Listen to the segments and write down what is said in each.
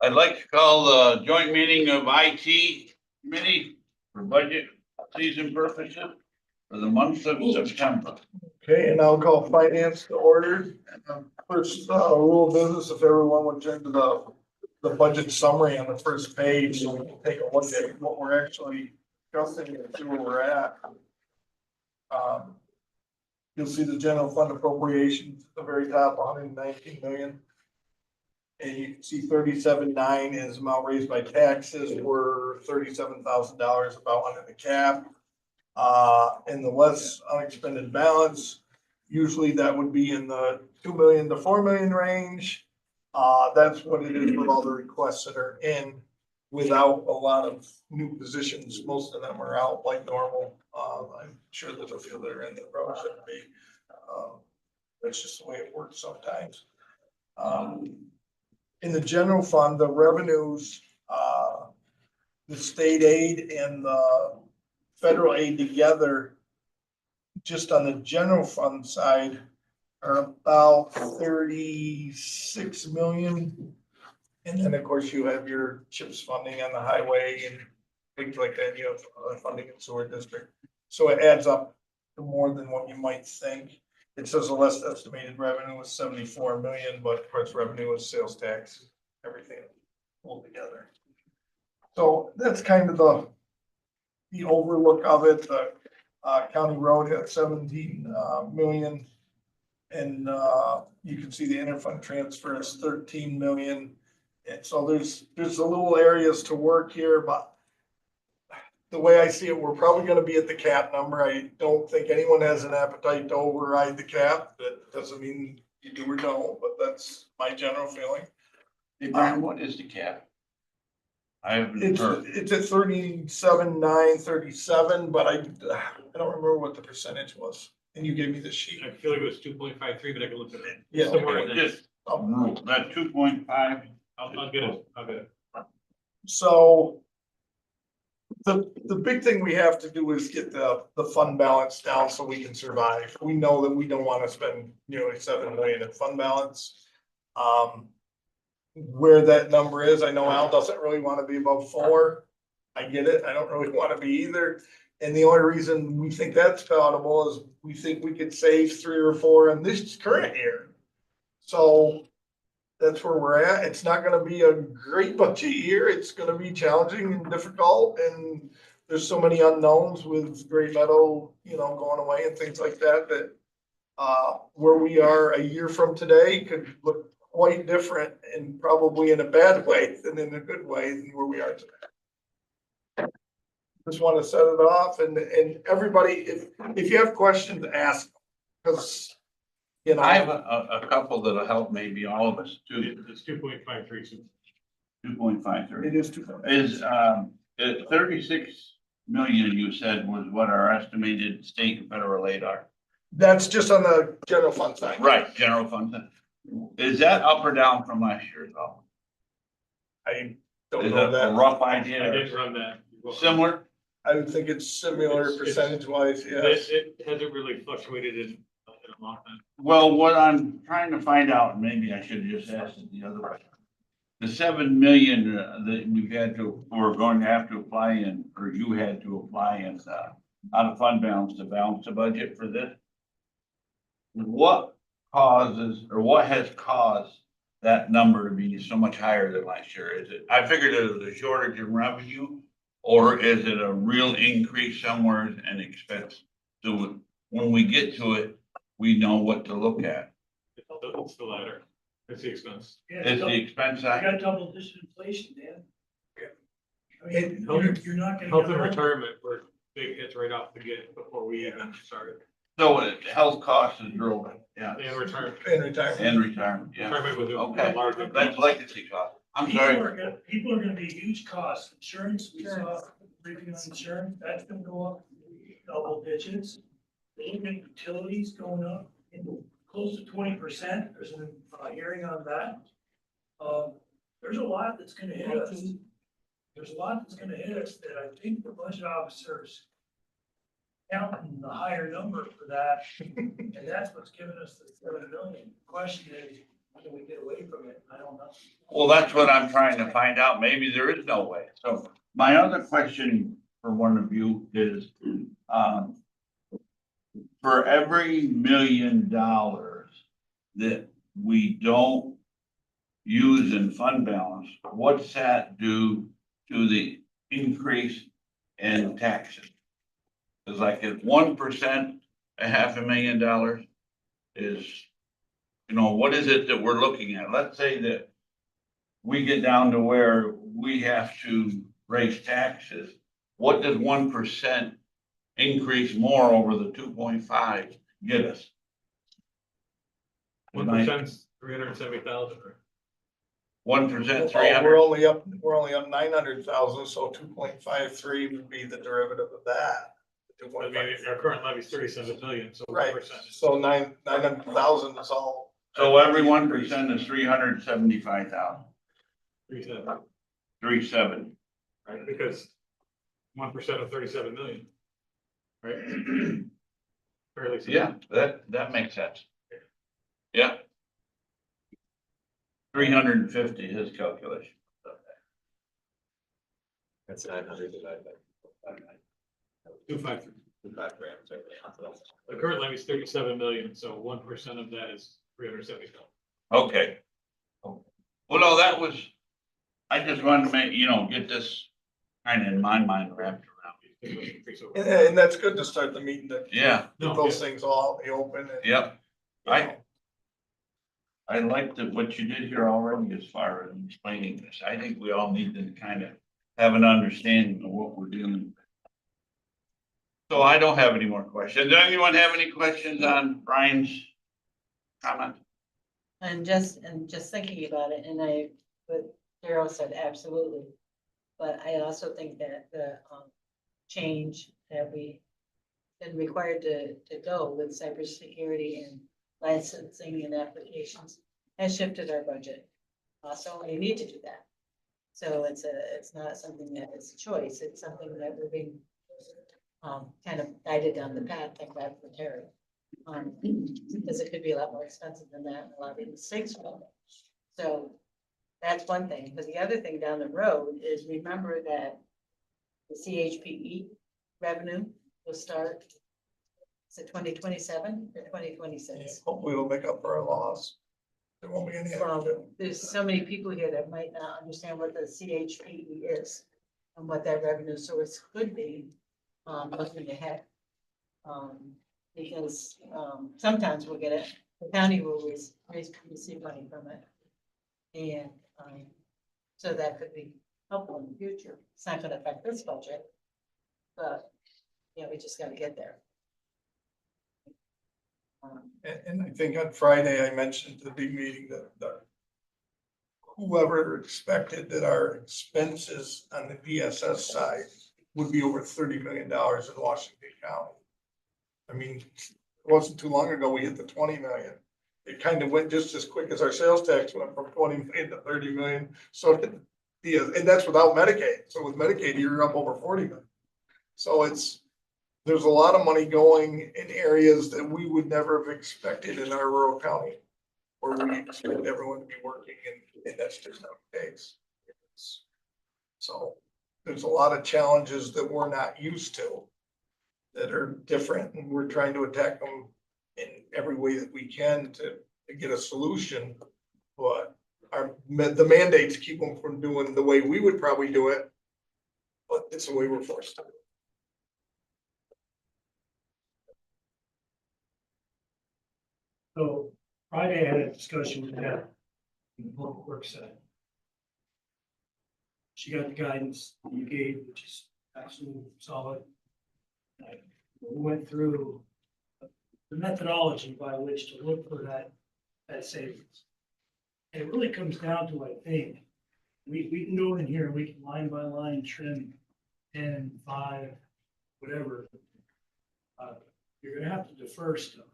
I'd like to call the joint meeting of IT committee for budget season purposes for the month of September. Okay, and I'll call finance to order. First, rule of business, if everyone would turn to the budget summary on the first page, so we can take a look at what we're actually discussing and see where we're at. You'll see the general fund appropriations at the very top, 119 million. And you can see 37.9 is amount raised by taxes. We're $37,000 about under the cap. And the less unexpended balance, usually that would be in the 2 million to 4 million range. That's what it is with all the requests that are in without a lot of new positions. Most of them are out like normal. I'm sure there's a few that are in that probably shouldn't be. That's just the way it works sometimes. In the general fund, the revenues, the state aid and the federal aid together, just on the general fund side, are about 36 million. And then, of course, you have your CHIPS funding on the highway and things like that. You have funding in sewer district. So it adds up to more than what you might think. It says the less estimated revenue was 74 million, but of course, revenue was sales tax, everything pulled together. So that's kind of the overlook of it. The county road had 17 million. And you can see the interfund transfer is 13 million. And so there's a little areas to work here, but the way I see it, we're probably gonna be at the cap number. I don't think anyone has an appetite to override the cap. That doesn't mean you do or don't, but that's my general feeling. Hey Brian, what is the cap? I haven't heard. It's at 37,937, but I don't remember what the percentage was. And you gave me the sheet. I feel like it was 2.53, but I can look at it. Yeah. Somewhere in there. Just that 2.5. I'll get it. I'll get it. So the big thing we have to do is get the fund balance down so we can survive. We know that we don't want to spend nearly 7 million in fund balance. Where that number is, I know Al doesn't really want to be above 4. I get it. I don't really want to be either. And the only reason we think that's palatable is we think we could save 3 or 4 in this current year. So that's where we're at. It's not gonna be a great budget year. It's gonna be challenging and difficult, and there's so many unknowns with Great Meadow, going away and things like that, that where we are a year from today could look quite different, and probably in a bad way than in a good way than where we are today. Just want to set it off, and everybody, if you have questions, ask, because I have a couple that'll help maybe all of us too. It's 2.53. 2.53 it is too. is 36 million. You said was what our estimated state and federal aid are. That's just on the general fund side. Right, general fund. Is that up or down from last year's? All I don't is know a that. rough I idea. didn't run that. Similar. I would think it's similar It's- percentage wise, yes. It hasn't really fluctuated in a long time. Well, what I'm trying to find out, and maybe I should have just asked it the other way. The 7 million that we've had to, or going to have to apply in, or you had to apply in, out of fund balance to balance the budget for this. What causes, or what has caused that number to be so much higher than last year? Is it, I figured it was a shortage in revenue, or is it a real increase somewhere in expense? So when we get to it, we know what to look at. It's the latter. It's the expense. It's the expense You side. got double digit inflation, Dan. I mean, Health- you're not gonna. Health get and around- retirement were big hits right off the gate before we even started. So health costs is real, yeah, And retirement. In retirement. and retirement, yeah. Retirement was a Okay. large. That's legacy cost. I'm People sorry. people are gonna be huge costs. Insurance, we saw briefing on insurance, that's gonna go up double digits. Looking at utilities going up in close to 20%. There's a hearing on that. There's a lot that's gonna hit us. There's a lot that's gonna hit us that I think the budget officers counting the higher number for that. And that's what's giving us the 7 million. Question is, how do we get away from it? I don't know. Well, that's what I'm trying to find out. Maybe there is no way. So my other question for one of you is, for every $1 million that we don't use in fund balance, what's that do to the increase in taxes? It's like if 1%, $500,000 is, what is it that we're looking at? Let's say that we get down to where we have to raise taxes. What does 1% increase more over the 2.5 get us? 1%'s 370,000, right? 1%, We're 300. only up 900,000, so 2.53 would be the derivative of that. I mean, our current levy is 37 million, so Right, 1%. so 900,000 is all. So every 1% is 375,000, 370, 370. right? Because 1% of 37 million, right? Fairly simple. Yeah, that makes sense. Yeah. 350, his calculation. That's 900 divided by. 253. 5 grams. The current levy is 37 million, so 1% of that is 370,000. Okay. Well, no, that was, I just wanted to make, get this kind of in my mind wrapped around. And that's good to start the meeting, to Yeah, get those things all out in the open. And, yep. you know, I liked what you did here already as far as explaining this. I think we all need to kind of have an understanding of what we're dealing with. So I don't have any more questions. Does anyone have any questions on Brian's comment? And just thinking about it, and what Daryl said, absolutely. But I also think that the, change that we been required to go with cybersecurity and licensing and applications has shifted our budget. So we need to do that. So it's not something that is a choice. It's something that we're being kind of guided down the path, thank God for Terry. Because it could be a lot more expensive than that, and a lot of mistakes from it. So that's one thing, but the other thing down the road is remember that the CHPE revenue will start, is it 2027 or 2026? hopefully we'll make up for our loss. There won't be any. Well, there's so many people here that might not understand what the CHPE is and what that revenue source could be, looking ahead. Because, sometimes we'll get it, the county will receive money from it. And, so that could be helpful in the future. It's not gonna affect this budget, but, yeah, we just gotta get there. And I think on Friday, I mentioned at the big meeting that whoever expected that our expenses on the BSS side would be over $30 million in Washington County. I mean, it wasn't too long ago, we hit the 20 million. It kind of went just as quick as our sales tax went from 20 million to 30 million. So, and that's without Medicaid. So with Medicaid, you're up over 40 million. So there's a lot of money going in areas that we would never have expected in our rural county, where we expect everyone to be working, and that's just not the case. So there's a lot of challenges that we're not used to that are different, and we're trying to attack them in every way that we can to get a solution. But the mandates keep them from doing the way we would probably do it, but it's the way we're forced to do it. So Friday I had a discussion with Deb in the public works side. She got the guidance you gave, which is absolutely solid. We went through the methodology by which to look for that savings. And it really comes down to, I think, we can go in here and we can line by line trim 10, 5, whatever. You're gonna have to defer stuff.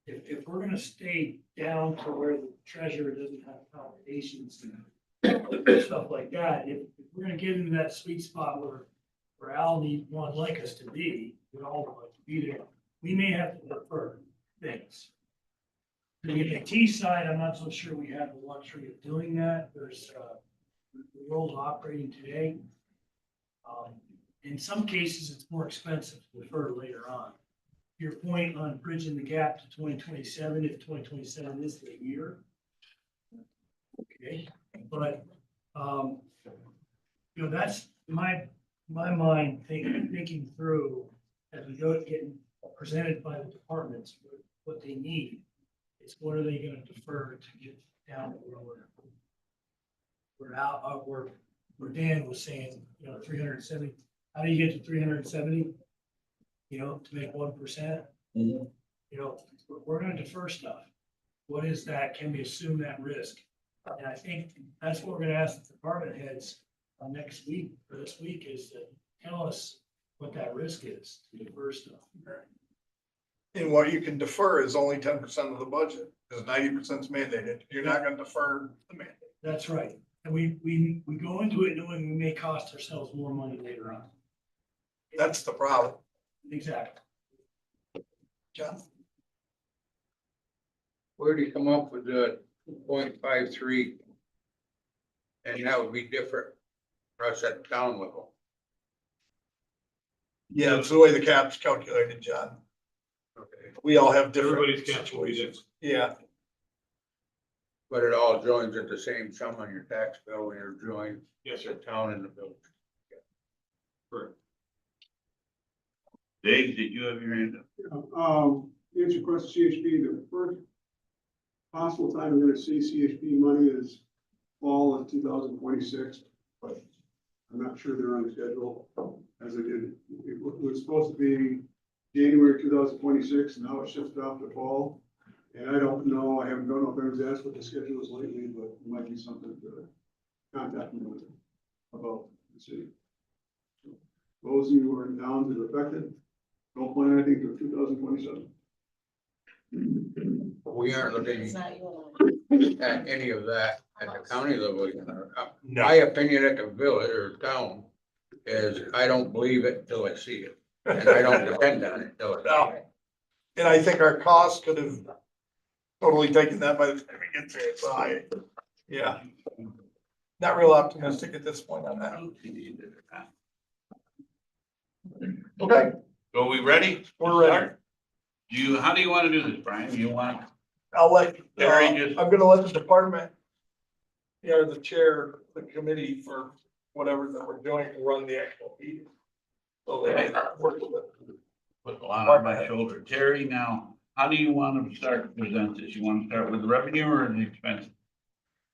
If we're gonna stay down to where the treasurer doesn't have complications and stuff like that, if we're gonna get into that sweet spot where Al would like us to be, we all would like to be there, we may have to defer things. The T side, I'm not so sure we have the luxury of doing that. There's, roles operating today. In some cases, it's more expensive to defer later on. Your point on bridging the gap to 2027, if 2027 is the year. Okay, but, that's my mind thinking through as we go getting presented by the departments, what they need. It's what are they gonna defer to get down to where we're out, where Dan was saying, 370, how do you get to 370? To make 1%? We're gonna defer stuff. What is that? Can we assume that risk? And I think that's what we're gonna ask the department heads next week, or this week, is to tell us what that risk is to defer stuff. And what you can defer is only 10% of the budget, because 90% is mandated. You're not gonna defer the mandate. That's right. And we go into it knowing we may cost ourselves more money later on. That's the problem. Exactly. John? Where do you come up with the 0.53? And that would be different for us at town level. Yeah, it's the way the cap's calculated, John. Okay. We all have different Everybody's calculated. situations. Yeah, But it all joins at the same sum on your tax bill when you're joined Yes, the sir. town and the village. Correct. Dave, did you have your hand up? Answer question CHP, the first possible time we're gonna see CHP money is fall of 2026, but I'm not sure they're on the schedule as they did. It was supposed to be January 2026, now it shifted off to fall. And I don't know, I don't know if anyone's asked what the schedule is lately, but it might be something to contact me with about the city. So, those of you who are in towns that are affected, don't plan anything till 2027. We aren't It's looking not your. at any of that at the county level. no, My opinion at the village or town is I don't believe it till I see it. And I don't depend on it till I see no. it. And I think our costs could have totally taken that by the time we get there. So yeah. Not real optimistic at this point on that. Okay, So are we ready? we're ready. Start? How do you want to do this, Brian? You want, I'll let, Terry, just- I'm gonna let the department, the chair, of the committee for whatever that we're doing to run the actual meeting. So they work with it. put a lot on my shoulder. Terry, now, how do you want to start to present this? You want to start with the revenue or the expense?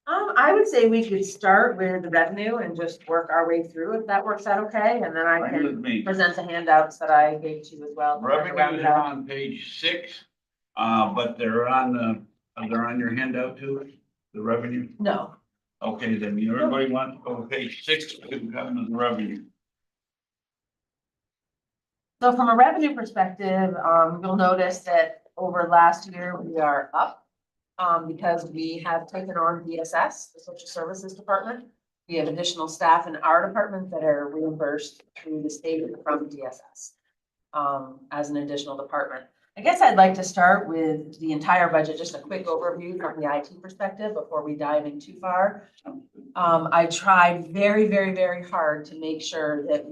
I would say we could start with the revenue and just work our way through, if that works out okay, and then I Fine can with me. present the handouts that I gave to you as well. to kind of round Revenues it are out. on page 6, but they're on your handout too, the revenue? No, Okay, then everybody wants to go to page 6, we can come to the revenue. so from a revenue perspective, you'll notice that over last year, we are up. Because we have taken on DSS, the Social Services Department. We have additional staff in our department that are reimbursed through the state from DSS. As an additional department. I guess I'd like to start with the entire budget, just a quick overview from the IT perspective before we dive in too far. I tried very, very, very hard to make sure that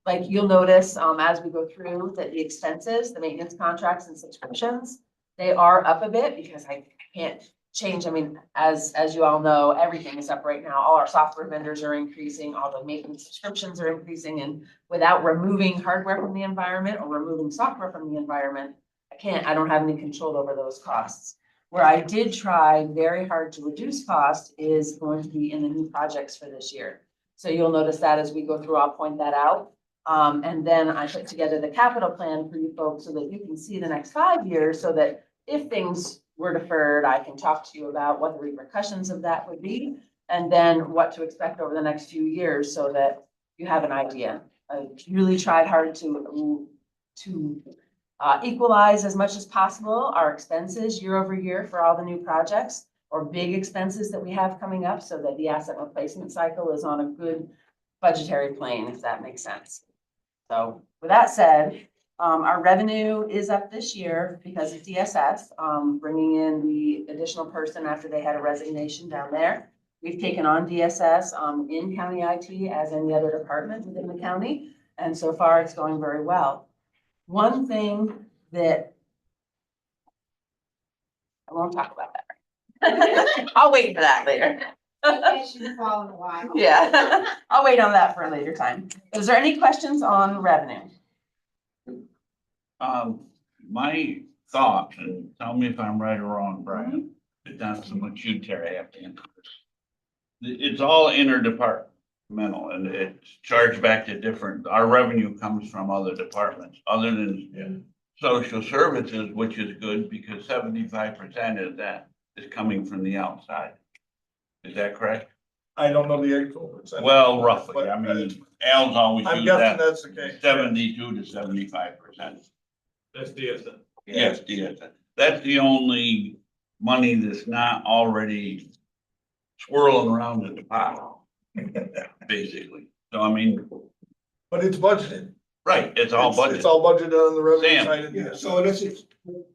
like you'll notice, as we go through that the expenses, the maintenance contracts and subscriptions, they are up a bit because I can't change. I mean, as you all know, everything is up right now. All our software vendors are increasing, all the maintenance subscriptions are increasing, and without removing hardware from the environment or removing software from the environment, I don't have any control over those costs. Where I did try very hard to reduce cost is going to be in the new projects for this year. So you'll notice that as we go through, I'll point that out. And then I put together the capital plan for you folks so that you can see the next 5 years, so that if things were deferred, I can talk to you about what the repercussions of that would be, and then what to expect over the next few years so that you have an idea. I really tried hard to equalize as much as possible our expenses year over year for all the new projects or big expenses that we have coming up, so that the asset replacement cycle is on a good budgetary plane, if that makes sense. So with that said, Our revenue is up this year because of DSS, bringing in the additional person after they had a resignation down there. We've taken on DSS, in county IT as any other department within the county, and so far it's going very well. One thing that I won't talk about that. I'll wait for that later. Yeah, I'll wait on that for a later time. Is there any questions on revenue? My thought, and tell me if I'm right or wrong, Brian, it's not so much you, Terry, I have to answer this. It's all interdepartmental and it's charged back to different, our revenue comes from other departments, other than social services, which is good because 75% of that is coming from the outside. Is that correct? I don't know the actual percentage. Well, roughly, but, I mean, Al's always I'm used guessing that that's the case. 72 to 75%. That's DSN. Yes, that's the only money that's not already swirling around in the pot, basically. So I mean, But it's budgeted. right, it's all It's budget. all budgeted on the revenue Sam. side of Yeah, the. so in essence,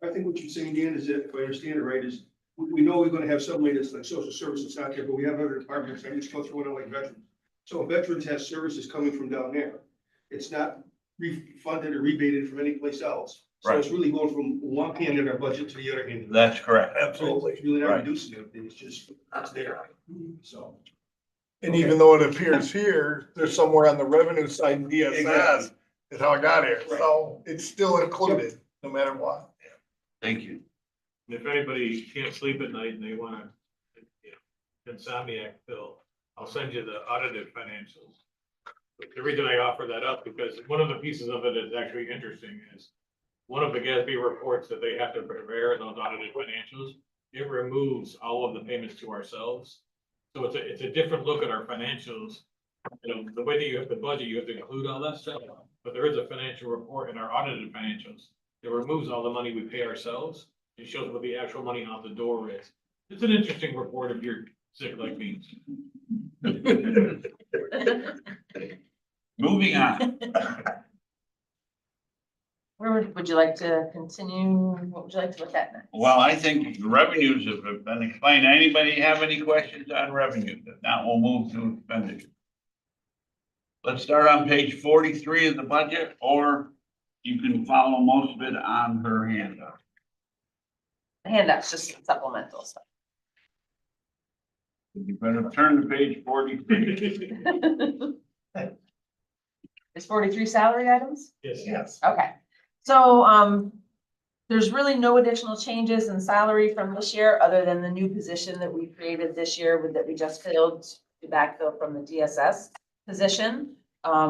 I think what you're saying, Dan, is that, if I understand it right, is we know we're gonna have somebody that's like social services out there, but we have other departments, I just go through it like veterans. So if veterans has services coming from down there, it's not refunded or rebated from any place else. So it's really going from one hand of our budget to the other hand. That's correct. So it's really not Right. reducing anything, it's just, it's there, so. And even though it appears here, there's somewhere on the revenue side in DSS Exactly. is how it got here. Right. So it's still included, no matter what. Thank you. And if anybody can't sleep at night and they wanna, you know, insomniac pill, I'll send you the audited financials. The reason I offer that up, because one of the pieces of it that's actually interesting is one of the GASB reports that they have to prepare those audited financials, it removes all of the payments to ourselves. So it's a different look at our financials. You know, the way that you have to budget, you have to include all that stuff, but there is a financial report in our audited financials. It removes all the money we pay ourselves. It shows what the actual money out the door is. It's an interesting report if you're sick like me. Moving on. Where would you like to continue? What would you like to look at next? Well, I think the revenues have been explained. Anybody have any questions on revenue? If not, we'll move to expenditure. Let's start on page 43 of the budget, or you can follow most of it on her handout. The handout's just supplemental stuff. You better turn to page 43. Is 43 salary items? Yes. Yes. Okay, so, there's really no additional changes in salary from this year, other than the new position that we created this year that we just filled to backfill from the DSS position.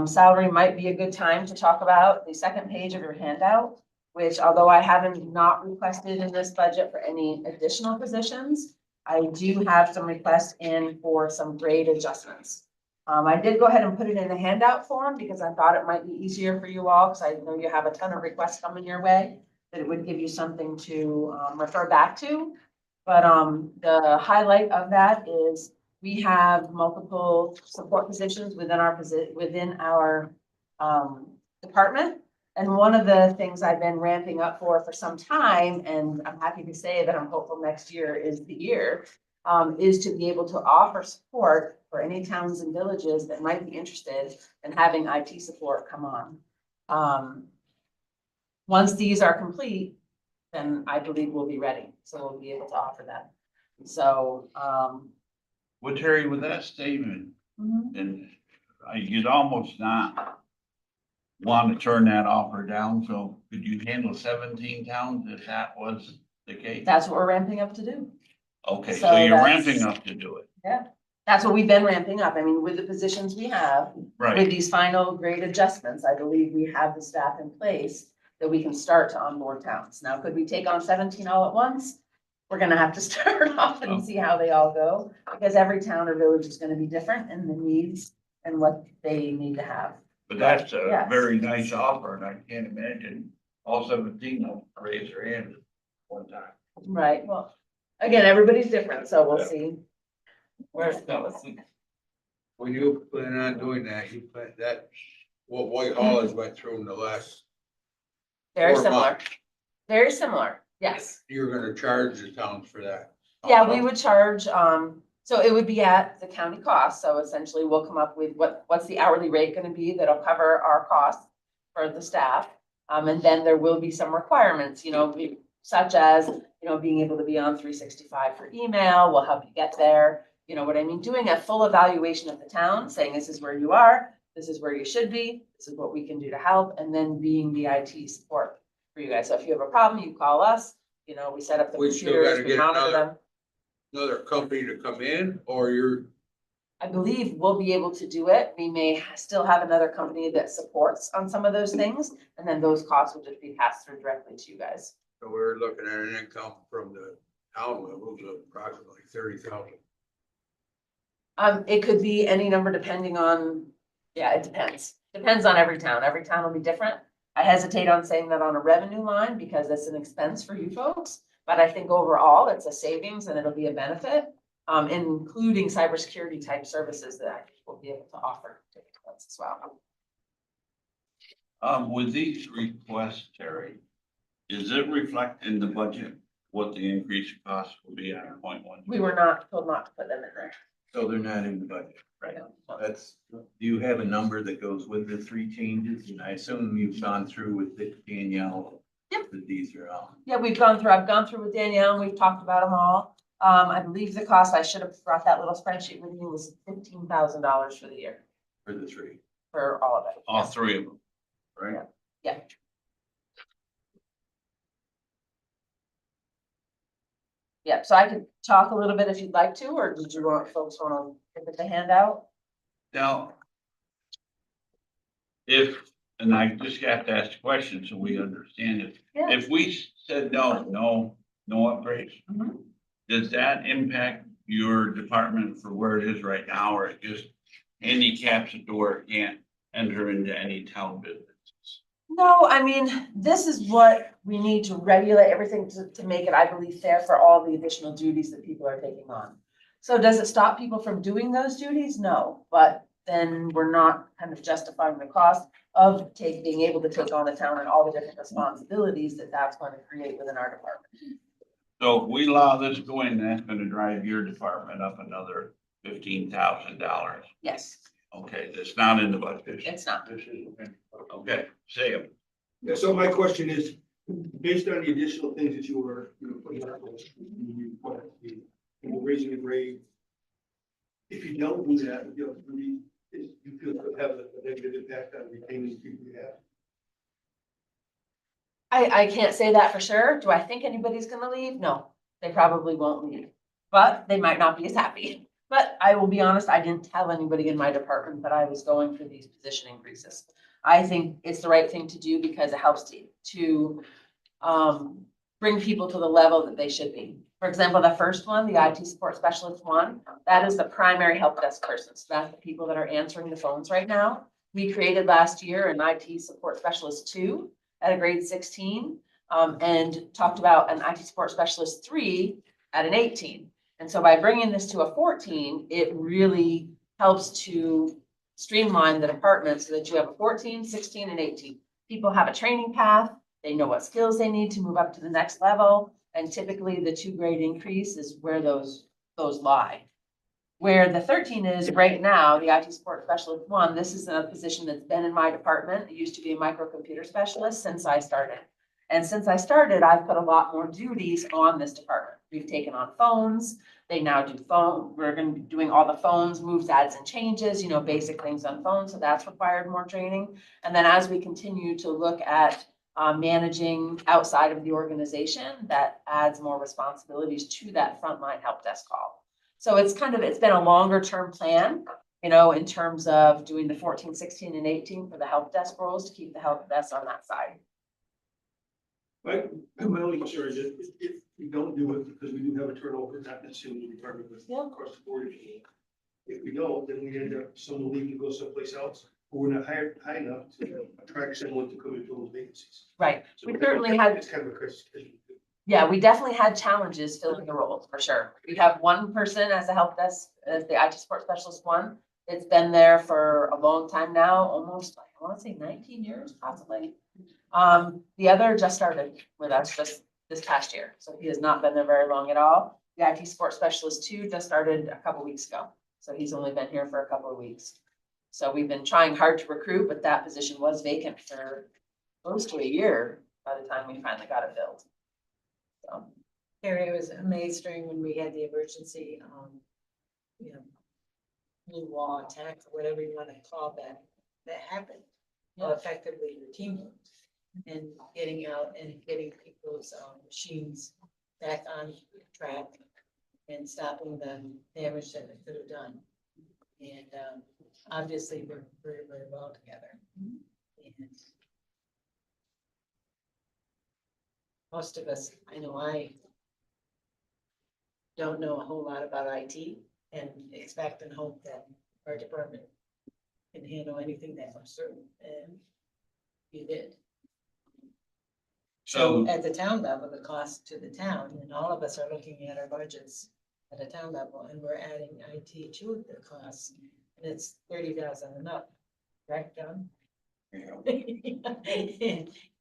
Salary might be a good time to talk about the second page of your handout, which although I haven't not requested in this budget for any additional positions, I do have some requests in for some grade adjustments. I did go ahead and put it in a handout form because I thought it might be easier for you all, because I know you have a ton of requests coming your way, that it would give you something to refer back to. But the highlight of that is we have multiple support positions within our department. And one of the things I've been ramping up for some time, and I'm happy to say that I'm hopeful next year is the year, is to be able to offer support for any towns and villages that might be interested in having IT support come on. Once these are complete, then I believe we'll be ready, so we'll be able to offer that. So, Well, Terry, with that statement, and you'd almost not want to turn that offer down, so could you handle 17 towns if that was the case? that's what we're ramping up to do. Okay, so so you're that's- ramping up to do it, That's what we've been ramping up. I mean, with the positions we have, right? with these final grade adjustments, I believe we have the staff in place that we can start to onboard towns. Now, could we take on 17 all at once? We're gonna have to start off and see how they all go, because every town or village is gonna be different in the needs and what they need to have. But that's a Yes. very nice offer, and I can't imagine all 17 will raise their hand at one time. Right, well, again, everybody's different, so we'll see. Where it goes. When you plan on doing that, you plan that, what Whitehall has went through in the last Very 4 similar, months. very similar, yes. You're gonna charge the towns for that. Yeah, we would charge, so it would be at the county cost, so essentially we'll come up with what's the hourly rate gonna be that'll cover our costs for the staff. And then there will be some requirements, such as, being able to be on 365 for email, will help you get there. You know what I mean? Doing a full evaluation of the town, saying this is where you are, this is where you should be, this is what we can do to help, and then being the IT support for you guys. So if you have a problem, you call us, we set up the We still computers, gotta we get monitor them. another company to come in, or you're, I believe we'll be able to do it. We may still have another company that supports on some of those things, and then those costs will just be passed through directly to you guys. so we're looking at an income from the town level of approximately 30,000. It could be any number depending on, it depends. Depends on every town. Every town will be different. I hesitate on saying that on a revenue line because it's an expense for you folks. But I think overall it's a savings and it'll be a benefit, including cybersecurity type services that I think we'll be able to offer to clients as well. With these requests, Terry, is it reflect in the budget what the increased cost will be at 0.1? We were not told not to put them in there. So they're not in the budget. Right. That's, do you have a number that goes with the 3 changes? And I assume you've gone through with Danielle. Yep. That these are all. Yeah, I've gone through with Danielle and we've talked about them all. I believe the cost, I should have brought that little spreadsheet with me, was $15,000 for the year, For the 3. for all of it. All Yes. 3 of them, right? Yeah. Yeah, so I could talk a little bit if you'd like to, or did you folks want to look at the handout? Now, and I just have to ask the question so we understand it. Yeah. If we said no upgrades, Mhm. does that impact your department for where it is right now, or it just handicaps the door, can't enter into any town businesses? No, I mean, this is what we need to regulate everything to make it, I believe, fair for all the additional duties that people are taking on. So does it stop people from doing those duties? No, but then we're not kind of justifying the cost of being able to take on the town and all the different responsibilities that that's going to create within our department. So if we allow this to go in, that's gonna drive your department up another $15,000. Yes, Okay, that's not in the budget. it's not. Okay, say it. Yeah, so my question is, based on the additional things that you were, putting out, and raising the grade, if you don't do that, you feel it have a negative impact on retaining the people you have? I can't say that for sure. Do I think anybody's gonna leave? No, they probably won't leave, but they might not be as happy. But I will be honest, I didn't tell anybody in my department that I was going for these position increases. I think it's the right thing to do because it helps to bring people to the level that they should be. For example, the first one, the IT support specialist one, that is the primary help desk person. So that's the people that are answering the phones right now. We created last year an IT support specialist 2 at a grade 16, and talked about an IT support specialist 3 at an 18. And so by bringing this to a 14, it really helps to streamline the department so that you have a 14, 16, and 18. People have a training path. They know what skills they need to move up to the next level. And typically the 2 grade increase is where those lie. Where the 13 is right now, the IT support specialist 1, this is a position that's been in my department. It used to be a microcomputer specialist since I started. And since I started, I've put a lot more duties on this department. We've taken on phones. They now do phone. We're going to be doing all the phones, moves, adds, and changes, basic things on phones. So that's required more training. And then as we continue to look at managing outside of the organization, that adds more responsibilities to that frontline help desk call. So it's been a longer term plan, in terms of doing the 14, 16, and 18 for the help desk roles to keep the help desk on that side. My only concern is if we don't do it, because we do have a turnover, not necessarily in the department, but Yeah. across the board. If we don't, then we end up, someone leaving to go someplace else, or we're not high enough to attract someone to come into those vacancies. Right. So We certainly had, It's kind of a crisis. yeah, we definitely had challenges filling the roles for sure. We have one person as a help desk, as the IT support specialist 1, It's been there for a long time now, almost, I want to say 19 years possibly. The other just started with us just this past year, so he has not been there very long at all. The IT support specialist too just started a couple weeks ago, so he's only been here for a couple of weeks. So we've been trying hard to recruit, but that position was vacant for close to a year by the time we finally got it filled. So, Harry, I was amazed during when we had the emergency, you know, blue wall attack, or whatever you wanna call that, that happened. How effectively your team worked and getting out and getting people's, machines back on track and stopping the damage that it could have done. And, obviously, we're very, very well together. And most of us, I know I don't know a whole lot about IT and expect and hope that our department can handle anything that comes through, and you did. So So, at the town level, the cost to the town, and all of us are looking at our budgets at a town level, and we're adding IT to the costs, and it's 30,000 and up, correct, John?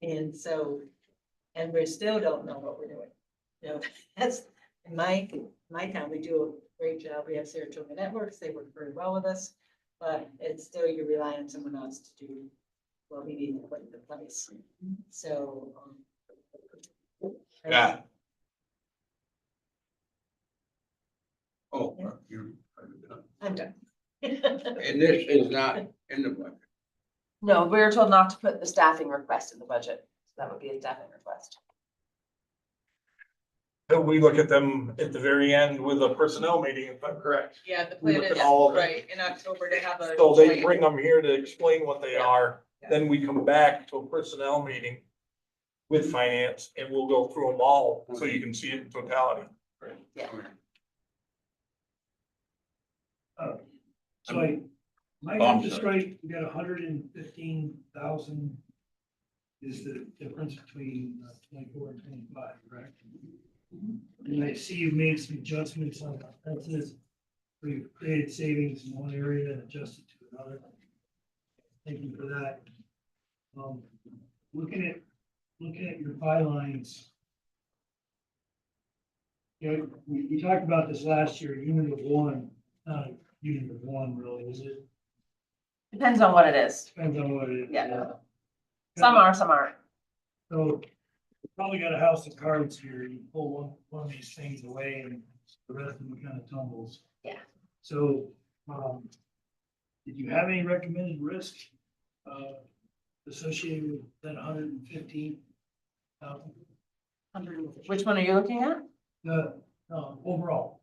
And so, and we still don't know what we're doing. You know, that's, in my town, we do a great job. We have Saratoga Networks. They work very well with us. But it's still, you rely on someone else to do what we need to put into place. So. yeah, Oh, you're. I'm done. And this is not in the budget. no, we were told not to put the staffing request in the budget. So that would be a staffing request. We look at them at the very end with a personnel meeting, if I'm correct. Yeah, the We look at all of it. in October to have a. So they bring them here to explain what they Yeah. are, Yeah. then we come back to a personnel meeting with finance and we'll go through them all, so you can see it in totality. So I I'm got this sorry. right, we got 115,000 is the difference between 24 and 25, correct? And I see you made some adjustments on expenses. We've created savings in one area and adjusted to another. Thank you for that. Looking at your bylines. You know, we talked about this last year, unit of one, not a unit of one really, is it? Depends on what it is. Depends on what it is. Yeah. Some are, some aren't. So you probably got a house of cards here. You pull one of these things away and the rest of them kind of tumbles. Yeah. So, did you have any recommended risk, associated with that 115,000? Which one are you looking at? The, overall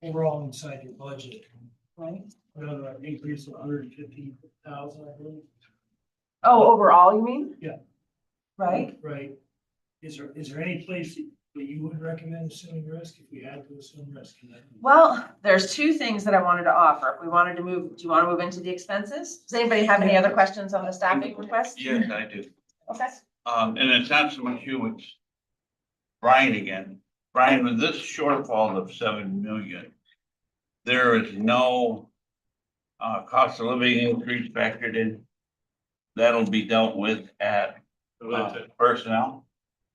inside your budget, Right. another increase of 115,000, I believe. Oh, overall, you mean? Yeah. Right? Right. Is there any place that you would recommend assuming risk if we had to assume risk in that? Well, there's two things that I wanted to offer. If we wanted to move, do you want to move into the expenses? Does anybody have any other questions on the staffing request? yes, I do. Okay. And it's not so much you, it's Brian again. Brian, with this shortfall of 7 million, there is no cost of living increase factored in. That'll be dealt with at So that's it, personnel.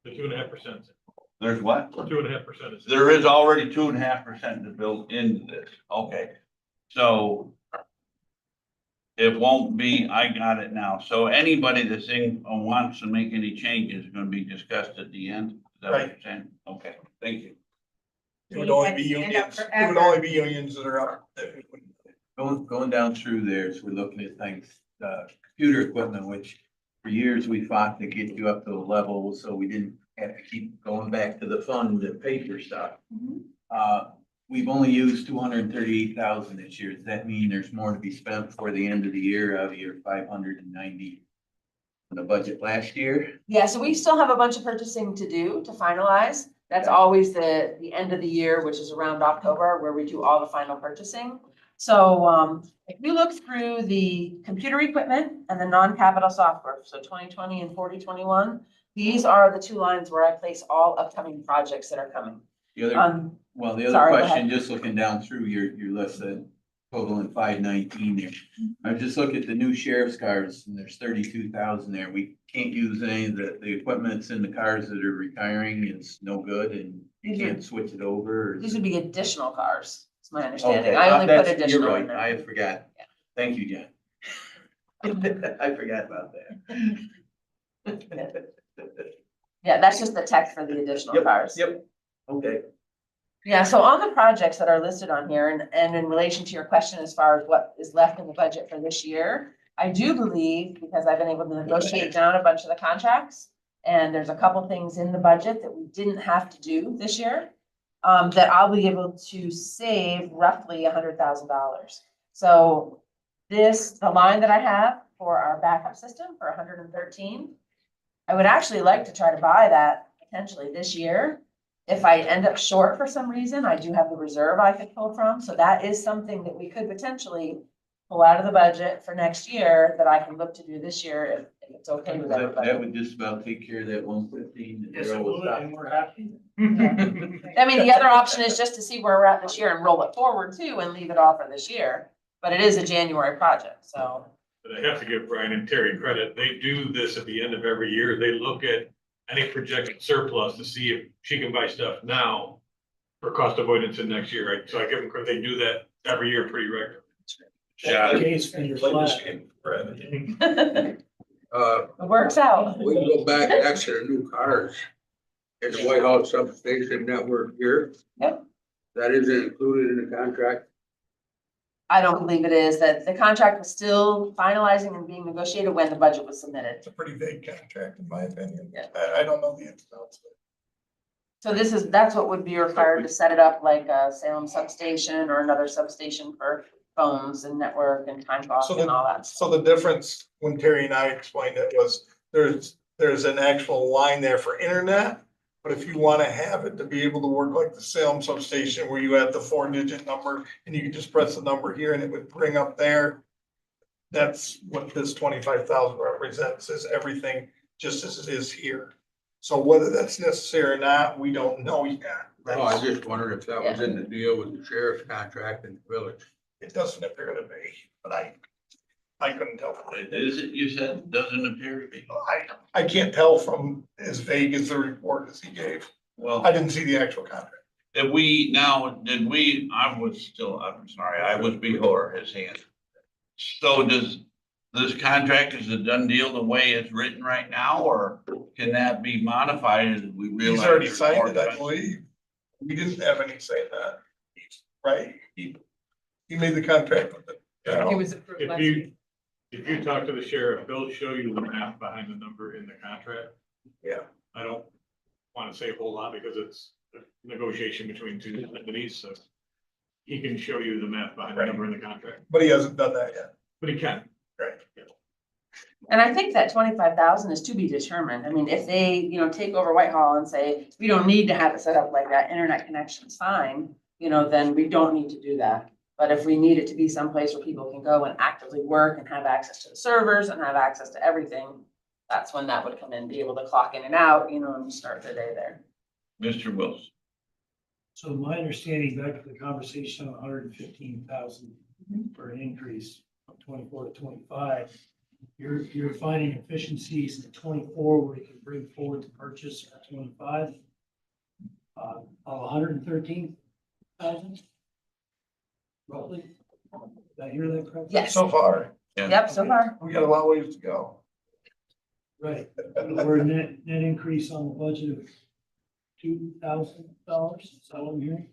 the 2.5%. There's what? 2.5% is. There is already 2.5% to build into this. Okay. So it won't be, I got it now. So anybody that's wants to make any changes is gonna be discussed at the end. Is that what you're saying? Okay, thank you. It would only be unions, it would only be unions that are up. Going down through there, so we're looking at things, computer equipment, which for years we fought to get you up to the level, so we didn't have to keep going back to the fund to pay for stuff. We've only used 238,000 this year. Does that mean there's more to be spent before the end of the year out of your 590 in the budget last year? Yeah, so we still have a bunch of purchasing to do to finalize. That's always the end of the year, which is around October, where we do all the final purchasing. So, if you look through the computer equipment and the non-capital software, so 2020 and 4021, these are the two lines where I place all upcoming projects that are coming. The other, Um, well, the other sorry, go question, ahead. just looking down through your list, that totaling 519 there. I just look at the new sheriff's cars and there's 32,000 there. We can't use any of the equipment's in the cars that are retiring. It's no good and you These are- can't switch it over. These would be additional cars, is my understanding. Okay, I only put that's- you're additional in right. there. I forgot. Yeah. Thank you, Jen. I forgot about that. Yeah, that's just the text for the additional Yep, cars. Yep, okay. Yeah, so on the projects that are listed on here and in relation to your question as far as what is left in the budget for this year, I do believe, because I've been able to negotiate down a bunch of the contracts, and there's a couple things in the budget that we didn't have to do this year, that I'll be able to save roughly $100,000. So the line that I have for our backup system for 113, I would actually like to try to buy that potentially this year. If I end up short for some reason, I do have the reserve I could pull from, so that is something that we could potentially pull out of the budget for next year that I can look to do this year if it's okay with That everybody. would just about take care of that 115. Yes, it would, and we're happy. I mean, the other option is just to see where we're at this year and roll it forward too and leave it all for this year. But it is a January project, so. But I have to give Brian and Terry credit. They do this at the end of every year. They look at any projected surplus to see if she can buy stuff now for cost avoidance in next year, right? So I give them credit. They do that every year pretty regularly. Yeah. Case for your flat. It Uh, works out. we can go back next to the new cars. In the White House substation network here. Yep. That isn't included in the contract. I don't believe it is, that the contract was still finalizing and being negotiated when the budget was submitted. It's a pretty vague contract, in my opinion. Yeah. I don't know the ins and outs. So that's what would be required to set it up like a Salem substation or another substation for phones and network and time clock So and all that. So the difference, when Terry and I explained it, was there's an actual line there for internet. But if you wanna have it to be able to work like the Salem substation where you had the 4-digit number and you could just press the number here and it would bring up there. That's what this 25,000 represents, is everything just as it is here. So whether that's necessary or not, we don't know yet. Oh, I just wondered if that was in the deal with the sheriff's contract in the village. It doesn't appear to be, but I couldn't tell. Is it, you said, doesn't appear to be? I can't tell from as vague as the report as he gave. Well, I didn't see the actual contract. I'm sorry, I was before his hand. So does this contract is a done deal the way it's written right now, or can that be modified as we realize? He's already there's signed more it, I expense? believe. We didn't have any say in that. Right? He made the contract with it. It was approved last week. If you talk to the sheriff, they'll show you the math behind the number in the contract. Yeah. I don't want to say a whole lot because it's a negotiation between two entities, so he can show you the math behind the number in the contract, But he hasn't done that yet. but he can. Right. And I think that 25,000 is to be determined. I mean, if they, take over Whitehall and say, we don't need to have it set up like that, internet connection's fine, then we don't need to do that. But if we need it to be someplace where people can go and actively work and have access to the servers and have access to everything, that's when that would come in, be able to clock in and out, and start their day there. Mr. Wilson. So my understanding, back to the conversation on 115,000 for an increase from 24 to 25. You're finding efficiencies in 24 where you can bring forward the purchase for 25. Of 113,000. Roughly. Did I hear that correctly? Yes, So far, yep, so far. we got a lot of ways to go. Right. We're a net increase on the budget of $2,000, is that what I'm hearing?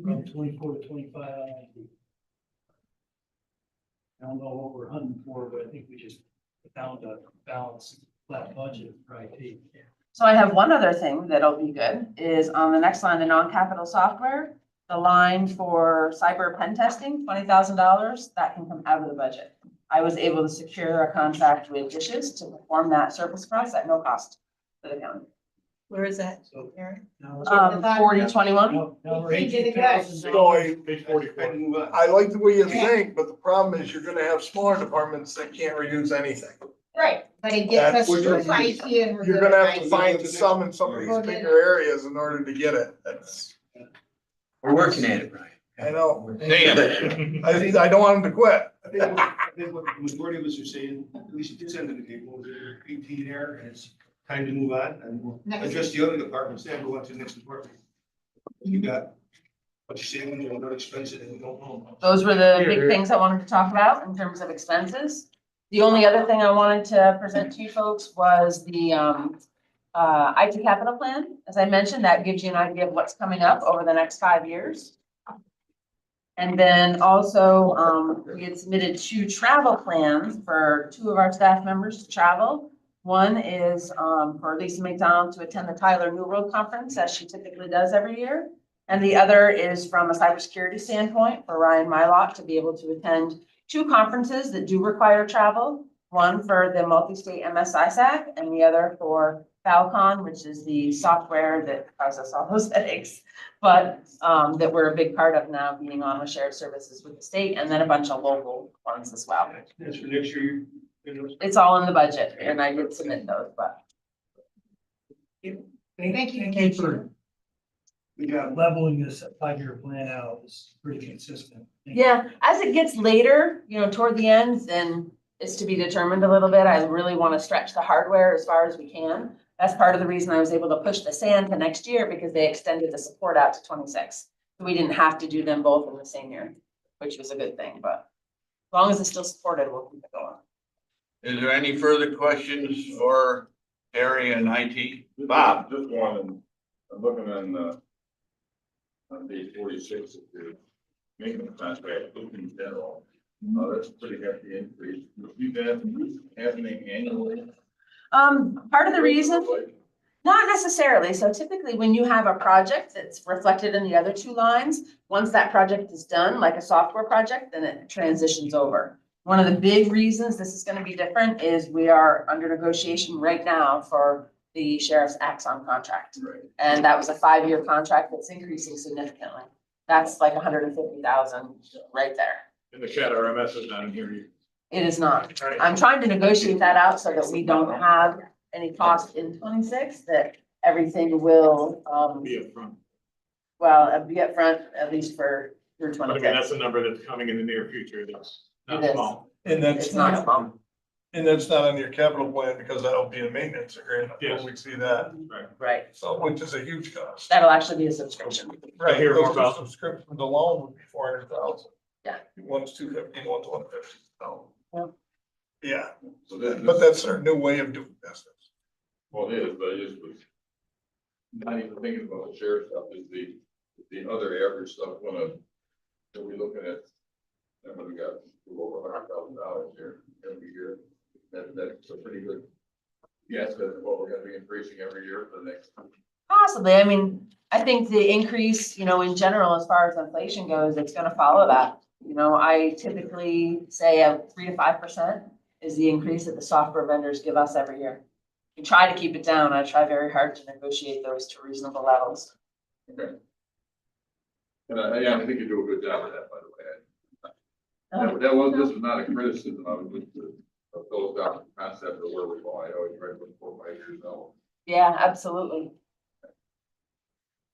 From 24 to 25. I don't know what we're hunting for, but I think we just found a balanced flat budget for IT. So I have one other thing that'll be good, is on the next line, the non-capital software, the line for cyber pen testing, $20,000, that can come out of the budget. I was able to secure a contract with Dishes to perform that service for us at no cost to the county. Where is that, So- Aaron? Now, 4021. now we're You did it good. $18,000. Page 44. I like the way you think, but the problem is you're gonna have smaller departments that can't reuse anything. Right, but it gets us That's- through IT and we're You're good gonna at have to IT. find some in some of these bigger areas in order to get it. That's, We're working at it, Brian. I know. Damn. I don't want him to quit. I think what the majority of us are saying, at least at this end of the table, is that we're 18 there, and it's time to move on, and we'll address the other departments, then go on to the next department. You got what you're saying, when you're not expensive, and we don't know about. Those were the big things I wanted to talk about in terms of expenses. The only other thing I wanted to present to you folks was the IT capital plan. As I mentioned, that gives you an idea of what's coming up over the next 5 years. And then also, we had submitted 2 travel plans for 2 of our staff members to travel. One is for Lisa McDonald to attend the Tyler New World Conference, as she typically does every year. And the other is from a cybersecurity standpoint for Ryan Mylott to be able to attend 2 conferences that do require travel. One for the multi-state MSISAC and the other for Falcon, which is the software that causes us all those headaches. But that we're a big part of now, being on with shared services with the state, and then a bunch of local ones as well. That's for next year. It's all in the budget, and I did submit those, but Thank you. Thank you for leveling this 5-year plan out. It's pretty consistent. Thank you. yeah, as it gets later, toward the end, then it's to be determined a little bit. I really want to stretch the hardware as far as we can. That's part of the reason I was able to push the sand to next year, because they extended the support out to 26. So we didn't have to do them both in the same year, which was a good thing, but as long as it's still supported, we'll keep it going. Is there any further questions for Terry and IT? Bob? Just one, I'm looking on page 46 of the maintenance contract, in general. That's a pretty hefty increase. You see that happening annually? Part of the reason, not necessarily. So typically when you have a project that's reflected in the other 2 lines, once that project is done, like a software project, then it transitions over. One of the big reasons this is going to be different is we are under negotiation right now for the sheriff's Axon contract. Right. And that was a 5-year contract that's increasing significantly. That's like 150,000 right there. And the chat RMS is not in here either. It is not. I'm trying to negotiate that out so that we don't have any cost in 26, that everything will, Be upfront. be upfront, at least for through But I mean, 26. that's a number that's coming in the near future. That's not It is. small. And It's that's not not, small, and that's not on your capital plan, because that'll be a maintenance agreement Yes. when we see that. right? So, which is a huge cost. That'll actually be a subscription. Right, hear more those two about- subscriptions alone would be 400,000. Yeah. One's 250, one's 150, so. Yeah. Yeah, So that, but that's our new way of doing business. well, it is, but I just was not even thinking about the sheriff stuff, is the other average stuff, are we looking at, and when we got over $100,000 here every year, that's a pretty good guess at what we're gonna be increasing every year for the next. Possibly. I mean, I think the increase, in general, as far as inflation goes, it's gonna follow that. I typically say a 3 to 5% is the increase that the software vendors give us every year. We try to keep it down. I try very hard to negotiate those to reasonable levels. Okay. And yeah, I think you do a good job of that, by the way. This is not a criticism, I was just a philosophical concept of where we're going. I always try to look 4 or 5 years out. Yeah, absolutely.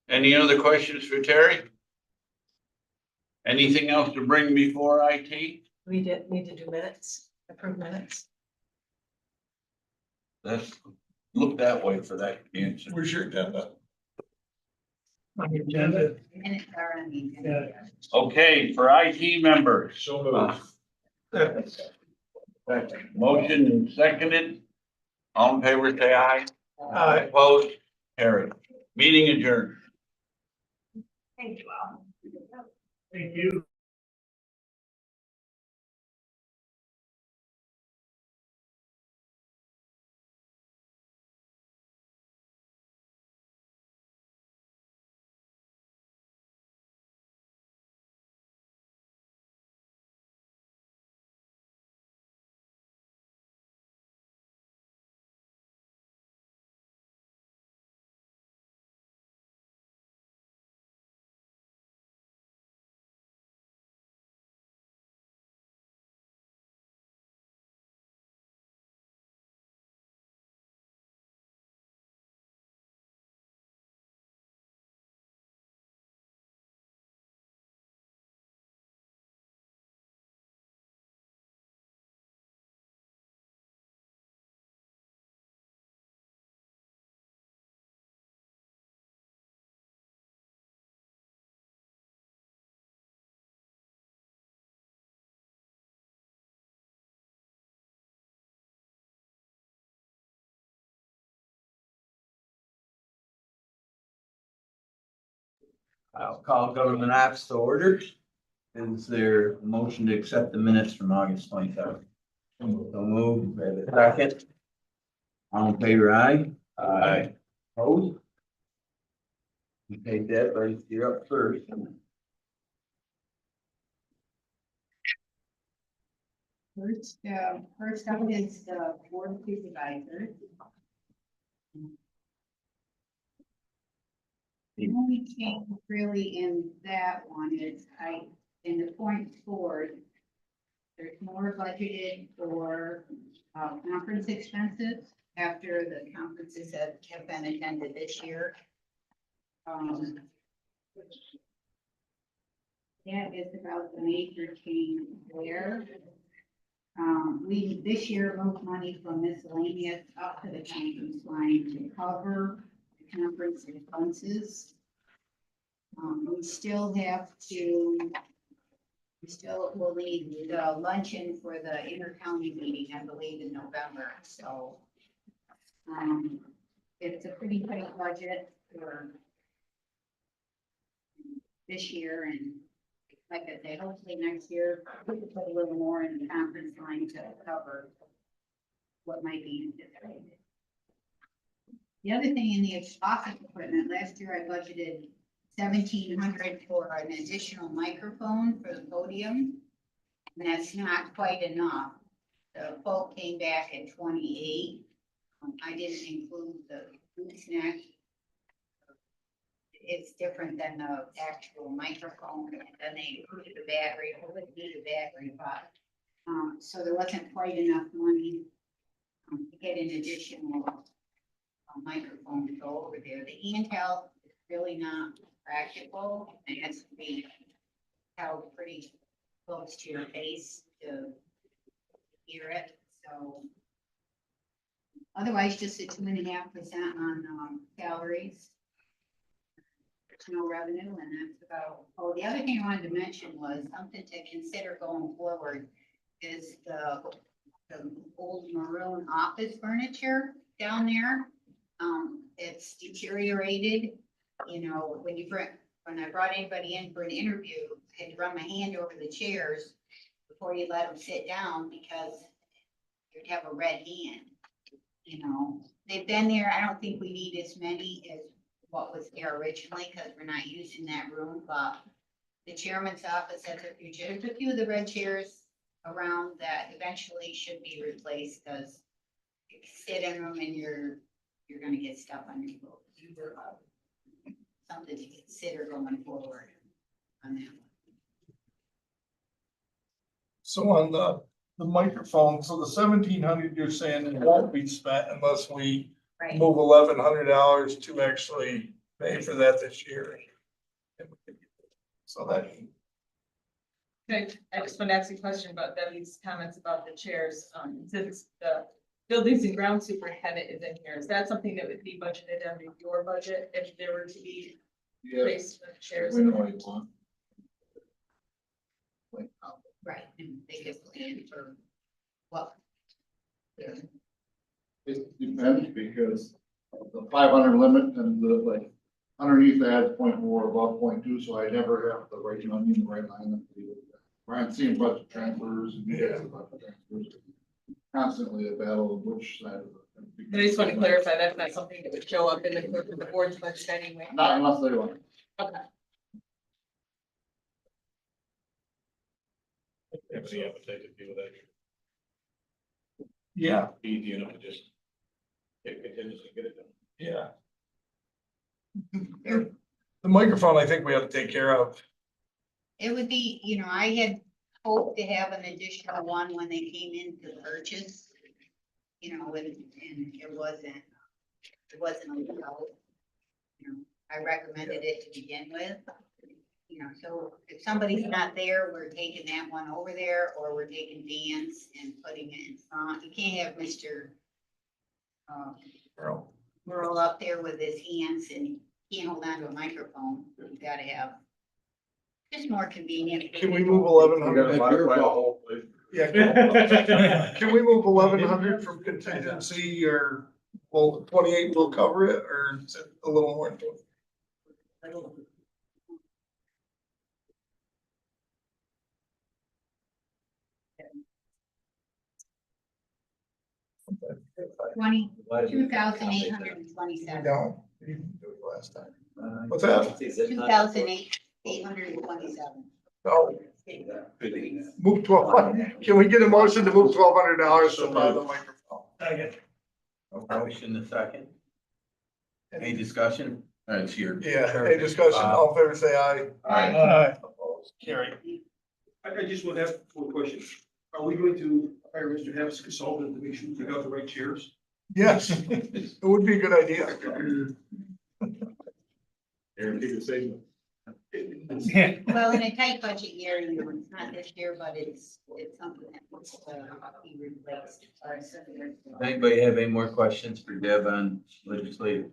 Any other questions for Terry? Anything else to bring before IT? We need to do minutes, approve minutes. Let's look that way for that answer. Where's your agenda? On the agenda, Minutes are on the agenda. yeah. Okay, for IT members. So moved. Motion and seconded. All in favor, say aye. Aye. Opposed? Carried. Meeting adjourned. Thank you all. Thank you. I'll call government ops to order. Is there a motion to accept the minutes from August 27th? So move, second. All in favor, aye? Aye. Opposed? You take that, but you're up first. First up is the board of supervisors. The only change really in that one is in the point four, there's more budgeted for, conference expenses after the conferences that have been attended this year. That is about the major change there. We this year moved money from miscellaneous up to the conference line to cover the conference expenses. We still will need the luncheon for the inter-county meeting, I believe, in November, so. It's a pretty tight budget for this year, and like I said, hopefully next year, we could put a little more in the conference line to cover what might be anticipated. The other thing in the office equipment, last year I budgeted 1,700 for an additional microphone for the podium. And that's not quite enough. The quote came back at 28. I didn't include the food snack. It's different than the actual microphone, and then they included the battery. I wouldn't need a battery, but so there wasn't quite enough money to get an additional microphone to go over there. The handheld is really not practical. It has to be held pretty close to your face to hear it. So otherwise, just a 2.5% on salaries. There's no revenue, and that's about. Oh, the other thing I wanted to mention was something to consider going forward is the old maroon office furniture down there. It's deteriorated. You know, when I brought anybody in for an interview, I had to run my hand over the chairs before you let them sit down because you'd have a red hand. You know, they've been there. I don't think we need as many as what was there originally because we're not using that room, but the chairman's office has a few chairs, a few of the red chairs around that eventually should be replaced because you sit in them and you're gonna get stuff on your clothes. Something to consider going forward on that one. So on the microphone, so the 1,700 you're saying it won't be spent unless we Right. move $1,100 to actually pay for that this year. So that, Okay, I just want to ask a question about Debbie's comments about the chairs. Since the buildings and ground superintendent is in here, is that something that would be budgeted under your budget if there were to be replacement chairs? We know what you want. Right, and they get planned for what? It depends because of the 500 limit and the like underneath that is 0.4, above 0.2, so I never have the right money in the right line. I'm seeing budget transfers and budget transfers. Constantly a battle of which side of the. I just want to clarify, that's not something that would show up in the board's budget anyway. Not unless they want. Okay. Have any appetite to deal with that? yeah, Easy enough to just take contingency and get it done. yeah. The microphone, I think we have to take care of. It would be, you know, I had hoped to have an additional one when they came in to purchase. You know, and it wasn't allowed. You know, I recommended it to begin with. You know, so if somebody's not there, we're taking that one over there, or we're taking Dan's and putting it in front. You can't have Mr. Earl. Merle up there with his hands and he can't hold on to a microphone. You gotta have just more convenient. Can we move 1,100? We gotta modify the whole place. Yeah. Can we move 1,100 from contingency or, well, 28 will cover it, or is it a little more? $2,827. No, we didn't do it last time. What's that? 2,827. No, move 1,200. Can we get a motion to move $1,200 to buy the microphone? Second. Motion the second. Any discussion? It's here. Yeah, any discussion, all in favor, say aye. Aye. Opposed, carry. I just want to ask one question. Are we going to hire Mr. Harris consultant to make sure we take out the right chairs? Yes, it would be a good idea. Guarantee the same. Well, in a tight budget year, you know, it's not this year, but it's something that needs to be replaced. Does anybody have any more questions for Deb on legislative?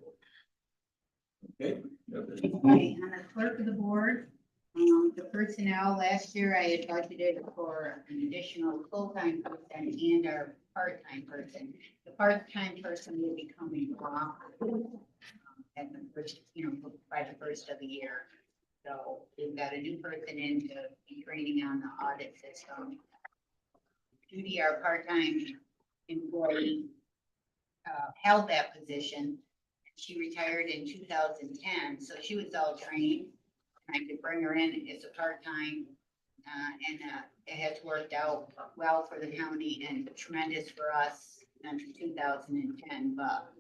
Okay. Okay, on the clerk of the board, the personnel, last year I had budgeted for an additional full-time person and our part-time person. The part-time person will be coming off at the first, you know, by the first of the year. So we've got a new person in to be training on the audit system. Judy, our part-time employee, held that position. She retired in 2010, so she was all trained. I could bring her in as a part-time, and it has worked out well for the county and tremendous for us since 2010, but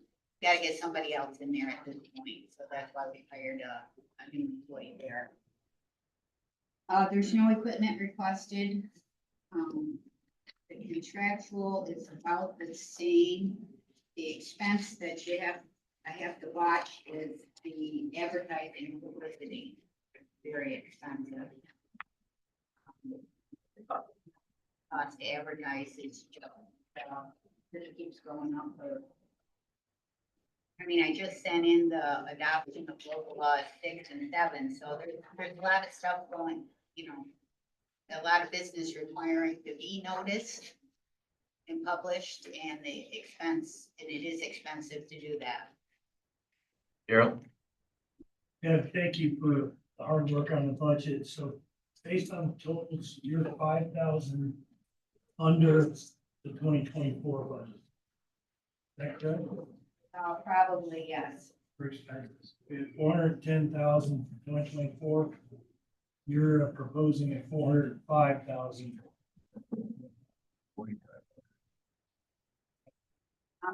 gotta get somebody else in there at this point, so that's why we hired a new employee there. There's no equipment requested. The contractual is about the same. The expense that I have to watch is the advertising and publicity. Very expensive. Cost to advertise is just, it keeps going up. I mean, I just sent in the adoption of local laws 6 and 7, so there's a lot of stuff going, you know, a lot of business requiring to be noticed and published, and the expense, and it is expensive to do that. Daryl? Yeah, thank you for the hard work on the budget. So based on totals, you're 5,000 under the 2024 budget. Is that correct? Probably, yes. For expenses. We have 410,000 for 2024. You're proposing at 405,000.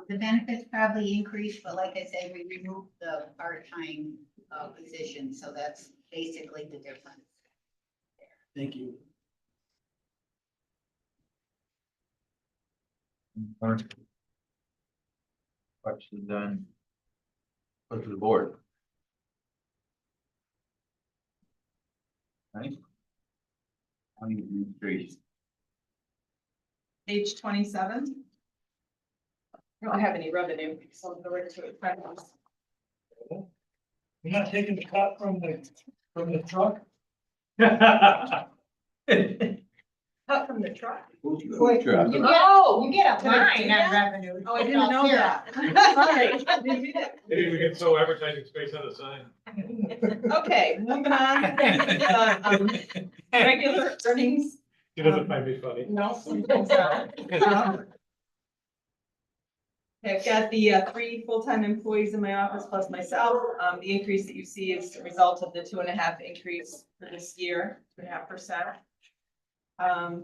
The benefits probably increased, but like I said, we removed the part-time position, so that's basically the difference. Thank you. Questions on? Go to the board. Right? County administration. Page 27. I don't have any revenue, so I'll go right to it. You're not taking the cut from the truck? Cut from the truck. You get, Oh, you get a Did I line do on that? revenue. Oh, I didn't know that. Sorry. I didn't do that. Maybe we can sew advertising space on the sign. Okay, moving on. Regular earnings. He doesn't find me funny. No, sometimes not. I've got the 3 full-time employees in my office plus myself. The increase that you see is the result of the 2.5% increase for this year, 2.5%.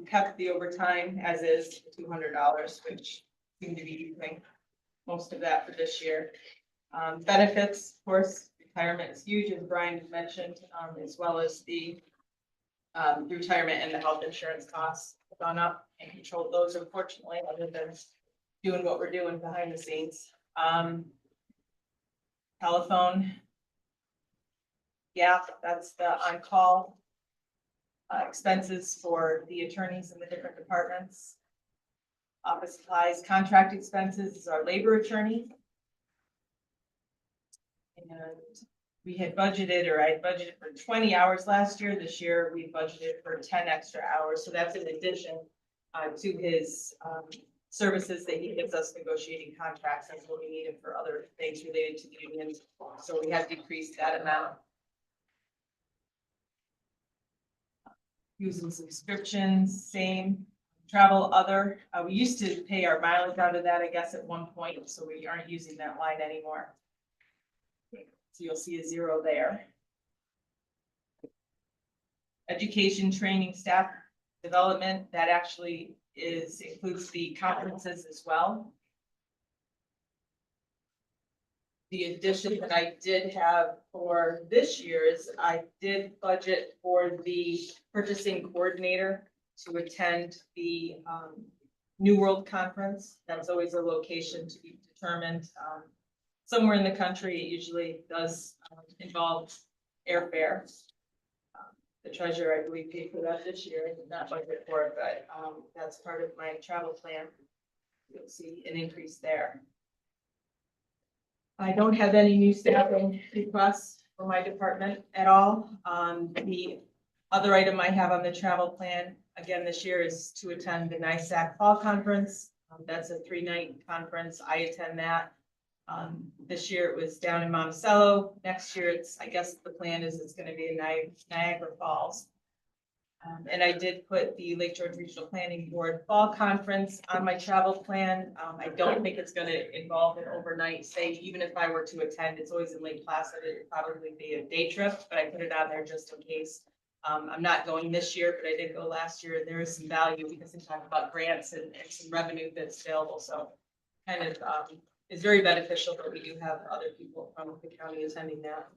Kept the overtime as is, $200, which seem to be using most of that for this year. Benefits, of course, retirement is huge, as Brian had mentioned, as well as the retirement and the health insurance costs have gone up and controlled those, unfortunately, other than doing what we're doing behind the scenes. Telephone. Yeah, that's the on-call expenses for the attorneys in the different departments. Office supplies, contract expenses is our labor attorney. And we had budgeted, or I had budgeted for 20 hours last year. This year, we budgeted for 10 extra hours. So that's in addition to his services that he gives us negotiating contracts. That's what we needed for other things related to the unions. So we have decreased that amount. Using subscriptions, same. travel other, we used to pay our mileage out of that, I guess, at one point, so we aren't using that line anymore. So you'll see a zero there. Education, training, staff development, that actually includes the conferences as well. The addition that I did have for this year is I did budget for the purchasing coordinator to attend the New World Conference. That's always a location to be determined. Somewhere in the country, it usually does involve airfare. The treasurer, I believe, paid for that this year. I did not budget for it, but that's part of my travel plan. You'll see an increase there. I don't have any new staffing requests for my department at all. The other item I have on the travel plan, again, this year is to attend the NISAC Fall Conference. That's a 3-night conference. I attend that. This year it was down in Monticello. Next year I guess the plan is it's going to be in Niagara Falls. And I did put the Lake George Regional Planning Board Fall Conference on my travel plan. I don't think it's going to involve an overnight stay. Even if I were to attend, it's always in Lake Placid. It'd probably be a day trip, but I put it on there just in case. I'm not going this year, but I did go last year. There is some value because they talk about grants and some revenue that's available. So kind of is very beneficial, but we do have other people from the county attending that.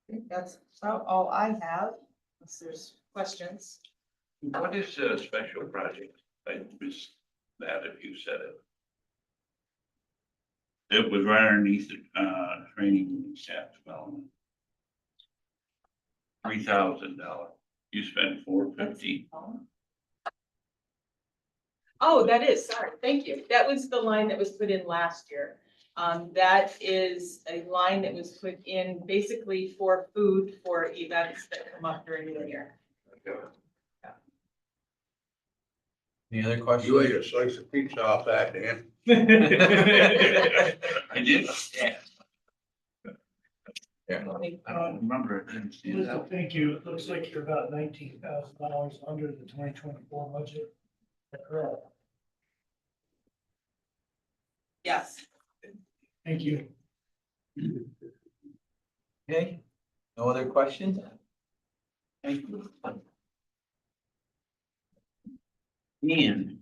I think that's about all I have. Unless there's questions. What is a special project? I missed that if you said it. It was right underneath the, training and staff development. $3,000. You spent $450. Oh, that is, sorry, thank you. That was the line that was put in last year. That is a line that was put in basically for food for events that come up during the year. Any other You questions? ate a slice of pizza off that, Dan. I did, yeah. Yeah. I don't remember it. Didn't see Listen, that. thank you. It looks like you're about $19,000 under the 2024 budget. Is that correct? Yes. Thank you. Okay, no other questions? Thank you. Ian.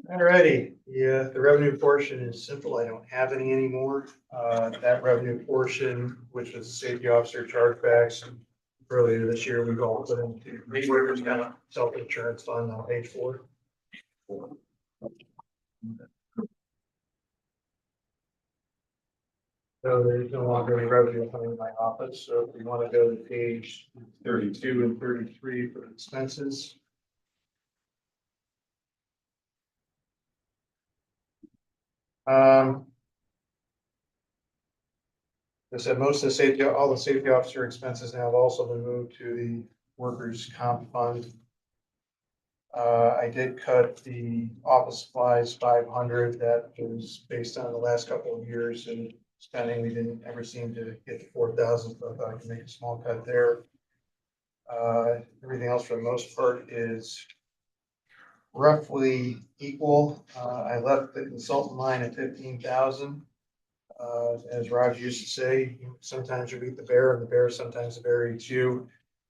Alrighty, yeah, the revenue portion is simple. I don't have any anymore. That revenue portion, which was safety officer chargebacks, earlier this year, we've all put into workers' kind self-insurance fund on page 4. So there's no longer any revenue coming in my office. So if we want to go to page 32 and 33 for expenses. I said most of the safety, all the safety officer expenses now have also been moved to the workers' comp fund. I did cut the office supplies 500. That was based on the last couple of years and spending. We didn't ever seem to get to 4,000, so I thought I could make a small cut there. Everything else for the most part is roughly equal. I left the consultant line at 15,000. As Raj used to say, sometimes you eat the bear and the bear sometimes the bear eats you.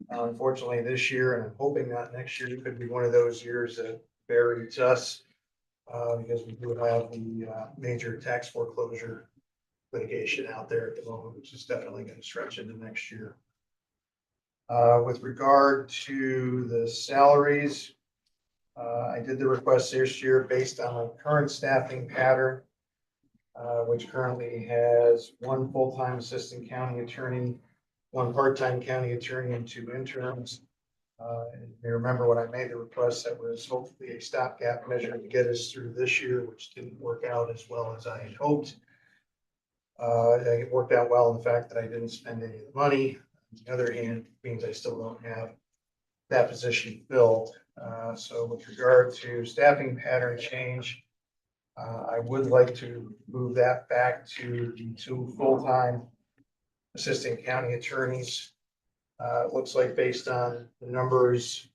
Unfortunately, this year, and I'm hoping not next year, could be one of those years that bear eats us. Because we do have the major tax foreclosure litigation out there at the moment, which is definitely going to stretch into next year. With regard to the salaries, I did the request this year based on my current staffing pattern, which currently has 1 full-time assistant county attorney, 1 part-time county attorney, and 2 interns. And you remember when I made the request, that was hopefully a stopgap measure to get us through this year, which didn't work out as well as I had hoped. It worked out well in the fact that I didn't spend any of the money. On the other hand, it means I still don't have that position filled. So with regard to staffing pattern change, I would like to move that back to the 2 full-time assistant county attorneys. It looks like based on the numbers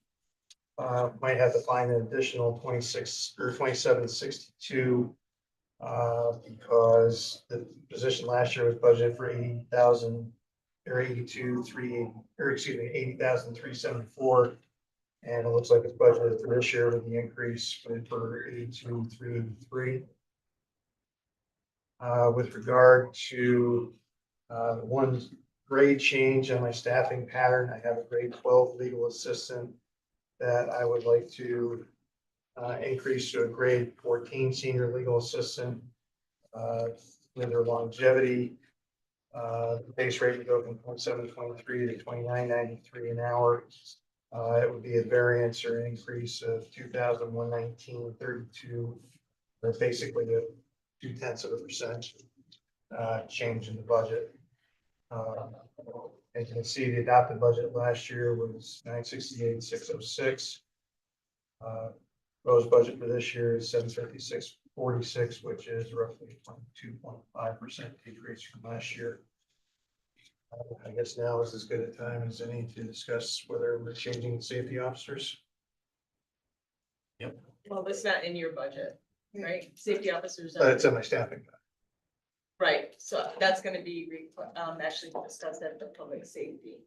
might have to find an additional 26 or 2762. Because the position last year was budgeted for 80,000 or 80,374. And it looks like it's budgeted for this year with the increase for 82,383. With regard to one grade change on my staffing pattern, I have a grade 12 legal assistant that I would like to increase to a grade 14 senior legal assistant. With their longevity, the base rate would go from 2723 to 2993 an hour. It would be a variance or an increase of 2,119.32, or basically a 0.2% change in the budget. As you can see, the adopted budget last year was 968,606. Proposed budget for this year is 756.46, which is roughly 2.5% decrease from last year. I guess now is as good a time as any to discuss whether we're changing safety officers. Well, that's not in your budget, right? Safety officers. But it's in my staffing. Right, so that's gonna be, actually discussed at the public safety.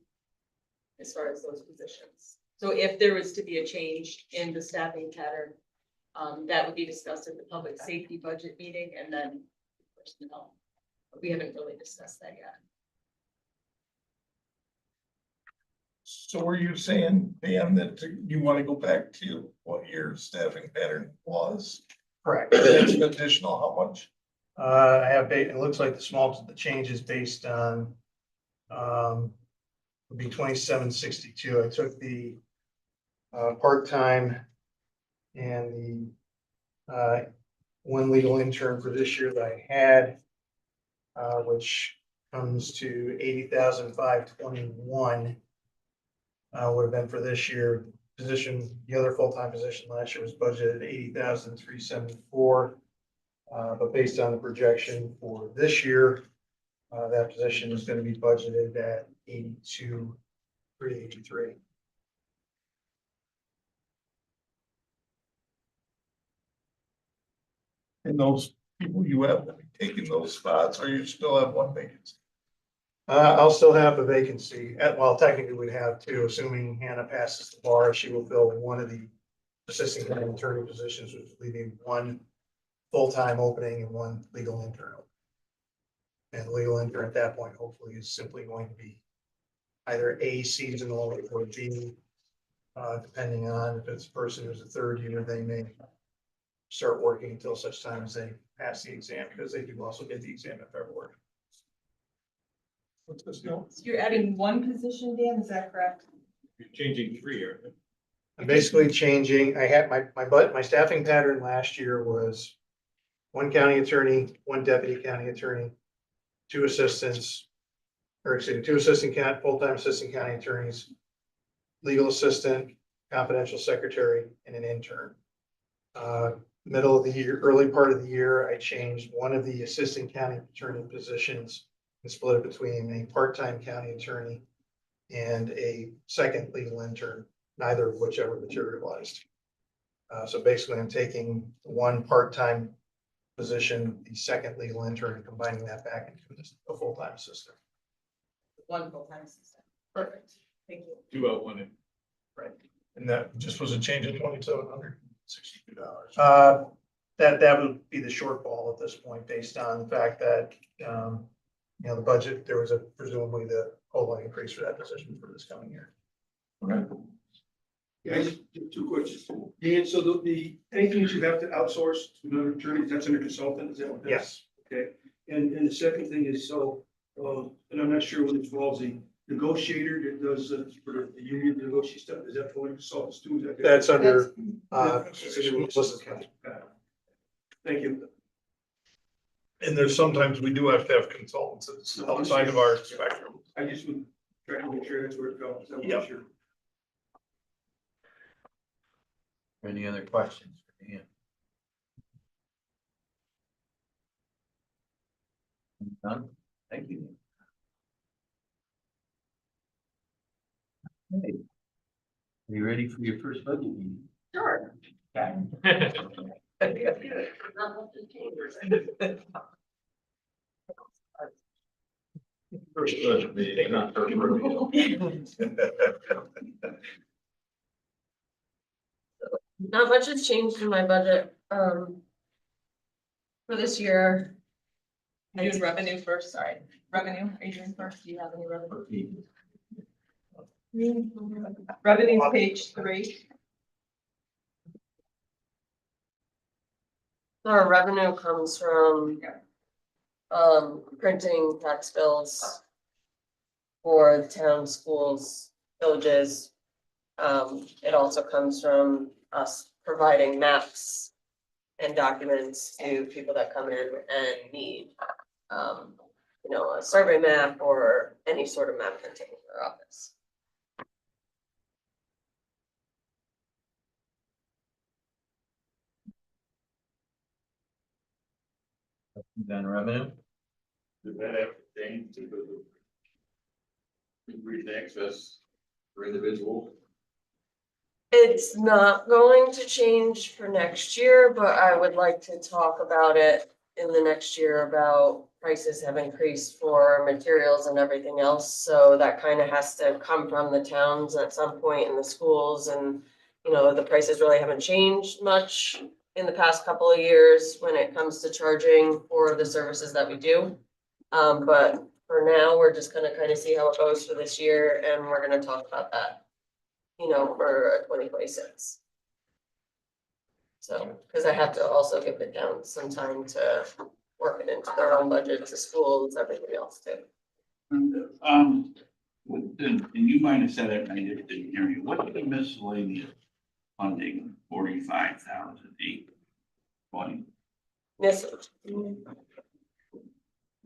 As far as those positions. So if there was to be a change in the staffing pattern, that would be discussed at the public safety budget meeting and then personnel. But we haven't really discussed that yet. So were you saying, Dan, that you want to go back to what your staffing pattern was? Correct. That's an additional how much? I have, it looks like the change is based on, would be 2762. I took the part-time and the one legal intern for this year that I had, which comes to 80,521. Would have been for this year. Position, the other full-time position last year was budgeted 80,374. But based on the projection for this year, that position is going to be budgeted at 82,383. And those people you have taking those spots, or you still have one vacancy? I'll still have a vacancy. Well, technically we'd have two, assuming Hannah passes the bar. She will fill one of the assistant county attorney positions, which is leaving one full-time opening and one legal intern. And legal intern at that point, hopefully, is simply going to be either A, seasonal, or B, depending on if it's a person who's a third year, they may start working until such time as they pass the exam, because they do also get the exam in February. What's this now? So you're adding one position, Dan, is that correct? You're changing three here. I'm basically changing, I had my staffing pattern last year was one county attorney, one deputy county attorney, two assistants, or excuse me, two full-time assistant county attorneys, legal assistant, confidential secretary, and an intern. Middle of the year, early part of the year, I changed one of the assistant county attorney positions and split it between a part-time county attorney and a second legal intern, neither of which ever materialized. So basically, I'm taking one part-time position, the second legal intern, and combining that back into a full-time assistant. One full-time assistant. Perfect, thank you. 2 out, 1 in. And that just was a change of $2,762. That would be the shortfall at this point, based on the fact that, the budget, there was presumably the COLA increase for that position for this coming year. Okay. Yeah, I just have two questions. Dan, so the anything that you have to outsource to another attorney, that's under consultant, is that what? Yes. Okay, and the second thing is, and I'm not sure what it involves, the negotiator that does, for the union negotiation stuff, is that for consultants too? Is that? That's under, Melissa's county. Thank you. And there's sometimes we do have to have consultants that's outside of our spectrum. I just would try to make sure that's where it goes. I wasn't Yep. sure. Any other questions for Dan? None? Thank you. Okay. Are you ready for your first budget meeting? Sure. First budget meeting, not first rodeo. Not much has changed in my budget, for this year. I do revenue first, sorry, revenue, are you doing first, do you have any revenue? Revenue, page 3. Our revenue comes from, printing tax bills for the town, schools, villages. It also comes from us providing maps and documents to people that come in and need, a survey map or any sort of map printing in their office. Done revenue? Did that have to change because of increased access for individuals? It's not going to change for next year, but I would like to talk about it in the next year about prices have increased for materials and everything else. So that kind of has to come from the towns at some point in the schools and, the prices really haven't changed much in the past couple of years when it comes to charging for the services that we do. But for now, we're just gonna kind of see how it goes for this year and we're gonna talk about that, for 2026. So, because I have to also give the town some time to work it into their own budget, to schools, everything else too. And you might have said it, and I just didn't hear you. What's the miscellaneous funding, 45,820? Yes.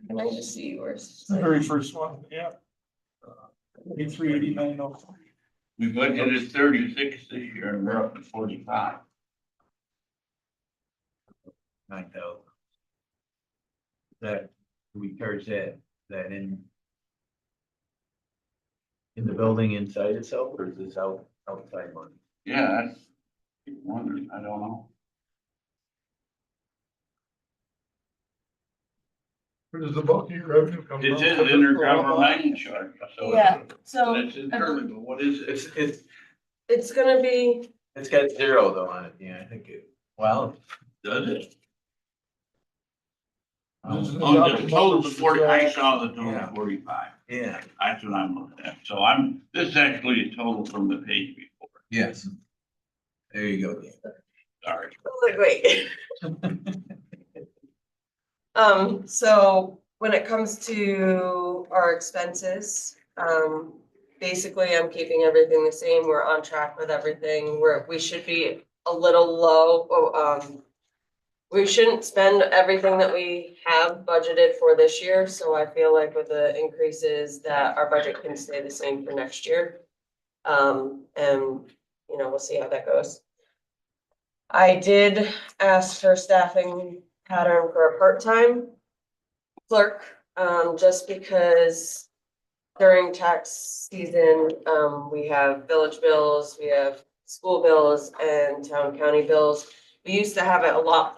Can I just see yours? The very first one, yeah. 389, oh. We budgeted 36 this year and we're up to 45. 9,000. That, we charge that in the building inside itself, or is this outside money? Yeah, that's wondering, I don't know. Where does the bulky revenue come from? It is intergovernmental charge, so. Yeah, So so that's internally, but what is it? it's gonna be, It's got 0 though on it, yeah, I think wow. Does it? This is Oh, the adopted total numbers, 40, I right? saw the total Yeah. 45. Yeah. That's what I'm looking at. So this is actually a total from the page before. Yes. There you go. Sorry. look, wait. So when it comes to our expenses, basically I'm keeping everything the same. We're on track with everything. We should be a little low. We shouldn't spend everything that we have budgeted for this year, so I feel like with the increases that our budget can stay the same for next year. And, we'll see how that goes. I did ask for staffing pattern for a part-time clerk, just because during tax season, we have village bills, we have school bills and town county bills. We used to have a lot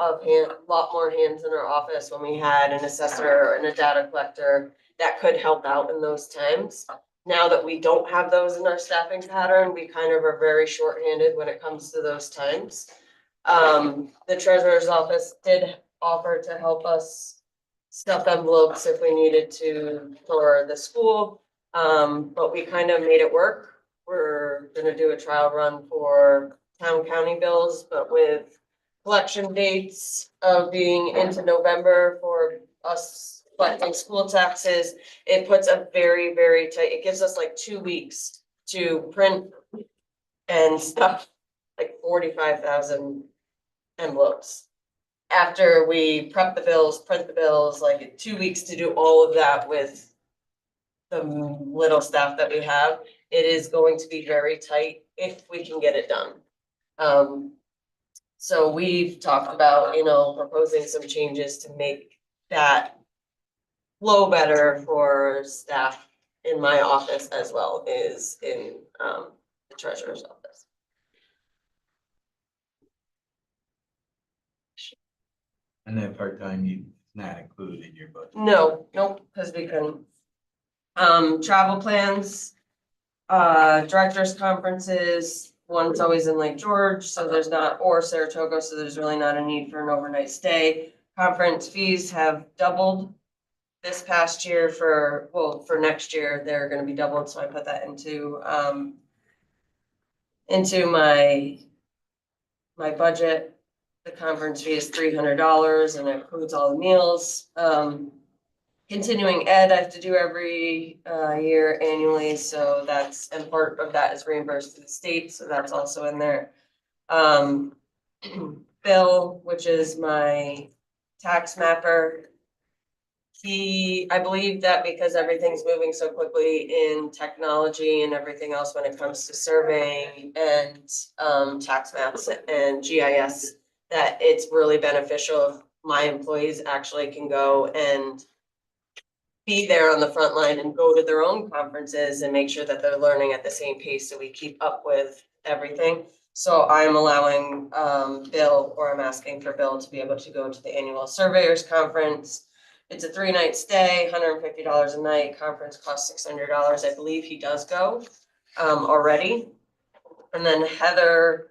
more hands in our office when we had an assessor and a data collector that could help out in those times. Now that we don't have those in our staffing pattern, we kind of are very shorthanded when it comes to those times. The treasurer's office did offer to help us stuff envelopes if we needed to for the school. But we kind of made it work. We're gonna do a trial run for town county bills, but with collection dates of being into November for us collecting school taxes, it puts a very, very tight, it gives us like 2 weeks to print and stuff like 45,000 envelopes. After we prep the bills, print the bills, like 2 weeks to do all of that with the little staff that we have, it is going to be very tight if we can get it done. So we've talked about, proposing some changes to make that flow better for staff in my office as well as in the treasurer's office. And that part-time, you not included in your budget. No, nope, because we couldn't. Travel plans, directors conferences, one's always in Lake George, so there's not, or Saratoga, so there's really not a need for an overnight stay. Conference fees have doubled this past year for next year, they're gonna be doubled, so I put that into my budget. The conference fee is $300 and it includes all the meals. Continuing ed, I have to do every year annually, so and part of that is reimbursed to the state, so that's also in there. Bill, which is my tax mapper. I believe that because everything's moving so quickly in technology and everything else when it comes to surveying and tax maps and GIS, that it's really beneficial if my employees actually can go and be there on the front line and go to their own conferences and make sure that they're learning at the same pace so we keep up with everything. So I'm allowing Bill, or I'm asking for Bill to be able to go to the annual surveyors conference. It's a 3-night stay, $150 a night, conference costs $600. I believe he does go already. And then Heather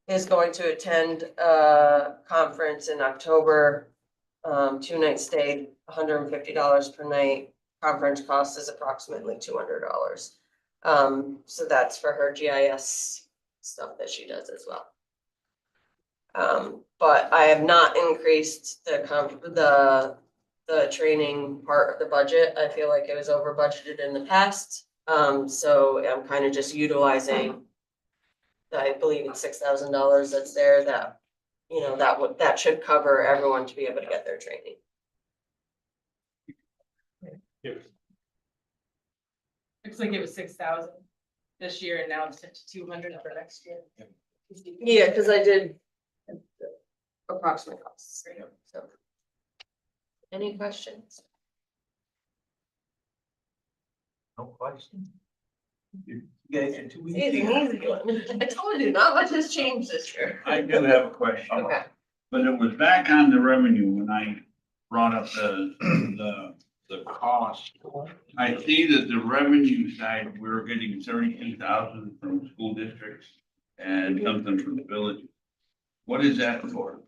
is going to attend a conference in October, 2-night stay, $150 per night. Conference cost is approximately $200. So that's for her GIS stuff that she does as well. But I have not increased the training part of the budget. I feel like it was over budgeted in the past. So I'm kind of just utilizing, I believe it's $6,000 that's there that, that should cover everyone to be able to get their training. Looks like it was 6,000 this year and now it's set to 200 for next year. Yeah, because I did approximate costs. So. Any questions? No question. You guys are too Easy, easy one. I told you, not much has changed this year. I do have a question. Okay. But it was back on the revenue when I brought up the cost. I see that the revenue side, we're getting 32,000 from school districts and something from the village. What is that for?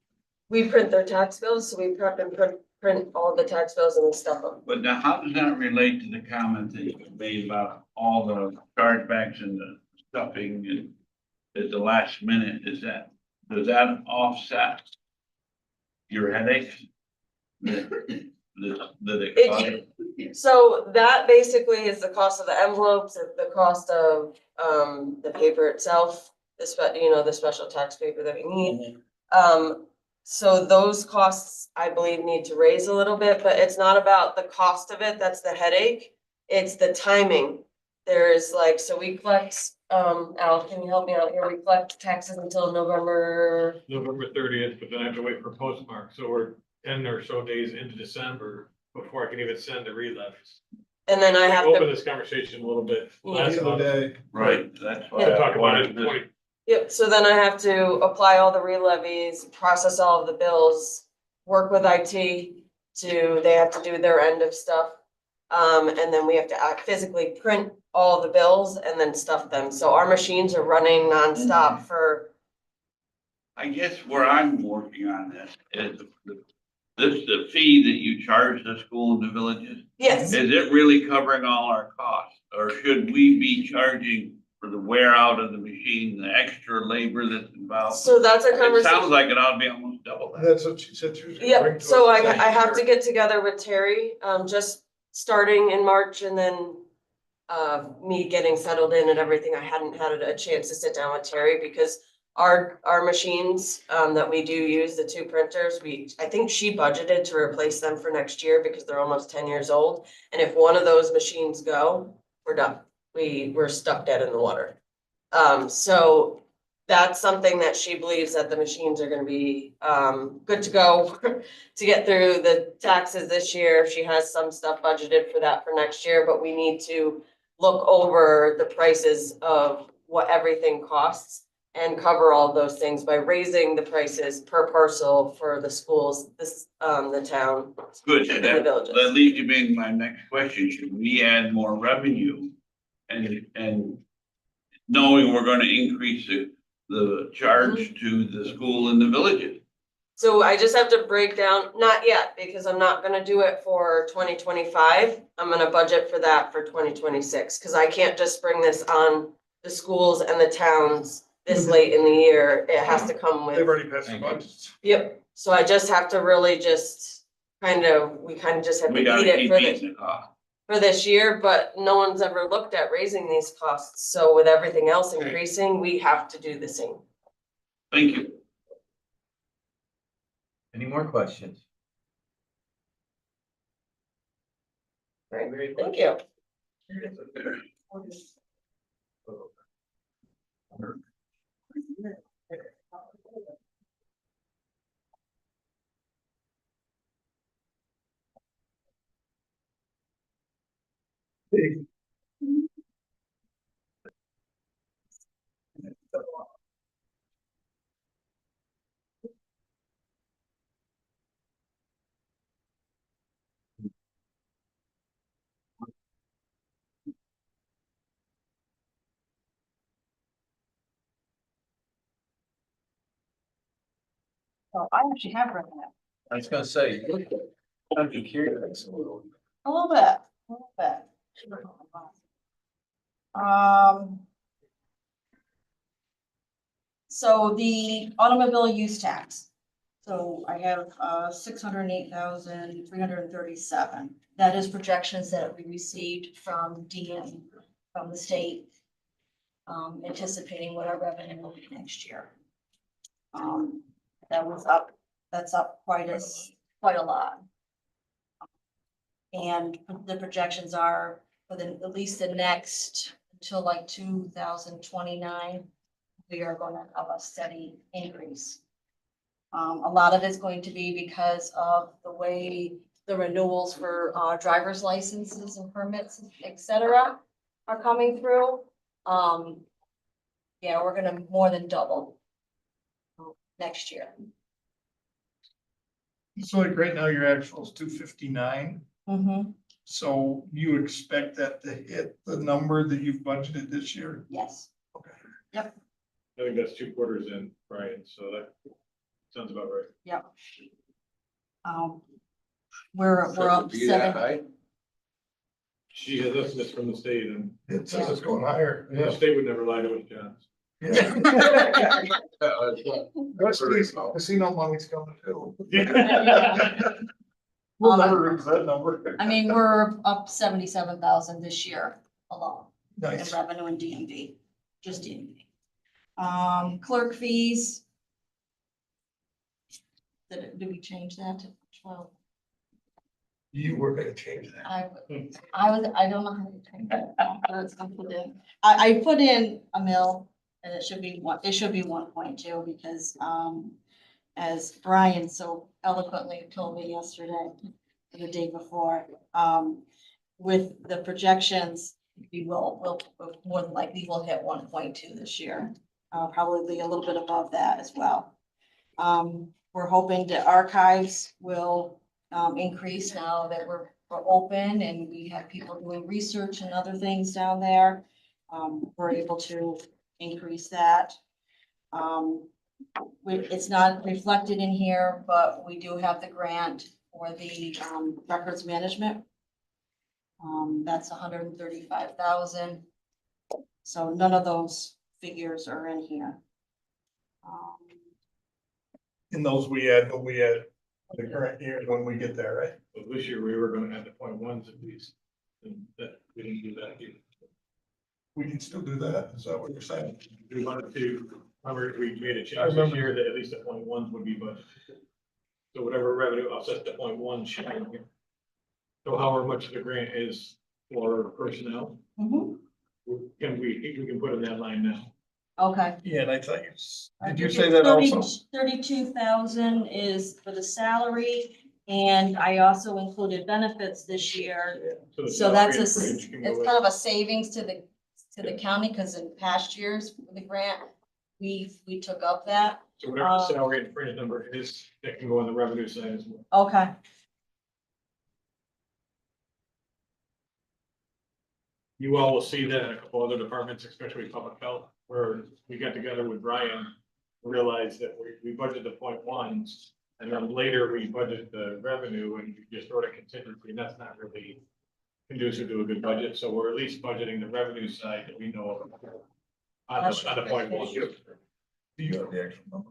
We print their tax bills, so we prep and print all the tax bills and we stuff them. But now, how does that relate to the comment that you made about all the chargebacks and the stuffing and at the last minute? Does that offset your headaches? That it caused? So that basically is the cost of the envelopes, the cost of the paper itself, the special tax paper that we need. So those costs, I believe, need to raise a little bit, but it's not about the cost of it, that's the headache. It's the timing. There's so we collect, Al, can you help me out here? We collect taxes until November 30th, but then I have to wait for postmark, so we're 10 or so days into December before I can even send the relevies. and then I have Open to, this conversation a little bit Yeah. last month. Right, that's why. We'll talk about it in 20. yep, so then I have to apply all the re-levies, process all of the bills, work with IT they have to do their end of stuff. And then we have to physically print all the bills and then stuff them. So our machines are running nonstop for, I guess where I'm working on this is the fee that you charge the school and the villages. yes. Is it really covering all our costs? Or should we be charging for the wear out of the machine, the extra labor that's involved? So that's a It sounds conversation. like it ought to be almost double that. That's what she said. She was gonna bring Yep, to so us. I have to get together with Terry, just starting in March and then me getting settled in and everything. I hadn't had a chance to sit down with Terry because our machines that we do use, the 2 printers, I think she budgeted to replace them for next year because they're almost 10 years old. And if one of those machines go, we're done. We're stuck dead in the water. So that's something that she believes that the machines are gonna be good to go to get through the taxes this year. She has some stuff budgeted for that for next year, but we need to look over the prices of what everything costs. and cover all those things by raising the prices per parcel for the schools, the town. Good, And that, the villages. that leads to being my next question, should we add more revenue? And knowing we're gonna increase the charge to the school and the villages? So I just have to break down, not yet, because I'm not gonna do it for 2025. I'm gonna budget for that for 2026, because I can't just bring this on the schools and the towns this late in the year. It has to come They've with, already passed the budgets. yep. So I just have to really just we kind of just have to We eat gotta it keep for eating the cost. for this year, but no one's ever looked at raising these costs. So with everything else Okay. increasing, we have to do the same. Thank you. Any more questions? Right, thank you. So I actually have read that. I was gonna say, I'm curious. A little bit, a little bit. So the automobile use tax. So I have 608,337. That is projections that we received from DN, from the state. Anticipating what our revenue will be next year. That was up, that's up quite a lot. And the projections are for at least the next, until like 2029, we are going to have a steady increase. A lot of it's going to be because of the way the renewals for driver's licenses and permits, et cetera, are coming through. Yeah, we're gonna more than double next year. So like right now, your actual is 259. Mm-hmm. So you expect that to hit the number that you've budgeted this year? Yes. Okay. I think that's 2 quarters in, Brian, so that sounds about right. Yep. We're up Be that 7. high? She has estimates from the state, and It says it's going higher. the state would never lie to us, John. Yeah. Casino money's coming too. We'll never reach that number. I mean, we're up 77,000 this year alone in Nice. revenue and DMV, just DMV. Clerk fees. Did we change that to 12? You were gonna change that. I don't know how to change that. That's gonna put in. I put in a mill and it should be 1.2 because, as Brian so eloquently told me yesterday, the day before, with the projections, we'll more than likely will hit 1.2 this year. Probably a little bit above that as well. We're hoping the archives will increase now that we're open and we have people doing research and other things down there. We're able to increase that. It's not reflected in here, but we do have the grant for the records management. That's 135,000. So none of those figures are in here. In those we had the current year when we get there, right? So this year, we were gonna add the 0.1s at least, and that, we didn't do that either. We can still do that. Is that what you're saying? We wanted to, remember, we made a I change this remember. year that at least the 0.1s would be budgeted. So whatever revenue offsets the 0.1 should be in here. So however much the grant is for personnel, Mhm. we can put in that line now. Okay. Yeah, and I thought did you say that also? 32,000 is for the salary, and I also included benefits this year. the So that's salary it's can go kind of a savings to the county, because in past years with the grant, we took up that. So whatever the salary and fringe number is, that can go on the revenue side as well. Okay. You all will see that in a couple other departments, especially public health, where we got together with Brian, realized that we budgeted the 0.1s, and then later we budgeted the revenue and we just sort of contingency, and that's not really conducive to a good budget, so we're at least budgeting the revenue side that we know of. On the 0.1. Do you have the actual number?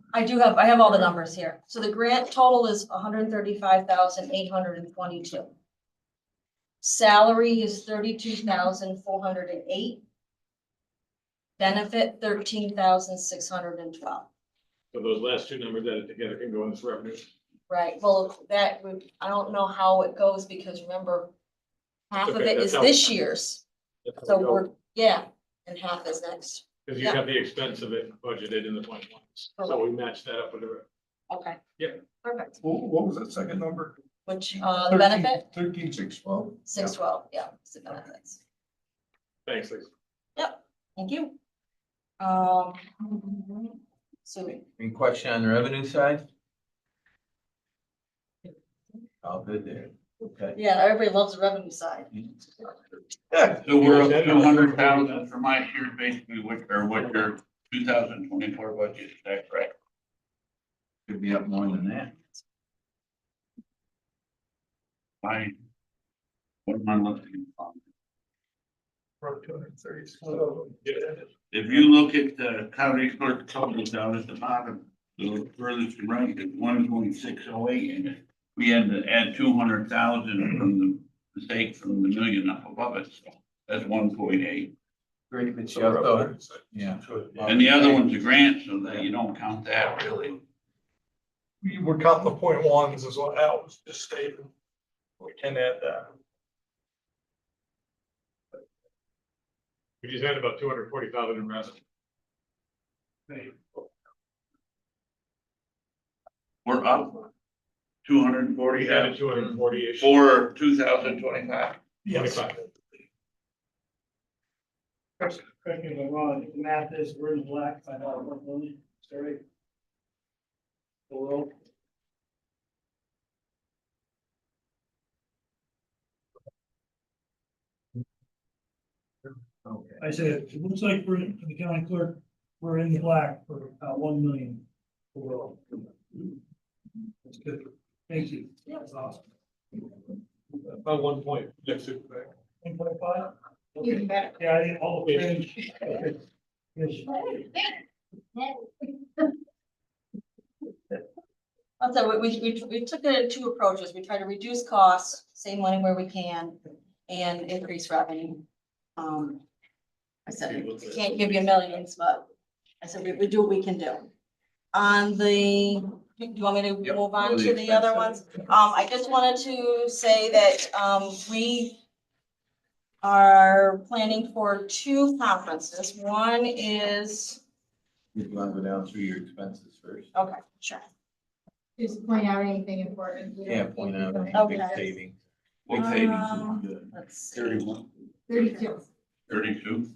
I have all the numbers here. So the grant total is 135,822. Salary is 32,408. Benefit 13,612. So those last two numbers added together can go in this revenue. Right, well, I don't know how it goes because remember, half of Okay, it that's is how- this year's, That's how so we go. we're, yeah, and half is next. Because you have the expense of it budgeted in the 0.1s, so we match that up with the. Okay. Yeah. Perfect. What was that second number? Which, the benefit, 13,612. 612, yeah, it's the benefits. Thanks, Lisa. Thank you. So Any question on the revenue side? All good there. Okay. yeah, everybody loves the revenue side. So we're up 200,000 from last year, basically, what your 2024 budget, is that correct? Could be up more than that. Fine. What am I looking for? We're up 230. If you look at the county clerk total down at the bottom, the furthest right is 1.608, and we had to add 200,000 from the mistake from the million up above it, so that's 1.8. Great, but you also, yeah. And the other one's a grant, so that you don't count that really. We're counting the 0.1s is what Al was just stating. We can add that. We just had about 240,000 in revenue. We're up 240 We added 240-ish. for 2025. Yes. 25. Correct me if I'm wrong, the math is, we're in black by about 1 million, is that right? Below. Okay. I said, it looks like we're, in the county clerk, we're in the black for about 1 million below. That's good, thank you. That's awesome. About 1 point. Next to. 1.5? Even better. Yeah, I didn't, all the fringe. Yes. I'll tell you, we took it in two approaches. We try to reduce costs, save money where we can, and increase revenue. I said, I can't give you millions, but I said, we do what we can do. On the, do you want me to Yep, move on all the to the other ones? expenses. I just wanted to say that, we are planning for 2 conferences. One is, You want to go down through your expenses first? okay, sure. Just point out anything important. Yeah, point out any big Okay. savings. Big savings. Let's see. 31, 32. 32.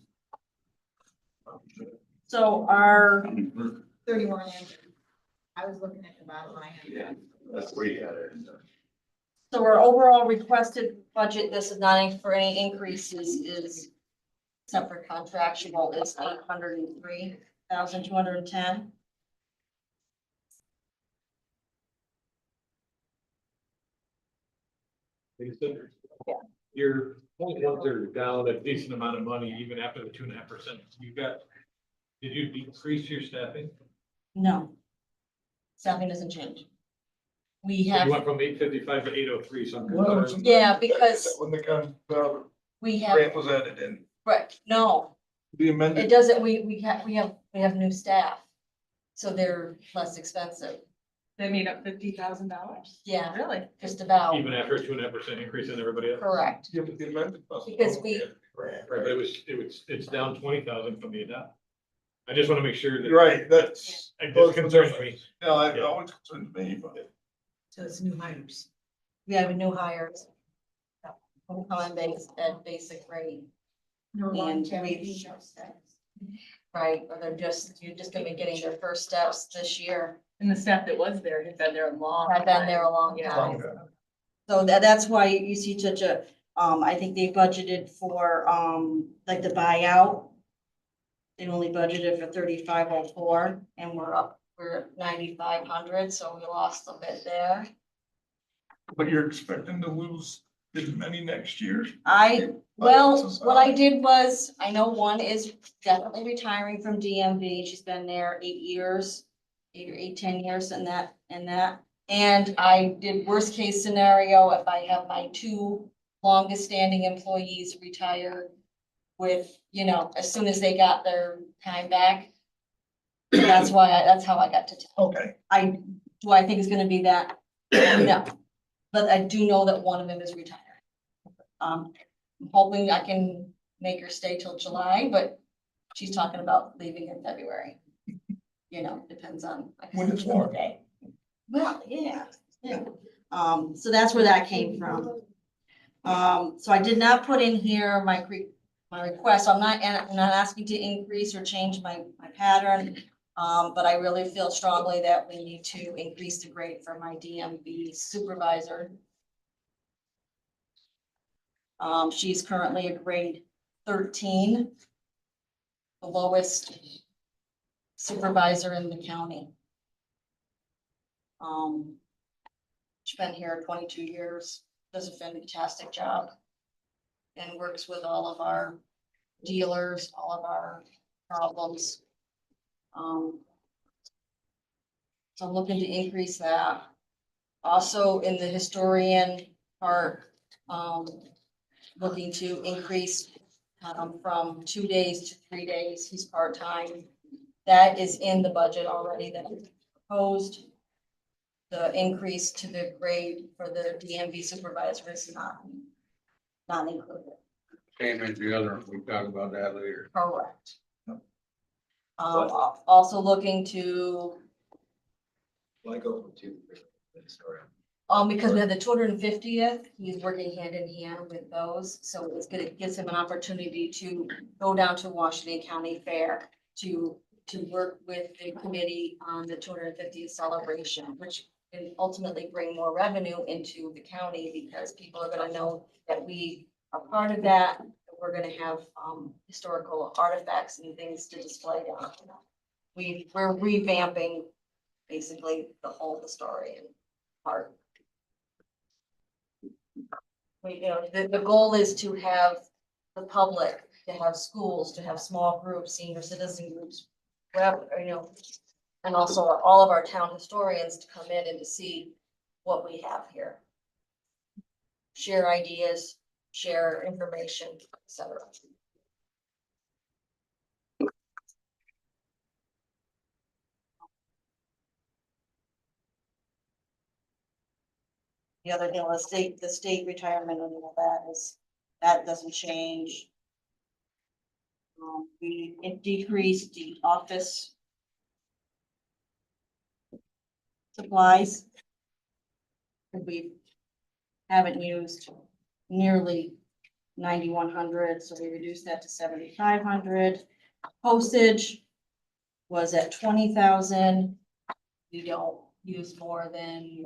So our, 31. I was looking at the bottom line. Yeah, that's where you got it. so our overall requested budget, this is not for any increases, is except for contractual, is 803,210. Yeah. Your 0.1s are down a decent amount of money even after the 2.5%. You got, did you decrease your staffing? No. Staffing doesn't change. We You have, went from 855 to 803, so I'm Well, concerned. Yeah, because- When the we have, grant was added in, right, no, the it amended, doesn't, we have new staff. So they're less expensive. They made up $50,000? Yeah, Really? just about, Even after a 2.5% increase in everybody else. correct. yeah, but the amended. Because we- Grant, Right, but it's down 20,000 from the adopt. I just want to make sure that. Right, that's, It just concerns me. no, it always concerns me, but. So it's new hires. We have new hires. Full-time base at basic rate. No And longevity, we- no status. Right, or you're just gonna be getting their first steps this year. And the staff that was there had been there a long. Had been there a long Yeah. time. So that's why you see such a, I think they budgeted for, like the buyout. They only budgeted for 3,504 and we're at 9,500, so we lost a bit there. But you're expecting to lose as many next year? Well, what I did was, I know one is definitely retiring from DMV. She's been there 8 years, 10 years and that. And I did worst case scenario, if I have my 2 longest standing employees retire with, as soon as they got their time back. That's how I got to 10. Okay. Do I think it's gonna be that? No, but I do know that one of them is retiring. I'm hoping I can make her stay till July, but she's talking about leaving in February. Depends on. When it's warm. day. Well, yeah. So that's where that came from. So I did not put in here my request. I'm not asking to increase or change my pattern. But I really feel strongly that we need to increase the grade for my DMV supervisor. She's currently a grade 13, the lowest supervisor in the county. She's been here 22 years, does a fantastic job, and works with all of our dealers, all of our problems. So I'm looking to increase that. Also in the historian part, looking to increase from 2 days to 3 days. He's part-time. That is in the budget already that I proposed. The increase to the grade for the DMV supervisor is not included. Same as the other, we talk about that later. Correct. Also looking to, Why go from 2 to 3? because we have the 250th, he's working hand in hand with those, so gives him an opportunity to go down to Washington County Fair to work with the committee on the 250th celebration, which can ultimately bring more revenue into the county because people are gonna know that we are part of that. We're gonna have historical artifacts and things to display down. We're revamping basically the whole historian part. The goal is to have the public, to have schools, to have small groups, senior citizen groups, whatever, and also all of our town historians to come in and to see what we have here. Share ideas, share information, etc. The other, the state retirement and all that doesn't change. It decreased the office supplies. We haven't used nearly 9,100, so we reduced that to 7,500. Postage was at 20,000. We don't use more than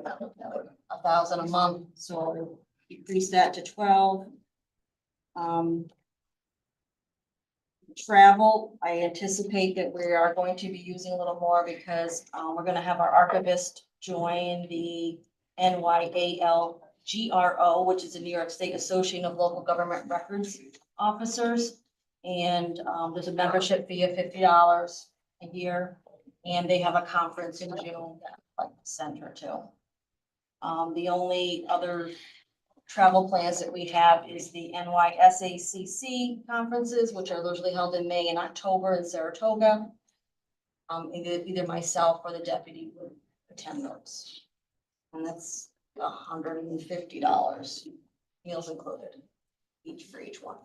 1,000 a month, so decrease that to 12. Travel, I anticipate that we are going to be using a little more because we're going to have our archivist join the NYALGRO, which is the New York State Association of Local Government Records Officers. And there's a membership fee of $50 a year. And they have a conference in June that I'd like to send her to. The only other travel plans that we have is the NYSACC conferences, which are usually held in May and October in Saratoga. Either myself or the deputy would attend those. And that's $150, meals included, for each one.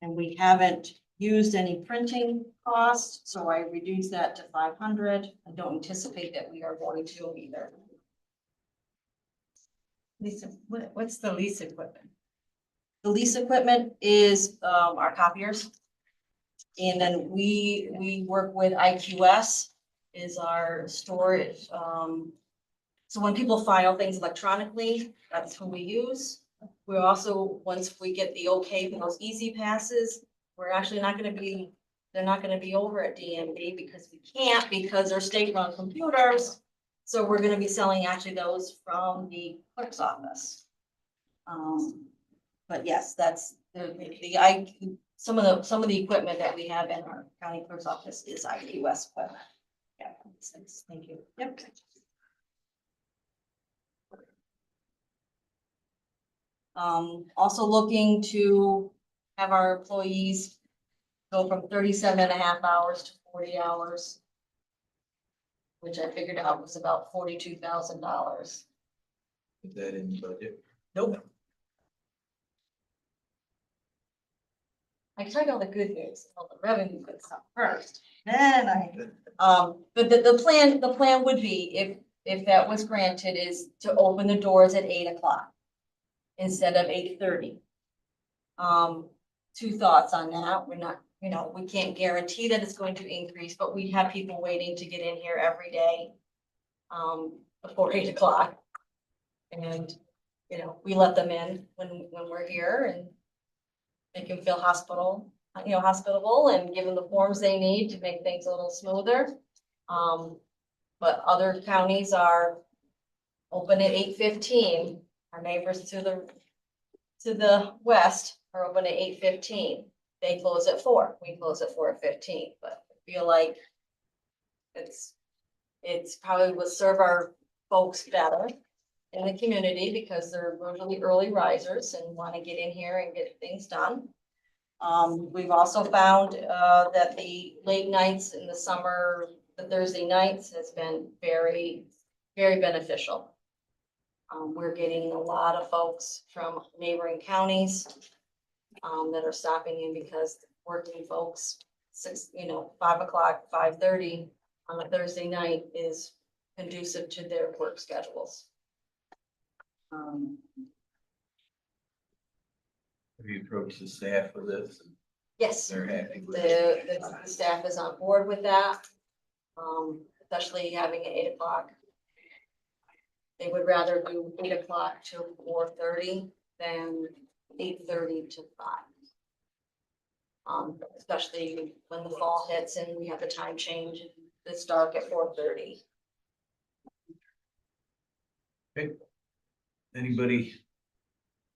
And we haven't used any printing costs, so I reduced that to 500. I don't anticipate that we are going to either. Lisa, what's the lease equipment? The lease equipment is, our copiers. And then we work with IQS is our storage, so when people file things electronically, that's who we use. We're also, once we get the okay for those easy passes, we're actually not gonna be, they're not gonna be over at DMV because we can't, because they're state-run computers. So we're gonna be selling actually those from the clerk's office. But yes, that's some of the equipment that we have in our county clerk's office is IQS equipment. Yeah, makes sense. Thank you. Yep. Also looking to have our employees go from 37.5 hours to 40 hours, which I figured out was about $42,000. Is that in the budget? Nope. I can tell you all the good news, all the revenue good stuff first, then but the plan would be, if that was granted, is to open the doors at 8 o'clock instead of 8:30. Two thoughts on that. We're not, we can't guarantee that it's going to increase, but we have people waiting to get in here every day before 8 o'clock. And, we let them in when we're here and make them feel hospitable and give them the forms they need to make things a little smoother. But other counties are open at 8:15. Our neighbors to the west are open at 8:15. They close at 4. We close at 4:15, but I feel like it's probably will serve our folks better in the community because they're really early risers and want to get in here and get things done. We've also found that the late nights in the summer, the Thursday nights has been very, very beneficial. We're getting a lot of folks from neighboring counties that are stopping in because working folks, 5 o'clock, 5:30 on a Thursday night is conducive to their work schedules. Have you approached the staff with this? Yes, They're happy with the staff is on board with that, especially having it 8 o'clock. They would rather do 8 o'clock to 4:30 than 8:30 to 5. Especially when the fall hits and we have the time change and it's dark at 4:30. Anybody?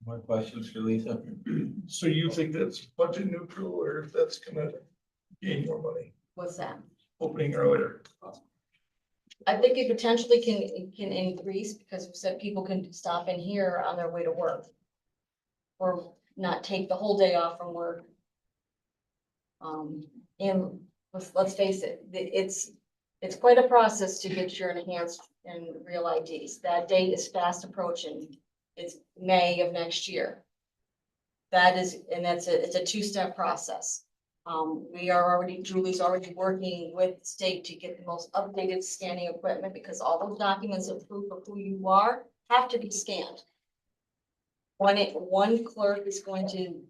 More questions for Lisa? So you think that's budget neutral or if that's gonna gain more money, What's that? opening earlier? I think it potentially can increase because we said people can stop in here on their way to work. Or not take the whole day off from work. And let's face it, it's quite a process to get your enhanced and real IDs. That date is fast approaching. It's May of next year. It's a two-step process. Julie's already working with the state to get the most updated scanning equipment because all those documents of proof of who you are have to be scanned. One clerk is going to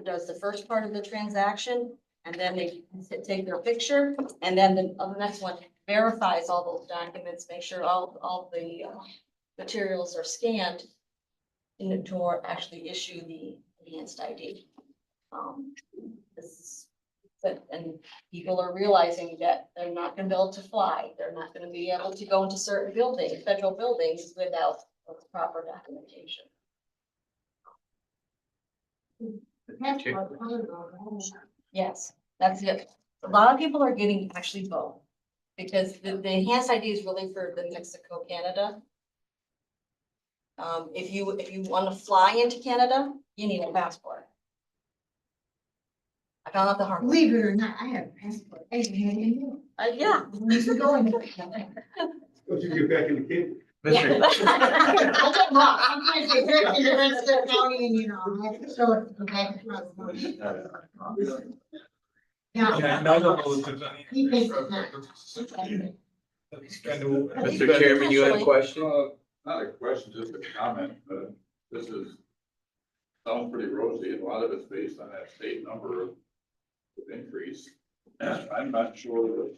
does the first part of the transaction, and then they take their picture, and then the next one verifies all those documents, make sure all the materials are scanned in order to actually issue the enhanced ID. And people are realizing that they're not gonna be able to fly, they're not gonna be able to go into certain buildings, federal buildings without proper documentation. Yes, that's it. A lot of people are getting actually both. Because the enhanced ID is really for the Mexico, Canada. If you want to fly into Canada, you need a passport. I found out the hard way. Believe it or not, I have a passport. I even had it in Yeah. you. Going. Once you get back in the camp. Yeah. I get lost. Sometimes they drift into Redstone County and I have to show it from back across the border. Yeah, I don't know if there's any. He thinks it's not. That's kind of- Mr. Chairman, you had a question? Not a question, just a comment, but this is sounds pretty rosy, and a lot of it's based on that state number of increase. I'm not sure that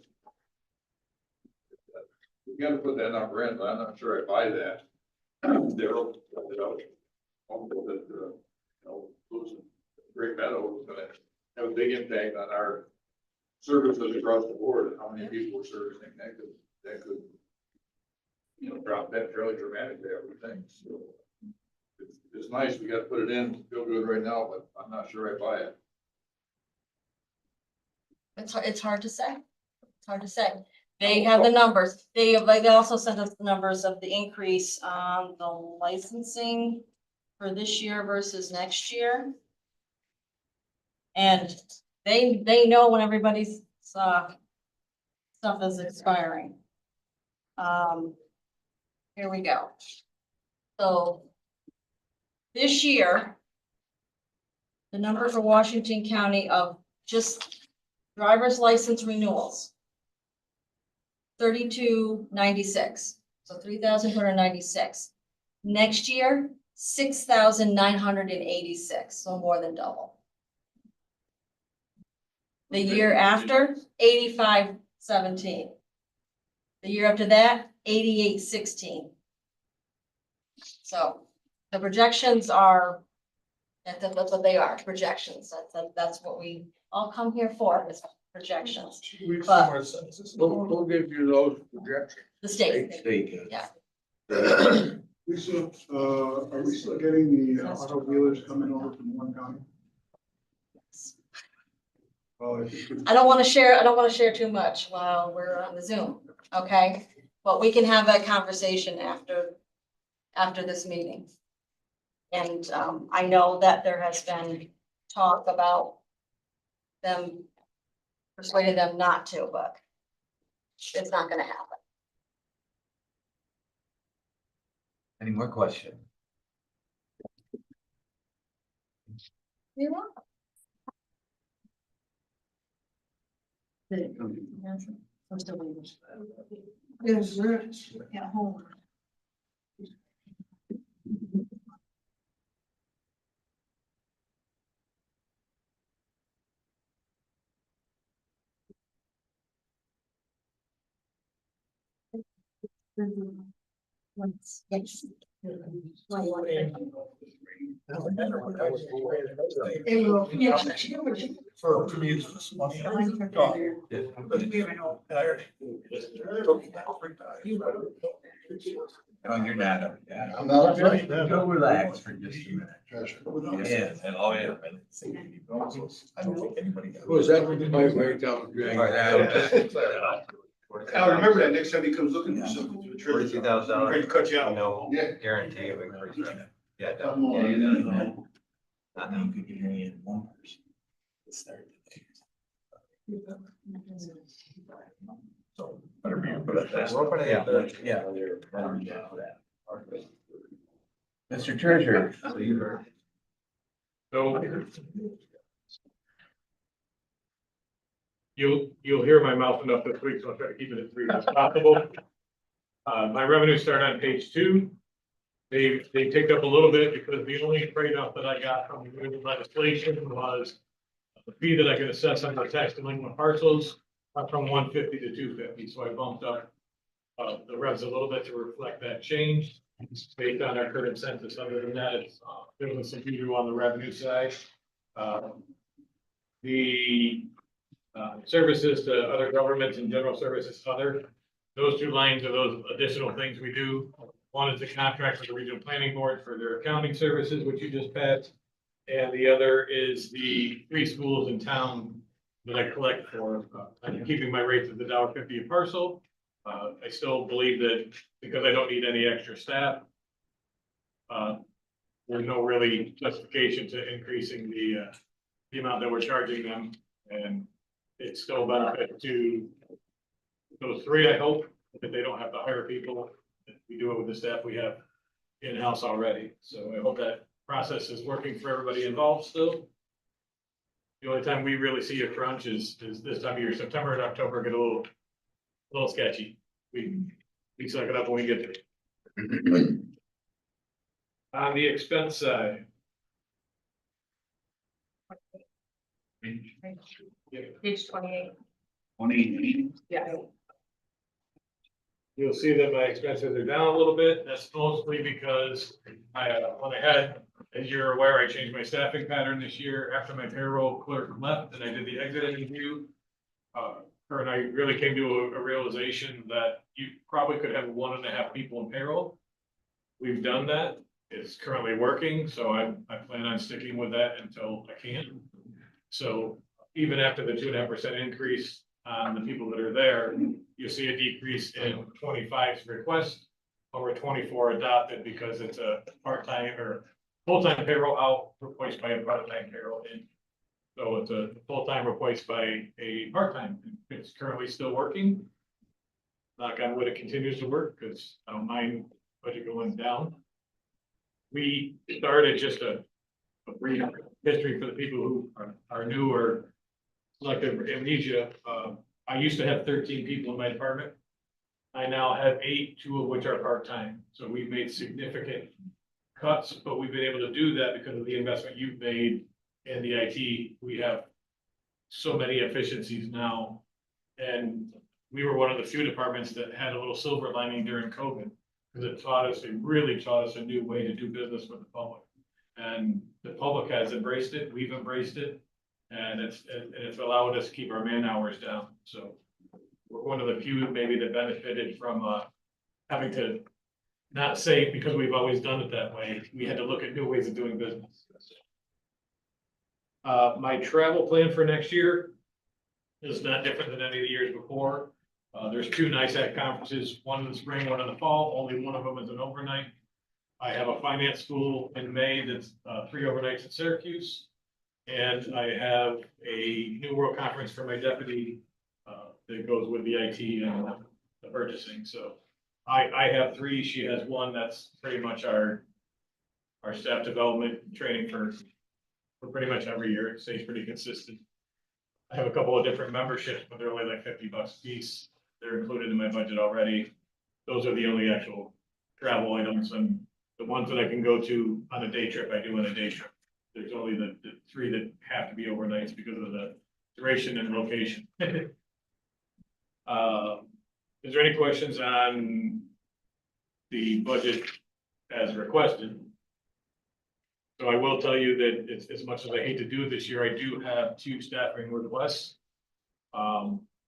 we gotta put that number in, but I'm not sure I buy that. Daryl, losing Great Meadow is gonna have a big impact on our services across the board, and how many people we're servicing, that could, drop that fairly dramatically, I would think, so. It's nice, we gotta put it in, feel good right now, but I'm not sure I buy it. It's hard to say. It's hard to say. They have the numbers. They also sent us the numbers of the increase on the licensing for this year versus next year. And they know when everybody's, stuff is expiring. Here we go. So this year, the number for Washington County of just driver's license renewals, 3296, so 3,296. Next year, 6,986, so more than double. The year after, 8517. The year after that, 8816. So the projections are, that's what they are, projections. That's what we all come here for, is projections. But Who gives you those projections? the state, State. yeah. Lisa, are we still getting the auto dealers coming over from Warren County? Well, I don't want to share too much while we're on the Zoom, okay? But we can have that conversation after this meeting. And I know that there has been talk about them persuading them not to, but it's not gonna happen. Any more questions? You're welcome. I'm still waiting. There's roots at home. Yes. For to use this money. Oh, you're not. Yeah. I'm not right. Go relax for just a minute. Yeah. And oh, yeah. I don't think anybody. Was that right down? Al, remember that next time he comes looking for something. $42,000. Ready to cut you out. No Yeah. guarantee of increase. Yeah. I think you could only have one person. to start the day. So, better be able to put it that. Yeah. Mr. Treasurer. So you'll hear my mouth enough this week, so I'll try to keep it as brief as possible. My revenues start on page 2. They ticked up a little bit because the only trade-off that I got from the new legislation was the fee that I could assess on the tax delinquent parcels from 150 to 250. So I bumped up the revs a little bit to reflect that change based on our current census. Other than that, it's building some view on the revenue side. The services to other governments and general services other, those two lines are those additional things we do. One is the contract with the regional planning board for their accounting services, which you just passed. And the other is the 3 schools in town that I collect for. I'm keeping my rates at the $1.50 a parcel. I still believe that because I don't need any extra staff, there's no really justification to increasing the amount that we're charging them. And it's still a benefit to those 3, I hope, that they don't have to hire people. We do it with the staff we have in-house already. So I hope that process is working for everybody involved still. The only time we really see a crunch is this time of year. September and October get a little sketchy. We suck it up when we get there. On the expense side, Page 28. 2018. Yeah. You'll see that my expenses are down a little bit. That's mostly because when I had, as you're aware, I changed my staffing pattern this year after my payroll clerk left and I did the exit interview. Her and I really came to a realization that you probably could have 1.5 people in payroll. We've done that. It's currently working, so I plan on sticking with that until I can. So even after the 2.5% increase on the people that are there, you see a decrease in 25's request over 24 adopted because it's a part-time or full-time payroll out replaced by a part-time payroll in. So it's a full-time replaced by a part-time. It's currently still working. Knock on wood, it continues to work because I don't mind budget going down. We started just a brief history for the people who are new or selective amnesia. I used to have 13 people in my department. I now have 8, 2 of which are part-time. So we've made significant cuts, but we've been able to do that because of the investment you've made in the IT. We have so many efficiencies now. And we were one of the few departments that had a little silver lining during COVID because it really taught us a new way to do business with the public. And the public has embraced it. We've embraced it. And it's allowed us to keep our man hours down. So we're one of the few maybe that benefited from having to not say because we've always done it that way. We had to look at new ways of doing business. My travel plan for next year is not different than any of the years before. There's 2 NICEAC conferences, one in the spring, one in the fall. Only one of them is an overnight. I have a finance school in May that's 3 overnights in Syracuse. And I have a New World Conference for my deputy that goes with the IT and the purchasing. So I have 3, she has 1. That's pretty much our staff development training for pretty much every year. It stays pretty consistent. I have a couple of different memberships, but they're only like $50 a piece. They're included in my budget already. Those are the only actual travel items, and the ones that I can go to on a day trip, I do on a day trip. There's only the 3 that have to be overnights because of the duration and location. Is there any questions on the budget as requested? So I will tell you that it's, as much as I hate to do it this year, I do have 2 staffing requests.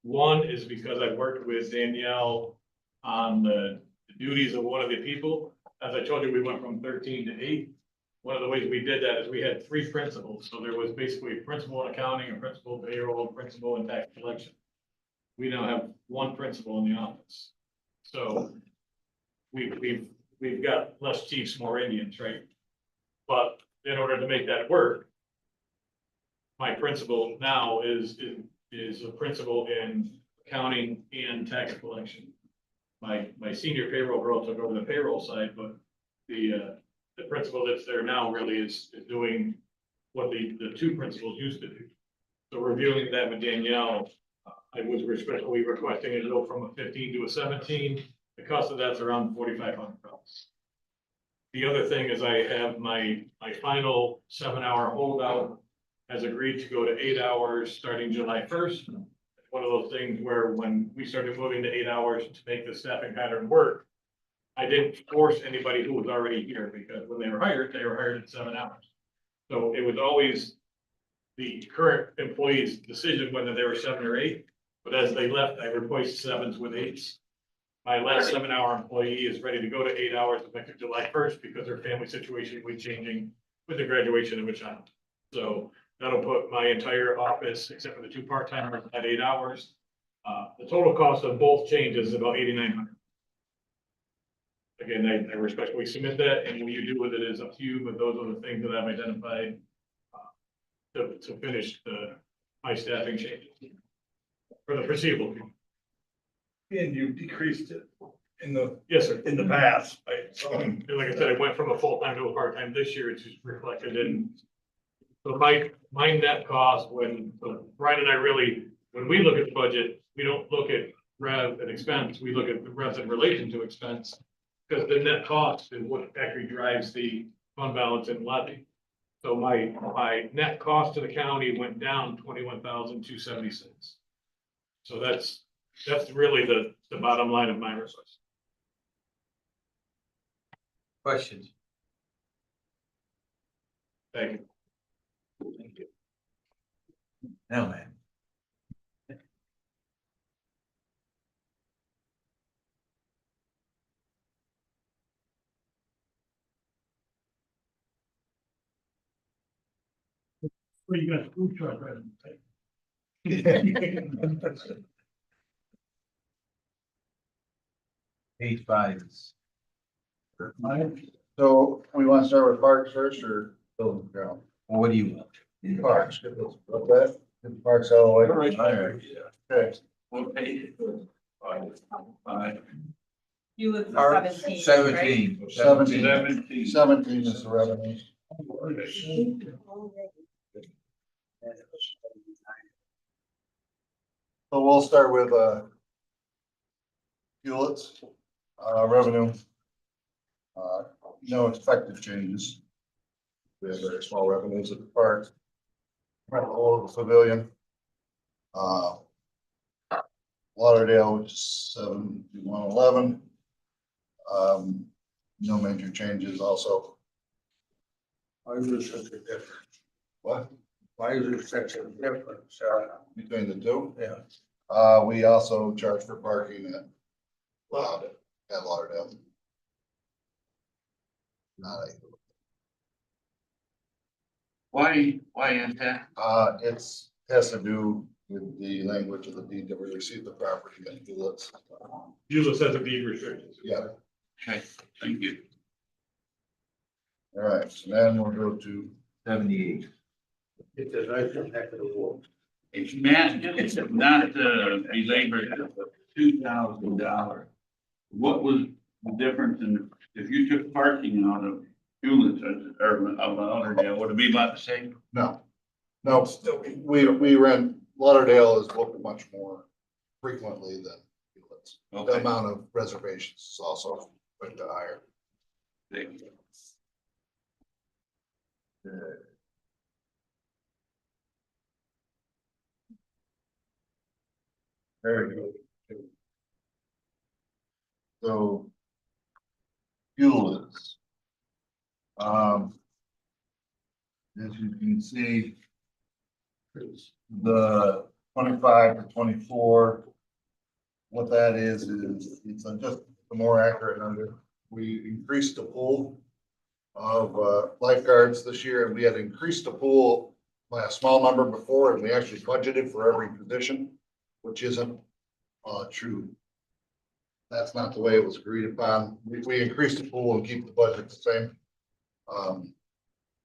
One is because I've worked with Danielle on the duties of one of the people. As I told you, we went from 13 to 8. One of the ways we did that is we had 3 principals. So there was basically a principal in accounting, a principal in payroll, a principal in tax collection. We now have 1 principal in the office. So we've got less chiefs, more Indians, right? But in order to make that work, my principal now is a principal in accounting and tax collection. My senior payroll girl took over the payroll side, but the principal that's there now really is doing what the 2 principals used to do. So reviewing that with Danielle, I was respectfully requesting it to go from a 15 to a 17. The cost of that's around $4,500. The other thing is I have my final 7-hour holdout has agreed to go to 8 hours starting July 1st. One of those things where when we started moving to 8 hours to make the staffing pattern work, I didn't force anybody who was already here because when they were hired at 7 hours. So it was always the current employee's decision whether they were 7 or 8. But as they left, I replaced 7s with 8s. My last 7-hour employee is ready to go to 8 hours effective July 1st because their family situation will be changing with the graduation of a child. So that'll put my entire office, except for the 2 part-timers, at 8 hours. The total cost of both changes is about $8,900. Again, I respectfully submit that, and what you do with it is up to you, but those are the things that I've identified to finish my staffing changes for the foreseeable future. And you've decreased it in the, Yes, sir. in the past, right? And like I said, I went from a full-time to a part-time this year. It's just reflected in. So my net cost so Brian and I really, when we look at the budget, we don't look at rev and expense. We look at the revs in relation to expense because the net cost is what actually drives the fund balance and levy. So my net cost to the county went down 21,276. So that's really the bottom line of my request. Questions? Thank you. Thank you. Now, man. Well, you got a food truck, right? Page 5 is. So we want to start with parks first or building ground? Well, what do you want? Parks, get those, what's that? Get the parks out of the way. All right. Okay, What page? Five. You live in Park 17, right? 17. 17 is the revenue. So we'll start with, Hewlett's, revenue. No expected changes. We have very small revenues at the park. Right below the pavilion. Lauderdale, which is 7111. No major changes also. Why is there such a difference? What? Why is there such a difference? Between the two? Yeah. We also charge for parking at Lauderdale. Not a, Why is that? it's, has to do with the language of the deed that we received the property in Hewlett's. Usually says a deed restrictions. Yeah, Okay, thank you. all right, so then we'll go to 78. It's a nice neck of the woods. It's Matt, just not belabor $2,000. What was the difference in, if you took parking out of Hewlett's or of Lauderdale, would it be about the same? no, we rent, Lauderdale is booked much more frequently than Hewlett's. The Okay, amount of reservations is also quite higher. thank you. There you go. So. Hewlett's. As you can see. The 25 to 24. What that is it's just a more accurate number. We increased the pool of lifeguards this year, and we had increased the pool by a small number before, and we actually budgeted for every position, which isn't true. That's not the way it was agreed upon. We increased the pool and keep the budget the same.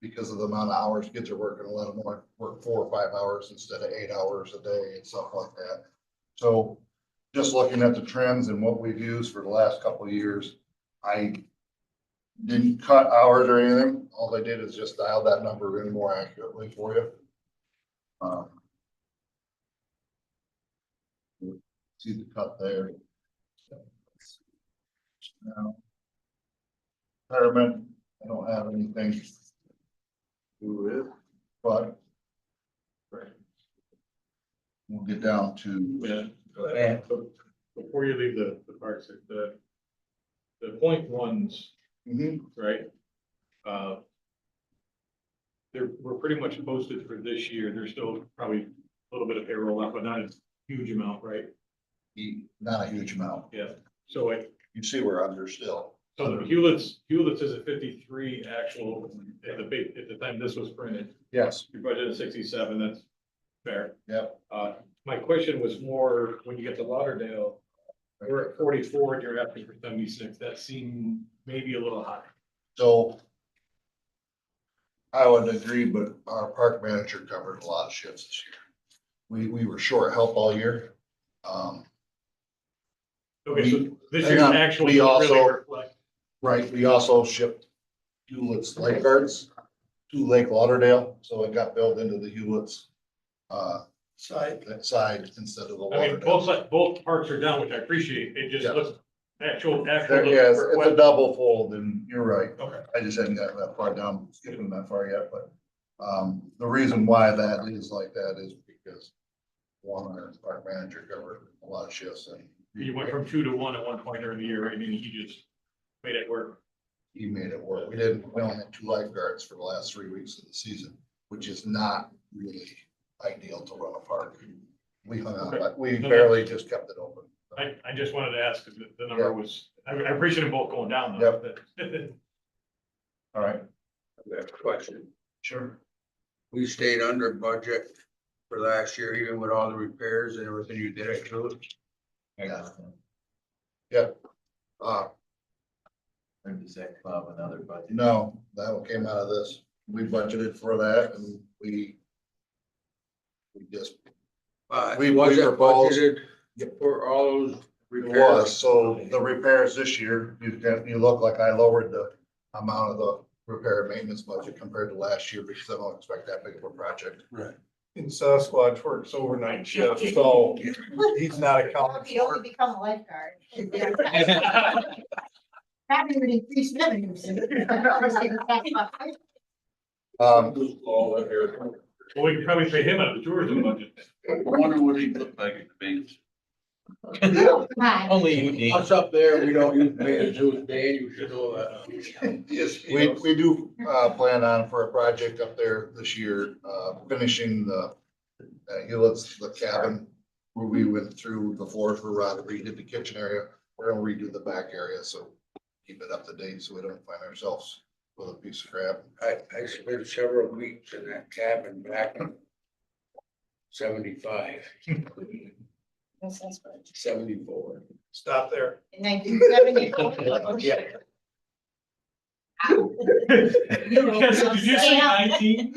Because of the amount of hours kids are working, a lot of them work 4 or 5 hours instead of 8 hours a day and stuff like that. So just looking at the trends and what we've used for the last couple of years, I didn't cut hours or anything. All I did is just dial that number in more accurately for you. See the cut there. Now, retirement, I don't have anything to do with, but we'll get down to. Yeah. Before you leave the parks, the point ones, right? We're pretty much posted for this year. There's still probably a little bit of payroll left, but not a huge amount, right? Not a huge amount. Yeah, so You see we're under still. so the Hewlett's is a 53 actual at the time this was printed. Yes. Your budget is 67, that's fair. Yep. My question was more, when you get to Lauderdale, we're at 44 and you're asking for 76. That seemed maybe a little high. So I would agree, but our park manager covered a lot of shifts this year. We were short help all year. Okay, so this hang year's on, actual we doesn't really also- reflect. Right, we also shipped Hewlett's lifeguards to Lake Lauderdale, so it got billed into the Hewlett's side instead of the I mean, Lauderdale. both parks are down, which I appreciate. It just Yeah. looks actual. There, yes, it's a double fold, and you're right. Okay. I just hadn't gotten that far down, skipping that far yet, but The reason why that is like that is because one, our manager covered a lot of shifts and You went from 2 to 1 at one point during the year, and then he just made it work. he made it work. We only had 2 lifeguards for the last 3 weeks of the season, which is not really ideal to run a park. We hung out, but we barely just kept it open. I just wanted to ask, because the number was, I appreciate them both going down though. but- All right. That question. Sure. We stayed under budget for last year, even with all the repairs and everything you did at Govt. Yeah. Yeah. Or does that come up another budget? No, that came out of this. We budgeted for that and we just, We Was it proposed- budgeted for all those it repairs? was, so the repairs this year, you look like I lowered the amount of the repair and maintenance budget compared to last year because I don't expect that big of a project. Right. In Sasquatch works overnight shift, so he's not accounted You only for. become a lifeguard. Having would increase revenues. All that here. Well, we could probably pay him out of the tourism budget. I wonder what he looked like at the beach. Only you, Dean. Us up there, we don't use man tools, Dan, you should know that. Yes. We do, plan on for a project up there this year, finishing the, the cabin where we went through the floors were rotted, redid the kitchen area. We're gonna redo the back area, so keep it up to date so we don't find ourselves with a piece of crap. I spent several weeks in that cabin back in 75, 74. Stop there. In 1970. Yeah. Yes, did you say 19?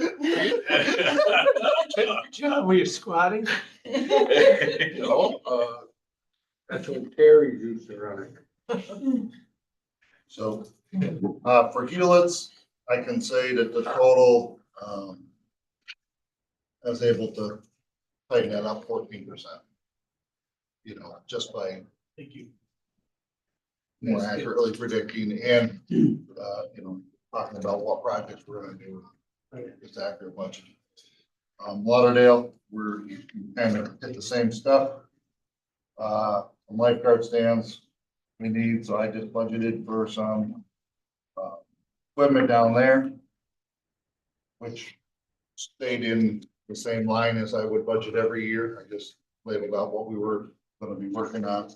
John, were you squatting? No, that's when Terry used to run it. So, for Hewlett's, I can say that the total, I was able to tighten that up 14%. You know, just by Thank you. more accurately predicting and, you know, talking about what projects we're gonna do. It's accurate budget. Lauderdale, we're kind of hit the same stuff. Lifeguard stands we need, so I just budgeted for some, equipment down there, which stayed in the same line as I would budget every year. I just labeled out what we were gonna be working on.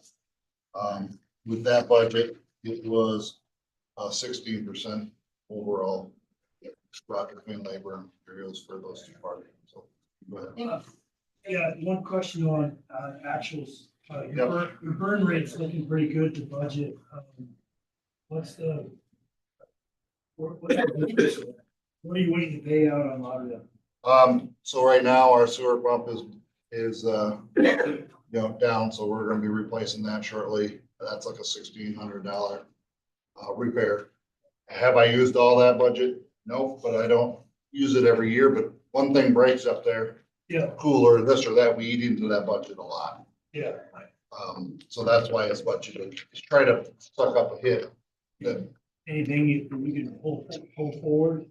With that budget, it was 16% overall. Brought between labor and materials for those two parties. So, go ahead. Yeah, one question on actuals. Yep. Your burn rate's looking pretty good to budget. What's the? What are you waiting to pay out on Lauderdale? So right now our sewer pump is you know, down, so we're gonna be replacing that shortly. That's like a $1,600 repair. Have I used all that budget? No, but I don't use it every year, but one thing breaks up there, Yeah, cooler, this or that, we eat into that budget a lot. yeah. So that's why it's budgeted, just try to suck up a hit. Then Anything we can pull forward?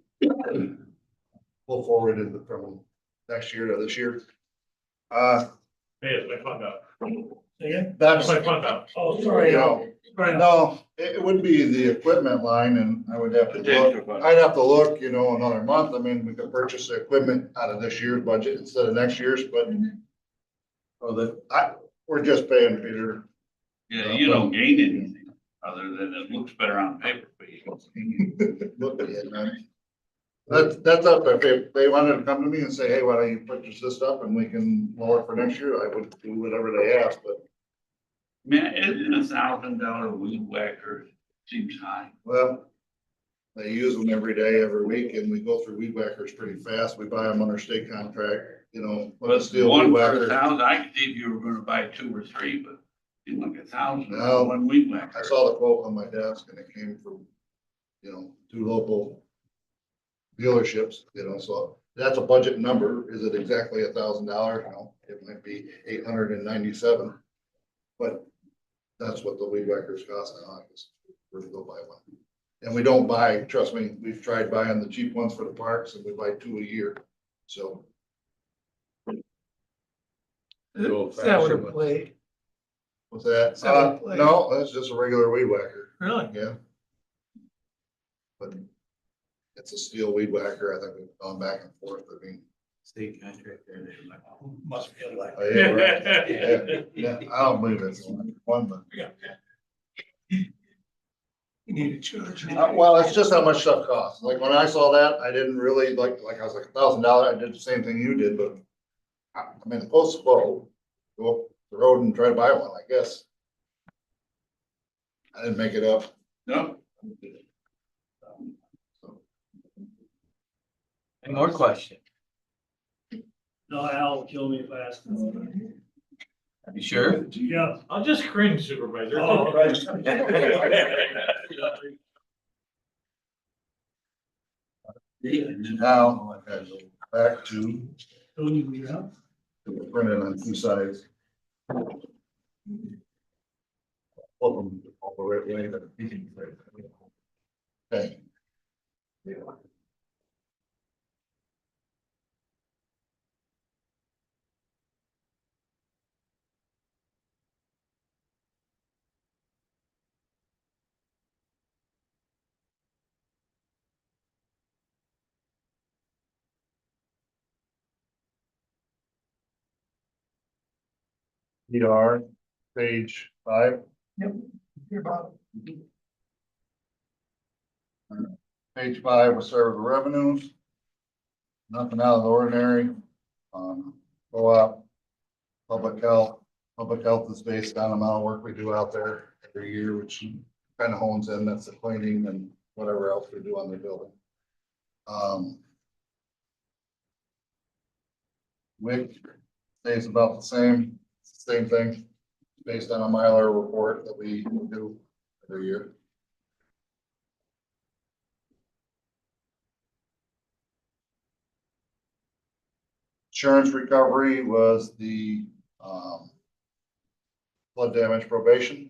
pull forward into from next year to this year. Hey, it's my fund out. Say again? That's, It's my fund out. Oh, you sorry. know, Right. no, it would be the equipment line and I would have to Potential look, fund. I'd have to look, you know, another month. I mean, we could purchase the equipment out of this year's budget instead of next year's, but we're just paying Peter. Yeah, you don't gain anything other than it looks better on paper, but you don't. Look at it, man. That's up there. If they wanted to come to me and say, hey, why don't you purchase this stuff and we can lower it for next year, I would do whatever they ask, but Man, isn't $1,000 weed whacker seems high? well, they use them every day, every week, and we go through weed whackers pretty fast. We buy them under state contract, you know. But steel one weed for whacker. 1,000, I could see if you were gonna buy 2 or 3, but you look at 1,000, No. one weed whacker. I saw the quote on my desk and it came from, you know, 2 local dealerships, you know, so that's a budget number. Is it exactly $1,000? No, it might be 897. But that's what the weed whackers cost now, I guess, we're to go buy one. And we don't buy, trust me, we've tried buying the cheap ones for the parks and we buy 2 a year, so. Is that what it played? What's that? Is that what it plays? No, that's just a regular weed whacker, Really? yeah. But it's a steel weed whacker, I think we've gone back and forth, I mean. State contract there. Must feel like. Oh, yeah, right. Yeah, I don't believe it's one, but. You need to charge. Well, it's just how much stuff costs. Like when I saw that, I didn't really like I was like $1,000. I did the same thing you did, but I mean, the post quo, go up the road and try to buy one, I guess. I didn't make it up. No, Any more questions? No, Al will kill me if I ask. Are you sure? Yeah. I'll just cringe, Supervisor. Oh, right. Now, back to Yeah. printed on 2 sides. Flip them all the right way. Okay. ER, page 5. Yep. You're about. Page 5 will serve the revenues. Nothing out of the ordinary. Co-op, public health. Public health is based on the amount of work we do out there every year, which kind of hones in, that's the cleaning and whatever else we do on the building. WIC stays about the same thing, based on a Mylar report that we do every year. Insurance recovery was the flood damage probation.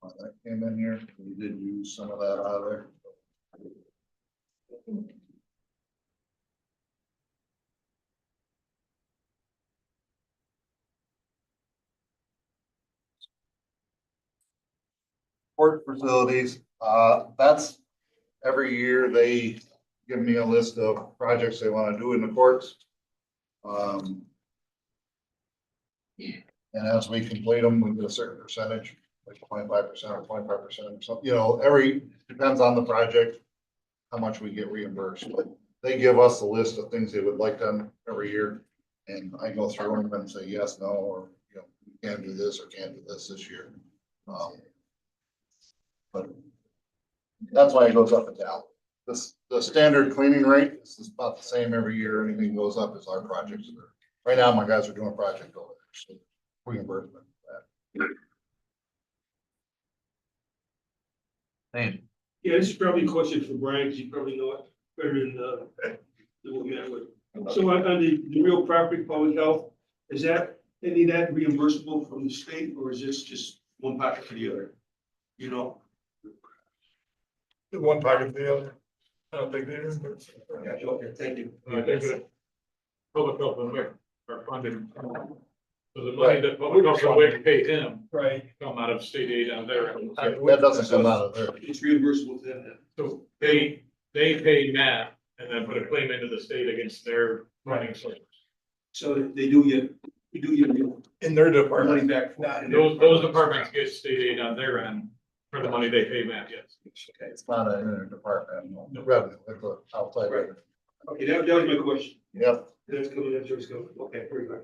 That came in here, we did use some of that out of there. Port facilities, that's every year they give me a list of projects they want to do in the courts. And as we complete them, we get a certain percentage, like 25% or 25% or something, you know, depends on the project, how much we get reimbursed, but they give us a list of things they would like done every year. And I go through them and say yes, no, or, you know, we can't do this or can't do this year. But that's why it goes up and down. The standard cleaning rate is about the same every year. Anything goes up is our projects. Right now, my guys are doing a project over there, so reimbursement for that. Sam, Yeah, this is probably a question for Brian, because you probably know it better than what Matt would. So on the real property, public health, is that, any of that reimbursable from the state, or is this just one pocket to the other? You know? The one part of the other. I don't think they is. Yeah, okay, thank you. I think that public health and WIC are funded. So the money that public health and WIC pay him Right. come out of state aid on their end. That doesn't come out of there. It's reimbursable to them. So they pay Matt and then put a claim into the state against their running source. So they do get, we do get In their money department. back. Those departments get state aid on their end for the money they pay Matt, yes. Okay. It's not an interdepartmental revenue, it's an outside revenue. Okay, that was my question. Yep, That's coming, that's where it's coming. Okay, very good.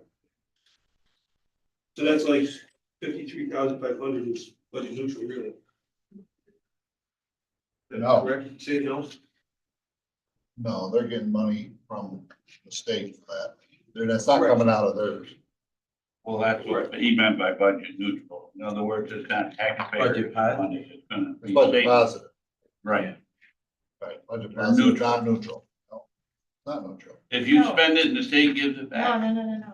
So that's like 53,500 is budget neutral, really. That's No. correct? Say no? no, they're getting money from the state for that. That's not coming out of theirs. well, that's what he meant by budget neutral. In other words, it's not taxpayer Budget positive. money, it's gonna It's be budget state. positive, Right. right, budget Or positive, neutral. not neutral. No, not neutral. If you No. spend it and the state gives it No, back. no.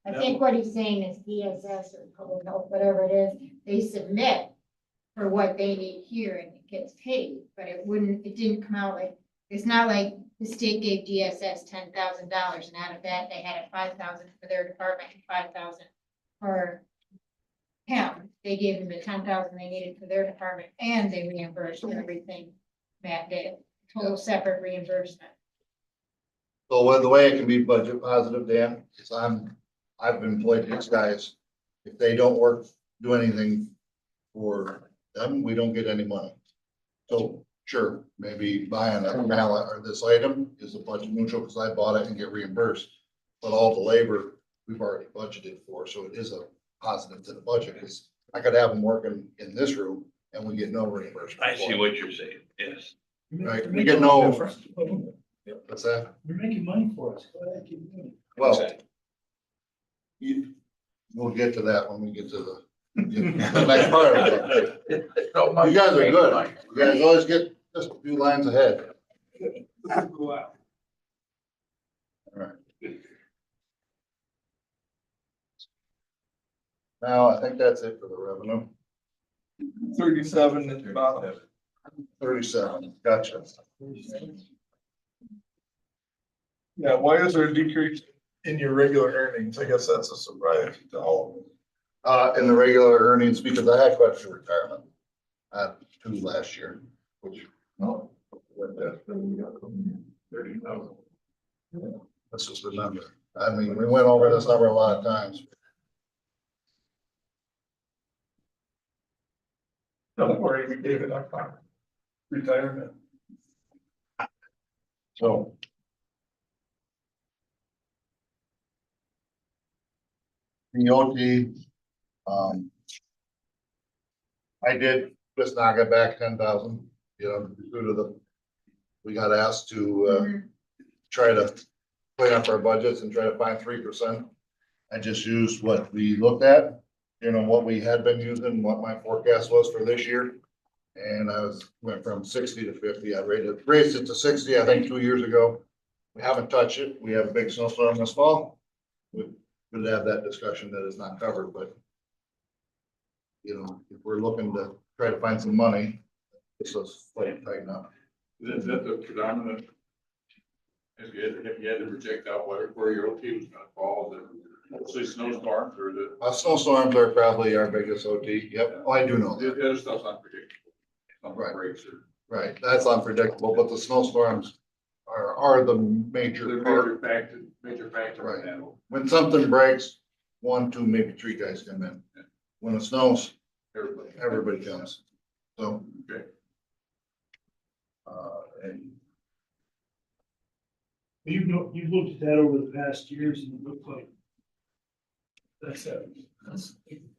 I think what he's saying is DSS or public health, whatever it is, they submit for what they need here and it gets paid, but it didn't come out like, it's not like the state gave DSS $10,000 and out of that, they had 5,000 for their department and 5,000 for him. They gave him the 10,000 they needed for their department and they reimbursed everything Matt did, total separate reimbursement. So the way it can be budget positive, Dan, is I've employed these guys. If they don't work, do anything for them, we don't get any money. So sure, maybe buying a mallet or this item is a budget neutral because I bought it and get reimbursed. But all the labor we've already budgeted for, so it is a positive to the budget. Because I could have them working in this room and we get no reimbursement. I see what you're saying, yes. Right, we get no. You're What's that? making money for us. Go ahead, keep doing it. Well, we'll get to that when we get to the next part of it. You guys are good. You guys always get just a few lines ahead. Go out. All right. Now, I think that's it for the revenue. 37 at the bottom. 37, gotcha. Yeah, why is there a decrease in your regular earnings? I guess that's a surprise to all of us. In the regular earnings, because I had quite a few retirement. I had 2 last year, which. No. Let's just remember. I mean, we went over this number a lot of times. Don't worry, we gave it up on retirement. So. The OT, I did just knock it back 10,000, you know, due to the, we got asked to, try to clean up our budgets and try to find 3%. I just used what we looked at, you know, what we had been using, what my forecast was for this year. And went from 60 to 50. I raised it to 60, I think 2 years ago. We haven't touched it. We have a big snowstorm this fall. We'll have that discussion that is not covered, but you know, if we're looking to try to find some money, this is like tighten up. Is that the predominant? If you had to project out where your OT was gonna fall, is it mostly snowstorms or is it? Snowstorms are probably our biggest OT. Yep, oh, I do know The that. other stuff's unpredictable. Something Right. breaks or. Right, that's unpredictable, but the snowstorms are the major The part. major factor. Right. in that. When something breaks, 1, 2, maybe 3 guys come in. When it snows, everybody comes. So. Okay. And You've looked at that over the past years and it looks like that's a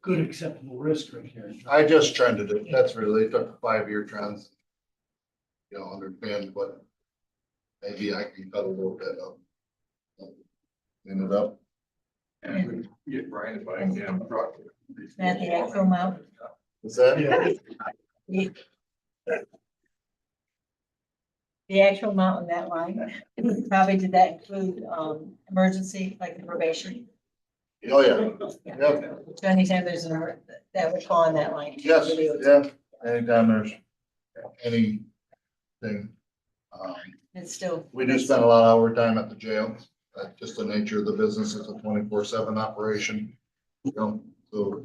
good acceptable risk right here. I just trended it. That's really took a 5-year trends. You know, understand, but maybe I can cut a little bit up. Clean it up. And we get Brian to buy a damn truck. Is that the actual amount? What's that? The actual amount on that line, probably did that include, emergency, like the probation? Oh, yeah. Yep. So anytime there's that would fall on that line. Yes, yeah. Anytime there's anything. It's still. We do spend a lot of overtime at the jail. That's just the nature of the business. It's a 24/7 operation. You know, so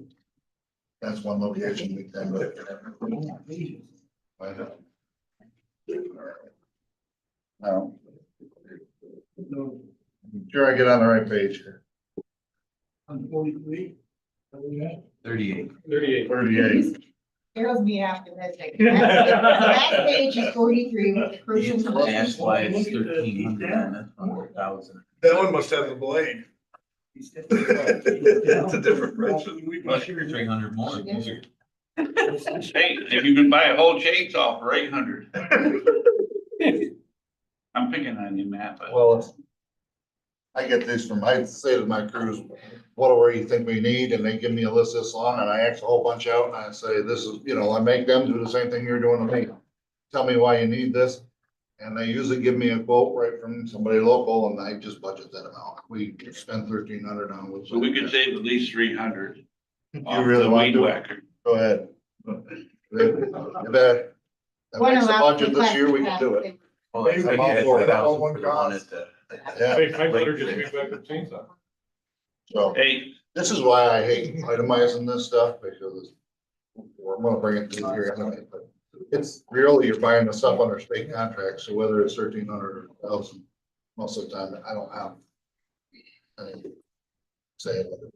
that's one location we tend to. Find out. Now. Sure, I get on the right page here. On 43. 38. 38. Carol's me after this. Last page is 43 with the crucial. That's why it's 1,300 and that's 100,000. That one must have the blade. It's a different wrench than we. Well, 300 more. Hey, if you can buy a whole chainsaw for 800. I'm picking on you, Matt, but. Well, I get these from, I say to my crews, whatever you think we need, and they give me a list this long, and I X a whole bunch out, and I say, this is, you know, I make them do the same thing you're doing to me. Tell me why you need this, and they usually give me a quote right from somebody local, and I just budget that amount. We spend 1,300 on it. So we could save at least 300. You really want to? Whacker. Go ahead. That makes the budget this year, we can do it. Well, I I'm all for it. Yeah, Hey, I better just get back to chainsaw. so Hey, this is why I hate itemizing this stuff, because I'm gonna bring it to you here anyway, but it's really, you're buying the stuff under state contract, so whether it's 1,300 or 1,000, most of the time, I don't have any say about it.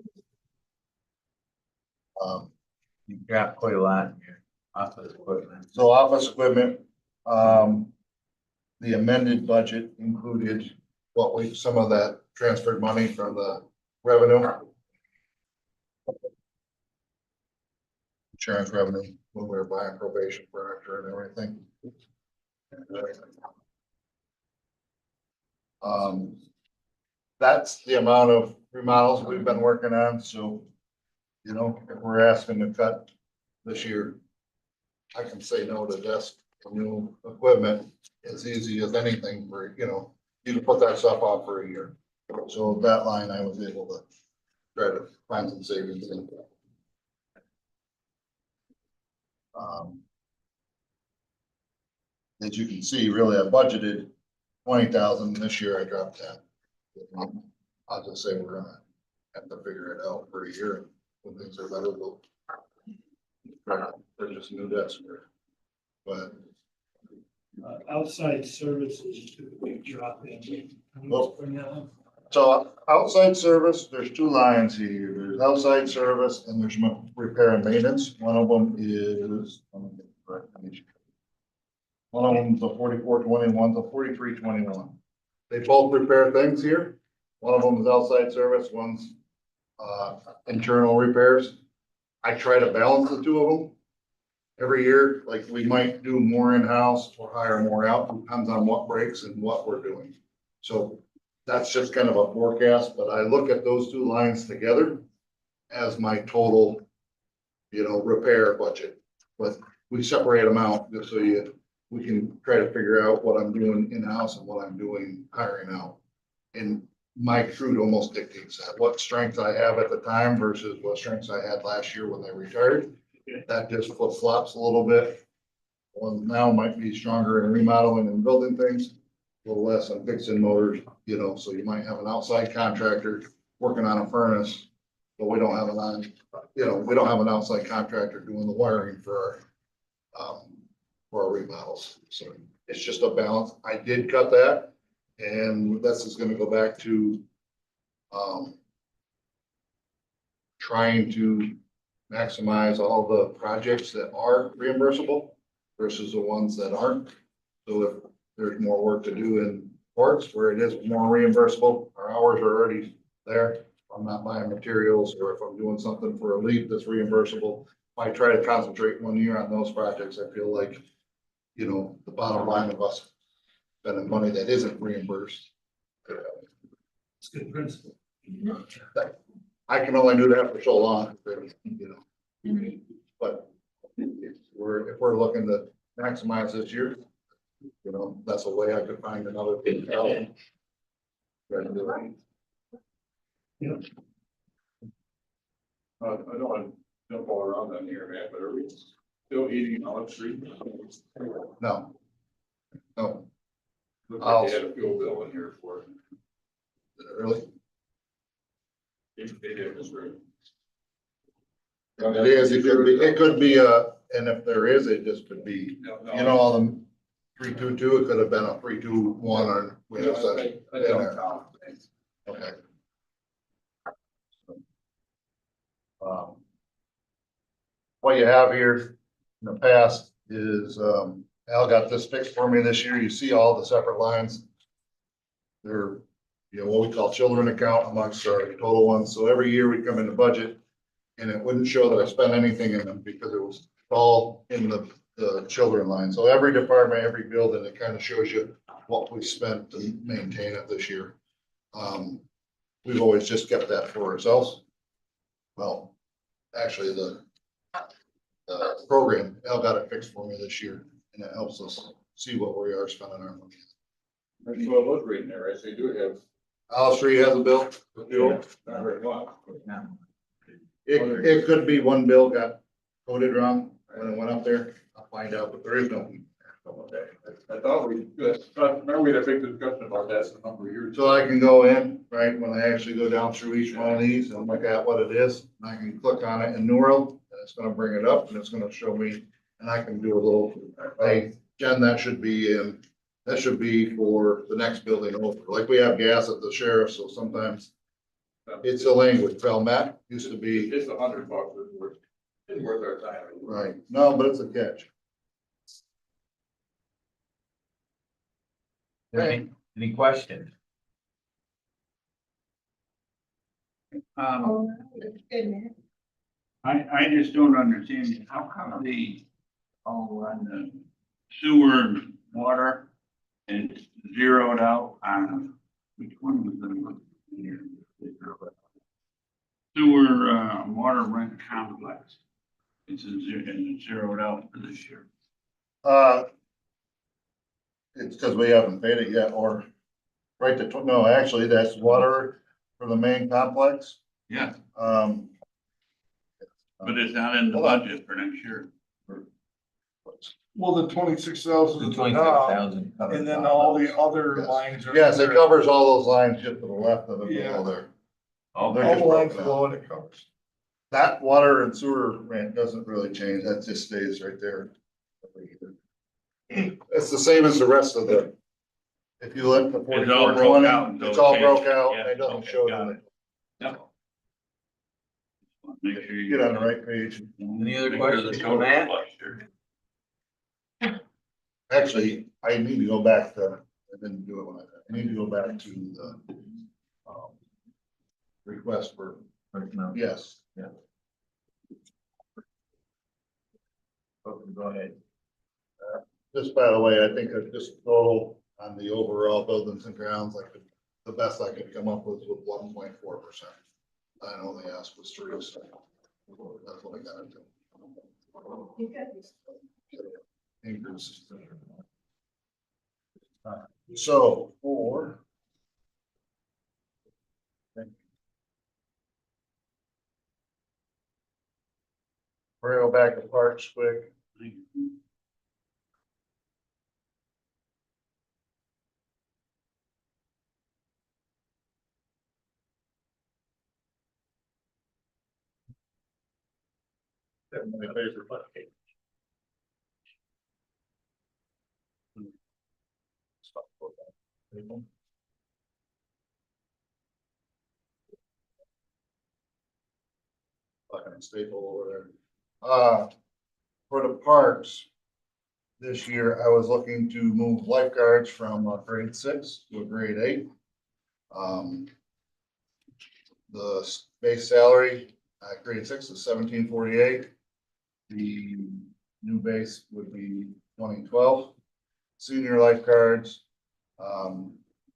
You've got quite a lot in your office equipment. So office equipment, the amended budget included some of that transferred money from the revenue. Insurance revenue, when we were buying probation furniture and everything. That's the amount of remodels we've been working on, so, you know, if we're asking to cut this year, I can say no to desk, new equipment as easy as anything for, you know, you can put that stuff off for a year. So that line, I was able to try to find some savings in. As you can see, really, I budgeted 20,000, this year I dropped that. I'll just say we're gonna have to figure it out for a year, when things are better, we'll try to purchase a new desk. But Outside services took a big drop in. Well, so outside service, there's two lines here. There's outside service and there's repair and maintenance. One of them is, let me get the correct page. One of them's a 4421, the 4321. They both repair things here. One of them is outside service, one's internal repairs. I try to balance the two of them. Every year, like we might do more in-house or hire more out, depends on what breaks and what we're doing. So that's just kind of a forecast, but I look at those two lines together as my total, you know, repair budget. But we separate them out just so we can try to figure out what I'm doing in-house and what I'm doing hiring out. And my crew almost dictates that, what strength I have at the time versus what strengths I had last year when I retired. That just flip flops a little bit. One now might be stronger in remodeling and building things, a little less on fixing motors, you know, so you might have an outside contractor working on a furnace, but we don't have we don't have an outside contractor doing the wiring for our remodels. So it's just a balance. I did cut that, and this is gonna go back to trying to maximize all the projects that are reimbursable versus the ones that aren't. So if there's more work to do in parts where it is more reimbursable, our hours are already there. If I'm not buying materials, or if I'm doing something for a lead that's reimbursable, I try to concentrate 1 year on those projects. I feel like, you know, the bottom line of us spending money that isn't reimbursed. It's good principle. I can only do that for so long, you know. But if we're looking to maximize this year, you know, that's a way I could find another 50,000. Try to do it. I don't want to jump all around on here, man, but are we still eating Olive Street? No. No, Looks like they had a fuel bill in here for it. really. They did, Mr. Ray. It is, it could be and if there is, it just could be, you know, all the 322, it could have been a 321 or we have such in there. Okay. What you have here in the past is, Al got this fixed for me this year. You see all the separate lines. They're, you know, what we call children account amongst our total ones. So every year we come into budget and it wouldn't show that I spent anything in them because it was all in the children line. So every department, every building, it kind of shows you what we spent to maintain it this year. We've always just kept that for ourselves. Well, actually the program, Al got it fixed for me this year, and it helps us see what we are spending our money. That's what I was reading there, I say, do have. Alice Street has a bill for fuel. Not very much. It could be one bill got coded wrong. when I went up there, I'll find out, but there is no heat. Okay. I thought remember we had a big discussion about that a number of years. So I can go in, right, when I actually go down through each one of these and look at what it is, and I can click on it in New World, and it's gonna bring it up, and it's gonna show me, and I can do a little, hey, Jen, that should be for the next building over, like we have gas at the sheriff, so sometimes it's a language, Valmet used to be, It's $100, it's worth our time. right, no, but it's a catch. Any questions? I just don't understand, how come on the sewer and water, and it's zeroed out on, which one was the here? Sewer, water rent complex. It's zeroed out for this year. It's because we haven't paid it yet, or right to, no, actually, that's water for the main complex. Yeah, Um, but it's not in the budget for next year. Well, the 26,000. The 26,000. And then all the other lines are. yes, it covers all those lines just to the left of it Yeah. below there. Oh, They're All just the lines broken out. below it, it covers. That water and sewer rent doesn't really change, that just stays right there. It's the same as the rest of the, if you look at the It's all broke out, 4420, it's all so broke change. out, Yeah, and it doesn't okay, show got the, it. Yep. Make sure you get on the right page. Any other make sure the questions on total's that? flush here. Actually, I need to go back to, I didn't do it when I need to go back to the, request for, yes. Okay, go ahead. Just by the way, I think that this total on the overall buildings and grounds, like the best I could come up with was 1.4%. I only asked was 3, so that's what I got into. Increases. So for. We're gonna go back to parks quick. My favorite. Fucking staple over there. For the parks, this year I was looking to move lifeguards from grade 6 to a grade 8. The base salary at grade 6 is 1748. The new base would be 2012. Senior lifeguards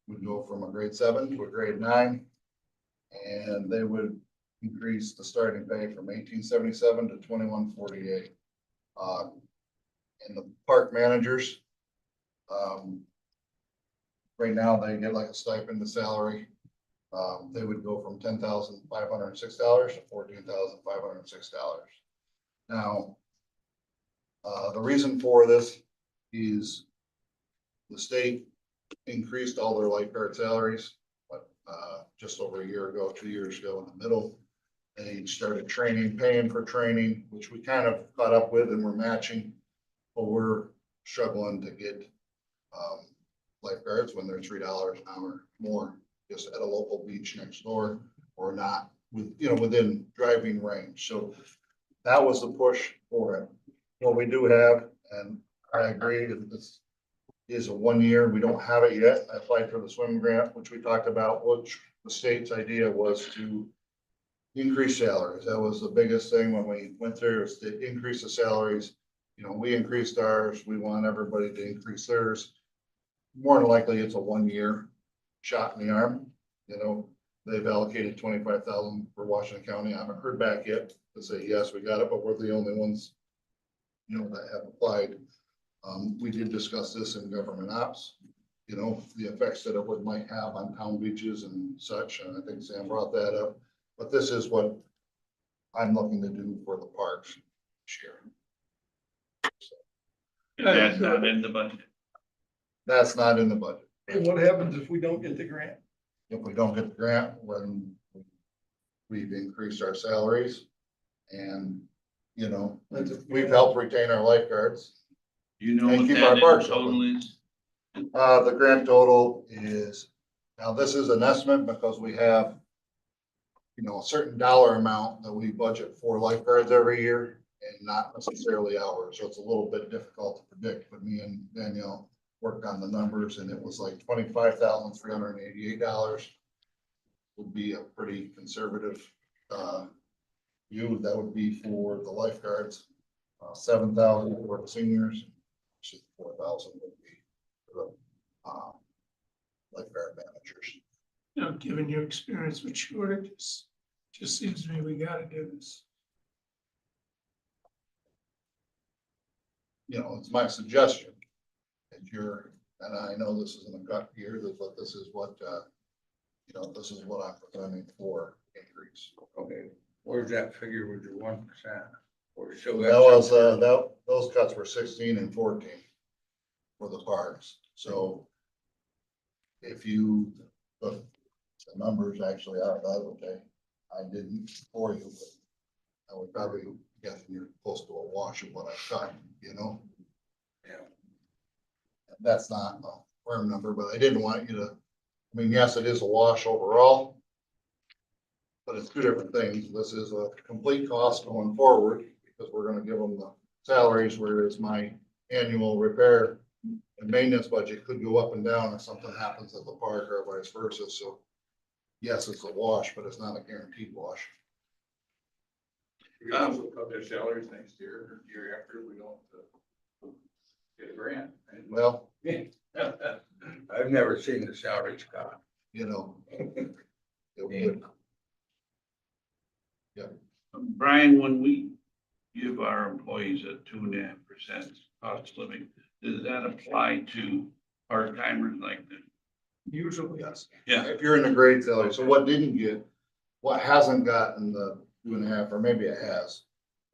would go from a grade 7 to a grade 9. And they would increase the starting pay from 1877 to 2148. And the park managers, right now they get like a stipend to salary. They would go from $10,506 to $14,506. Now, the reason for this is the state increased all their lifeguard salaries, but just over a year ago, 2 years ago in the middle. They started training, paying for training, which we kind of caught up with and we're matching. But we're struggling to get lifeguards when they're $3 an hour more, just at a local beach next door or not with, within driving range. So that was the push for it. What we do have, and I agree, this is a 1 year. We don't have it yet. I applied for the swim grant, which we talked about, which the state's idea was to increase salaries. That was the biggest thing when we went through, is to increase the salaries. We increased ours. We want everybody to increase theirs. More than likely, it's a 1 year shot in the arm. They've allocated 25,000 for Washington County. I haven't heard back yet to say, yes, we got it, but we're the only ones, that have applied. We did discuss this in government ops, the effects that it might have on town beaches and such. And I think Sam brought that up, but this is what I'm looking to do for the parks this year. That's not in the budget. That's not in the budget. And what happens if we don't get the grant? If we don't get the grant, when we've increased our salaries and, you know, we've helped retain our lifeguards. You know And what keep that our in parks total open. is? The grant total is, now this is an estimate because we have, you know, a certain dollar amount that we budget for lifeguards every year and not necessarily hours. So it's a little bit difficult to predict, but me and Danielle worked on the numbers and it was like $25,388 would be a pretty conservative, view. That would be for the lifeguards, 7,000 for the seniors, 4,000 would be for the, lifeguard managers. You know, given your experience with shortages, just seems to me we gotta do this. You know, it's my suggestion. And and I know this isn't a gut year, but this is what, you know, this is what I'm presenting for increase. Okay, where's that figure with your 1%? Or so That was, those cuts were 16 and 14 for the parks. So if you, the numbers actually are the other day, I didn't for you, but I would probably guess you're close to a wash of what I cut, you know? Yeah. That's not a firm number, but I didn't want you to, I mean, yes, it is a wash overall. But it's two different things. This is a complete cost going forward because we're gonna give them the salaries, whereas my annual repair and maintenance budget could go up and down if something happens at the park or vice versa. So yes, it's a wash, but it's not a guaranteed wash. We can also cut their salaries next year or year after if we don't get a grant. right? Well, I've never seen the salaries cut. you know. It would. Brian, when we give our employees a 2.5% cost of living, does that apply to part-timers like this? Usually, yes. Yeah. If you're in the grade salary, so what didn't get, what hasn't gotten the 2.5, or maybe it has,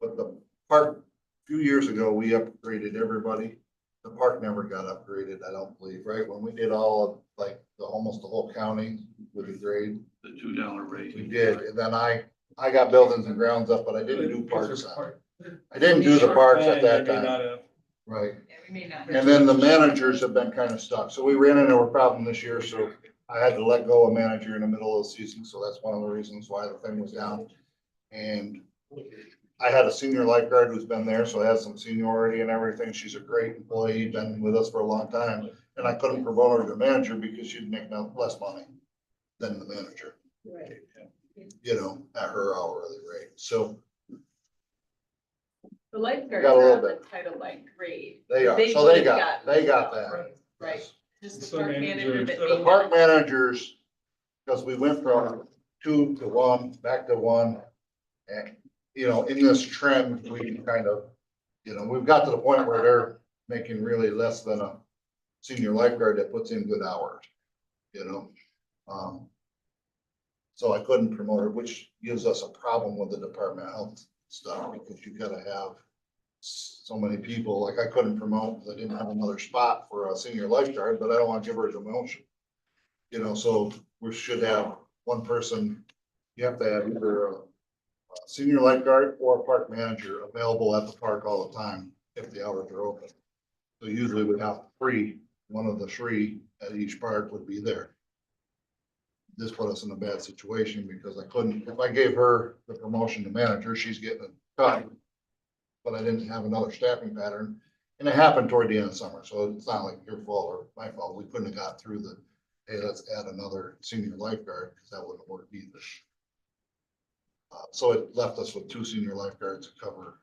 but the park, a few years ago, we upgraded everybody. The park never got upgraded, I don't believe, right? When we did all of, like, almost the whole county with the grade, The $2 raise? we did, and then I got buildings and grounds up, but I didn't do parks. I didn't do the parks at that time, right? Yeah, we may not. And then the managers have been kind of stuck. So we ran into a problem this year, so I had to let go a manager in the middle of the season. So that's one of the reasons why the thing was down. And I had a senior lifeguard who's been there, so I had some seniority and everything. She's a great employee, been with us for a long time. And I couldn't promote her to manager because she'd make less money than the manager, Right. you know, at her hourly rate. So The lifeguards Got a little are on the bit. Title like grade. they are, so would've they got gotten that. Right, just So the park manager that The may park not. managers, because we went from 2 to 1, back to 1. And, you know, in this trend, we kind of, you know, we've got to the point where they're making really less than a senior lifeguard that puts in good hours, you know? So I couldn't promote her, which gives us a problem with the Department of Health stuff, because you gotta have so many people, like I couldn't promote, because I didn't have another spot for a senior lifeguard, but I don't want to give her a demotion. You know, so we should have one person, you have to have either a senior lifeguard or a park manager available at the park all the time if the hours are open. So usually we have 3, one of the 3 at each park would be there. This put us in a bad situation because I couldn't, if I gave her the promotion to manager, she's getting a cut. But I didn't have another staffing pattern, and it happened toward the end of summer, so it's not like your fault or my fault. We couldn't have got through the, hey, let's add another senior lifeguard, because that wouldn't work either. So it left us with 2 senior lifeguards to cover,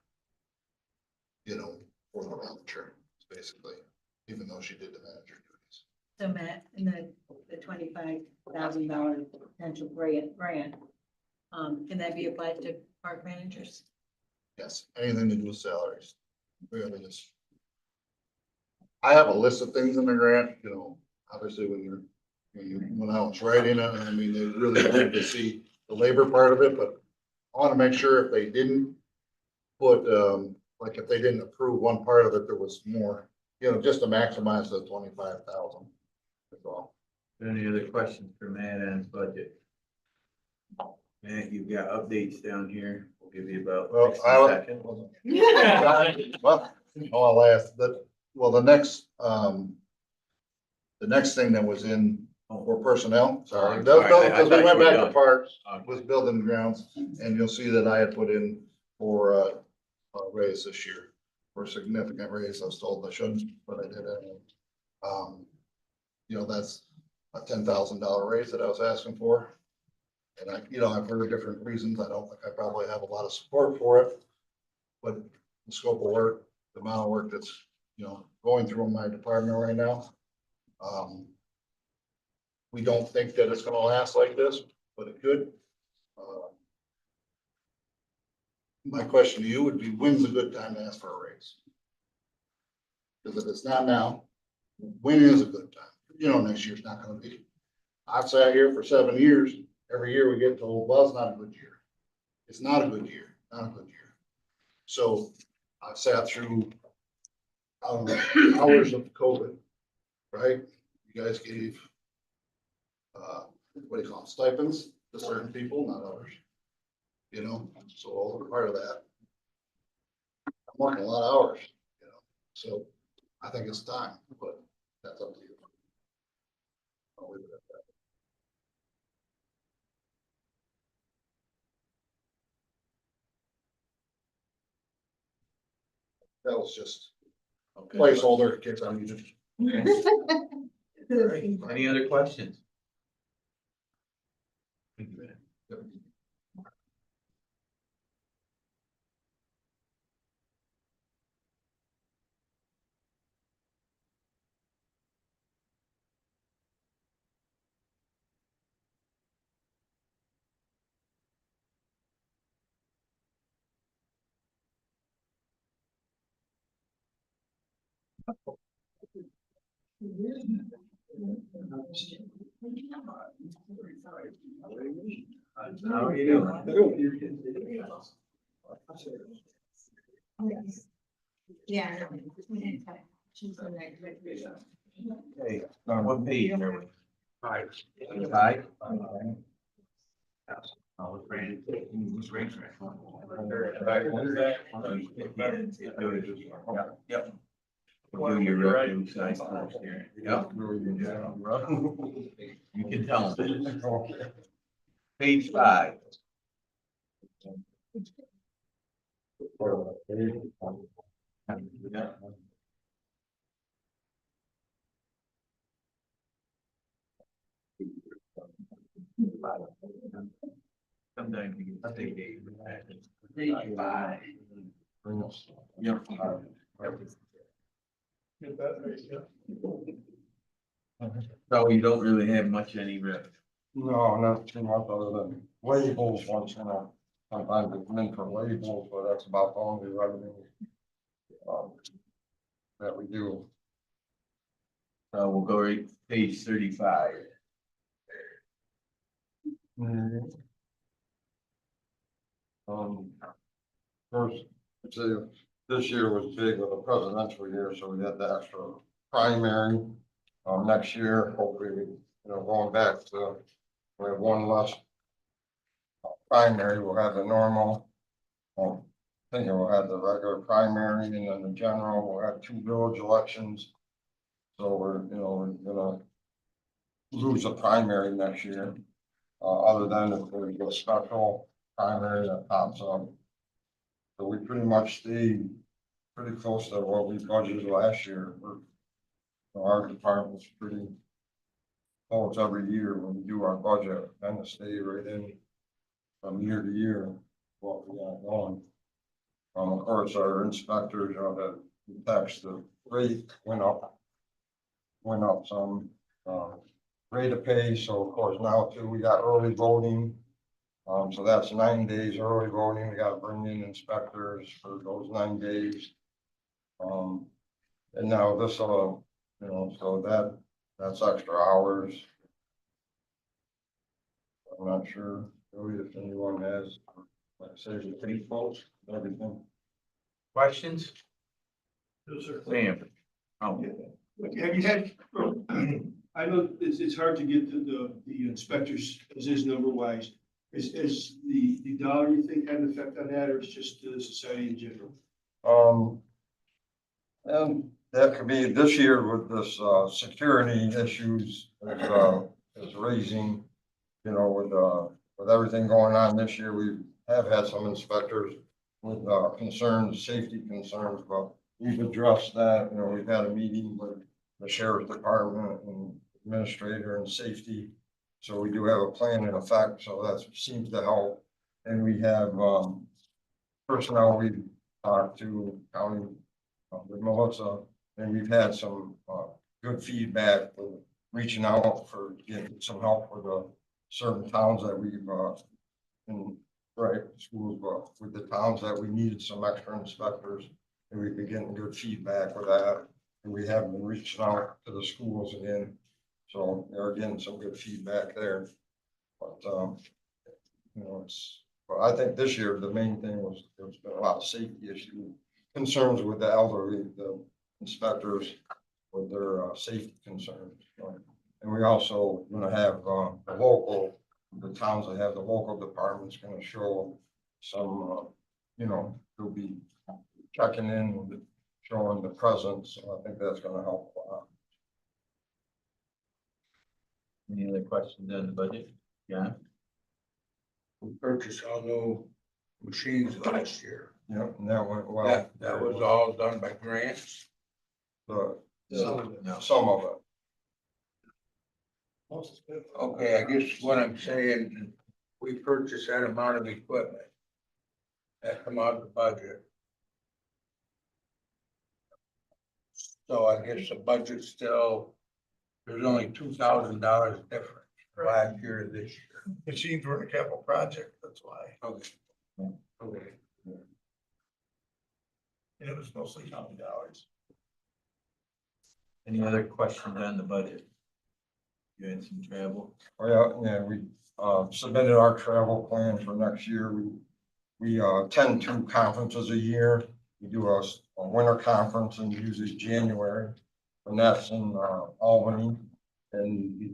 you know, for the manager, basically, even though she did the manager duties. So Matt, in the $25,000 potential grant, can that be applied to park managers? Yes, anything to do with salaries. Really just. I have a list of things in the grant, you know, obviously when I was writing it, I mean, they really wanted to see the labor part of it, but I want to make sure if they didn't put, like if they didn't approve one part of it, there was more, just to maximize the 25,000. That's all. Any other questions for Matt on his budget? Matt, you've got updates down here. We'll give you about Well, 60 I, seconds. well, I'll ask that, well, the next thing that was in for personnel, sorry, Oh, sorry, I because we thought went you were back to done. parks, Okay. was building grounds, and you'll see that I had put in for a raise this year, for a significant raise. I was told I shouldn't, but I did anyway. That's a $10,000 raise that I was asking for. And I've heard different reasons. I don't think I probably have a lot of support for it. But the scope of work, the amount of work that's, going through in my department right now. We don't think that it's gonna last like this, but it could. My question to you would be, when's a good time to ask for a raise? Because if it's not now, when is a good time? Next year's not gonna be. I've sat here for 7 years. Every year we get told, well, it's not a good year. It's not a good year, not a good year. So I've sat through hours of COVID, right? You guys gave, what do you call them, stipends to certain people, not others. So all part of that. I'm working a lot of hours, so I think it's time, but that's up to you. I'll leave it at that. That was just Okay. placeholder in case I needed. All right. Any other questions? Thank you, Matt. Yep. How are you doing? Yeah. Okay, what page are we? Five. Five? Yep. We'll do your revenue side first here. Yep. You can tell them. Page 5. Yeah. Sometimes you get state aid. Page 5. Yep. So you don't really have much any revenue. No, not too much other than labels once in a, sometimes it's meant for labels, but that's about the only revenue. That we do. So we'll go right to page 35. First, I'd say this year was big with a presidential year, so we had the extra primary. Next year, hopefully, going back to, we have one less primary, we'll have the normal. I think we'll have the regular primary and then the general, we'll have 2 village elections. So we're gonna lose a primary next year. Other than if there's a special primary that pops up. So we pretty much stayed pretty close to what we budgeted last year. Our department's pretty close every year when we do our budget, kind of stay right in from year to year, what we got going. Of course, our inspectors, the tax, the rate went up some, rate of pay. So of course now too, we got early voting. So that's 9 days early voting. We got to bring in inspectors for those 9 days. And now this, so that's extra hours. I'm not sure really if anyone has, like I say, the pay folks, everything. Questions? No, sir. Liam? Oh, Have you had, I know it's hard to get the inspectors, as is number wise. Is the dollar, you think, had an effect on that, or it's just the society in general? And that could be this year with this, security issues, is raising, you know, with everything going on this year, we have had some inspectors with, concerns, safety concerns, but we've addressed that, you know, we've had a meeting with the sheriff's department and administrator and safety. So we do have a plan in effect, so that seems to help. And we have, personnel we talked to county, with Melissa, and we've had some, good feedback with reaching out for getting some help with, certain towns that we've, in, right, schools, but with the towns that we needed some extra inspectors. And we've been getting good feedback with that, and we have been reaching out to the schools again. So they're getting some good feedback there. But, you know, well, I think this year, the main thing was, there's been a lot of safety issue concerns with the elderly, the inspectors with their, safety concerns. And we also gonna have, the towns that have the local departments gonna show some, you know, they'll be checking in, showing the presence. So I think that's gonna help a lot. any other questions on the budget? Yeah, We purchased all new machines last year. Yeah, and that went well. That was all done by grants. The, no. some of it. Okay, I guess what I'm saying, we purchased that amount of equipment. That come out of the budget. So I guess the budget still, there's only $2,000 difference last year to this year. Machines were a capital project, that's why, Okay. Okay. and it was mostly county dollars. Any other questions on the budget? You had some travel? Oh, yeah, we, submitted our travel plan for next year. We attend 2 conferences a year. We do a winter conference in usually January, and that's in, Albany. And we,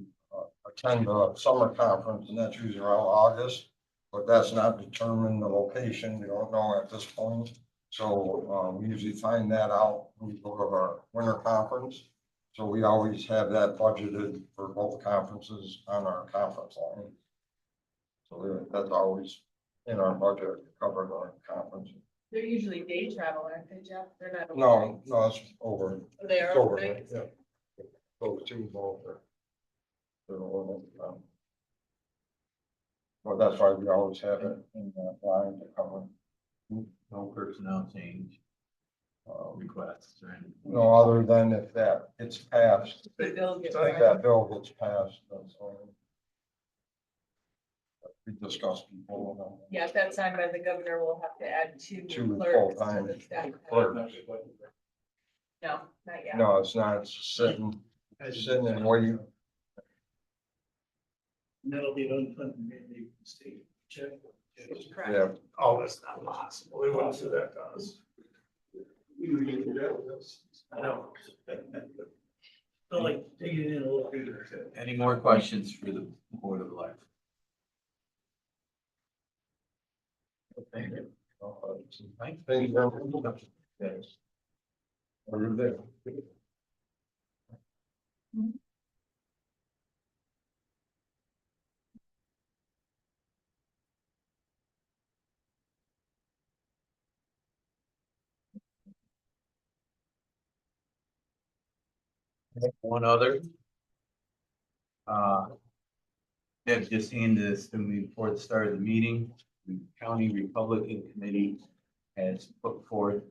attend a summer conference, and that's usually around August, but that's not determined the location. We don't know at this point. So, we usually find that out when we go to our winter conference. So we always have that budgeted for both conferences on our conference line. So that's always in our budget, covered our conference. They're usually day travel, aren't they, Jeff? They're not. No, it's over. They It's are over, overnight? yeah. Those 2 over. Well, that's why we always have it in the line to cover. No personnel change requests or anything? No, other than if that gets passed, The bill gets. if that bill gets passed, that's all. We discuss people. Yeah, if that's signed by the governor, we'll have to add 2 Two clerks to full-time the staff. clerks. No, not yet. No, it's not, it's sitting and waiting. And that'll be an unfunded mandate from the state. Check. Correct. Yeah, Oh, that's not possible, they wouldn't do that to us. We would get that with us. I know. Felt like digging in a little bit. Any more questions for the Board of Elections? Thank you. Thank you very much. Yes. Are you there? One other. Deb just handed this to me before the start of the meeting. The County Republican Committee has put forth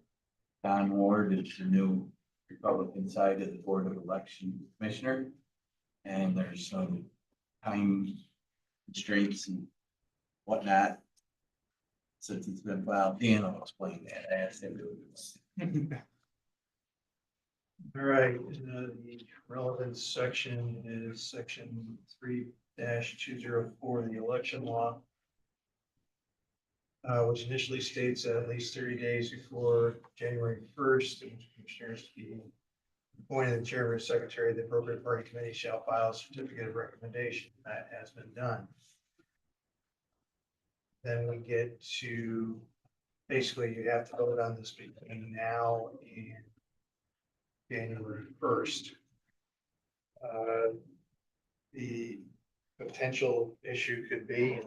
Don Ward as the new Republican side of the Board of Election Commissioner. And there's some time constraints and whatnot. Since it's been filed, Dan will explain that. I asked him to do this. All right, the relevant section is section 3-204 of the election law. which initially states that at least 30 days before January 1st, and commissioners to be appointed the chairman or secretary of the appropriate party committee shall file a certificate of recommendation. That has been done. Then we get to, basically, you have to vote on this between now and January 1st. The potential issue could be,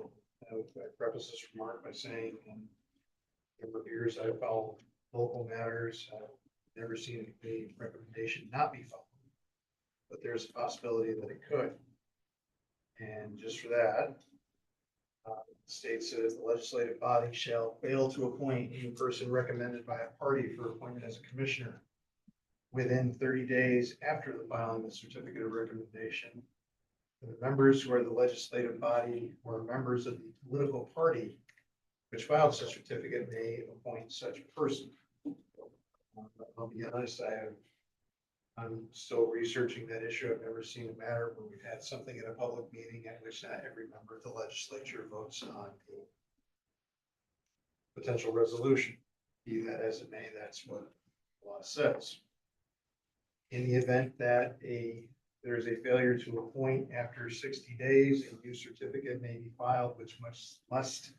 and I preface this remark by saying, over the years I follow local matters, I've never seen a recommendation not be followed. But there's a possibility that it could. And just for that, states that the legislative body shall fail to appoint any person recommended by a party for appointment as a commissioner within 30 days after the filing of the certificate of recommendation. The members who are the legislative body or members of the political party which filed such certificate may appoint such person. I'll be honest, I'm still researching that issue. I've never seen a matter where we've had something in a public meeting at which not every member of the legislature votes on a potential resolution. Be that as it may, that's what the law says. In the event that there is a failure to appoint after 60 days, a new certificate may be filed, which must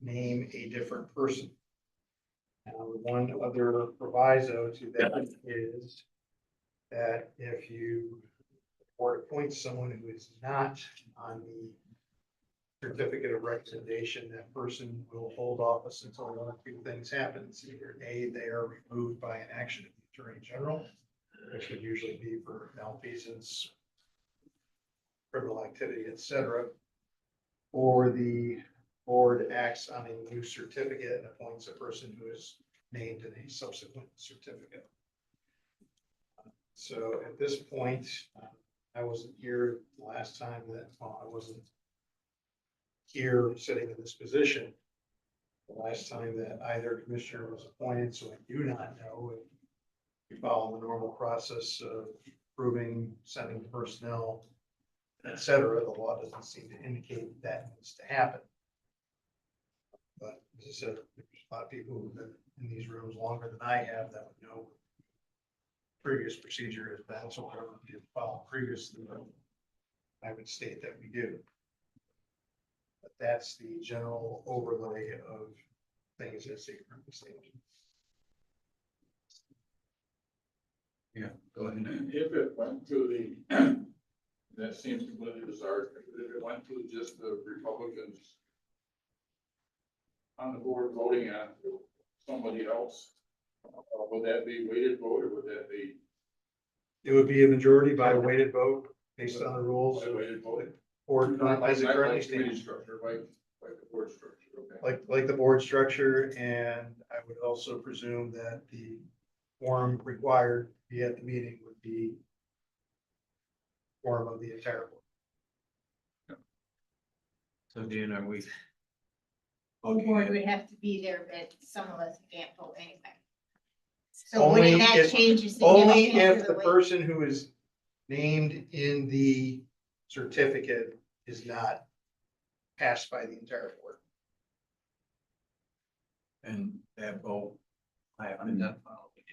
name a different person. One other proviso to that is that if you appoint someone who is not on the certificate of recommendation, that person will hold office until one of two things happens. Either A, they are removed by an action of the Attorney General, which would usually be for malfeasance, criminal activity, etc., or the board acts on a new certificate and appoints a person who is named in a subsequent certificate. So at this point, I wasn't here the last time that, well, I wasn't here sitting in this position the last time that either commissioner was appointed, so I do not know if we follow the normal process of approving, sending personnel, etc. The law doesn't seem to indicate that needs to happen. But as I said, there's a lot of people who've been in these rooms longer than I have that would know previous procedure has been, so whatever we did follow previously, I would state that we do. But that's the general overlay of things as they currently stand. Yeah, go ahead. If it went to the, that seems completely bizarre, if it went to just the Republicans on the board voting on somebody else, would that be weighted vote, or would that be? It would be a majority by weighted vote based on the rules By weighted vote? or Not as it like currently committee stands. structure, like the board structure, okay. Like the board structure, and I would also presume that the quorum required to be at the meeting would be quorum of the entire board. So Dan, are we? Full board would have to be there, but some of us can't vote anyway. So Only wouldn't that if- change the Only significance if of the the way? person who is named in the certificate is not passed by the entire board. And that vote, I haven't done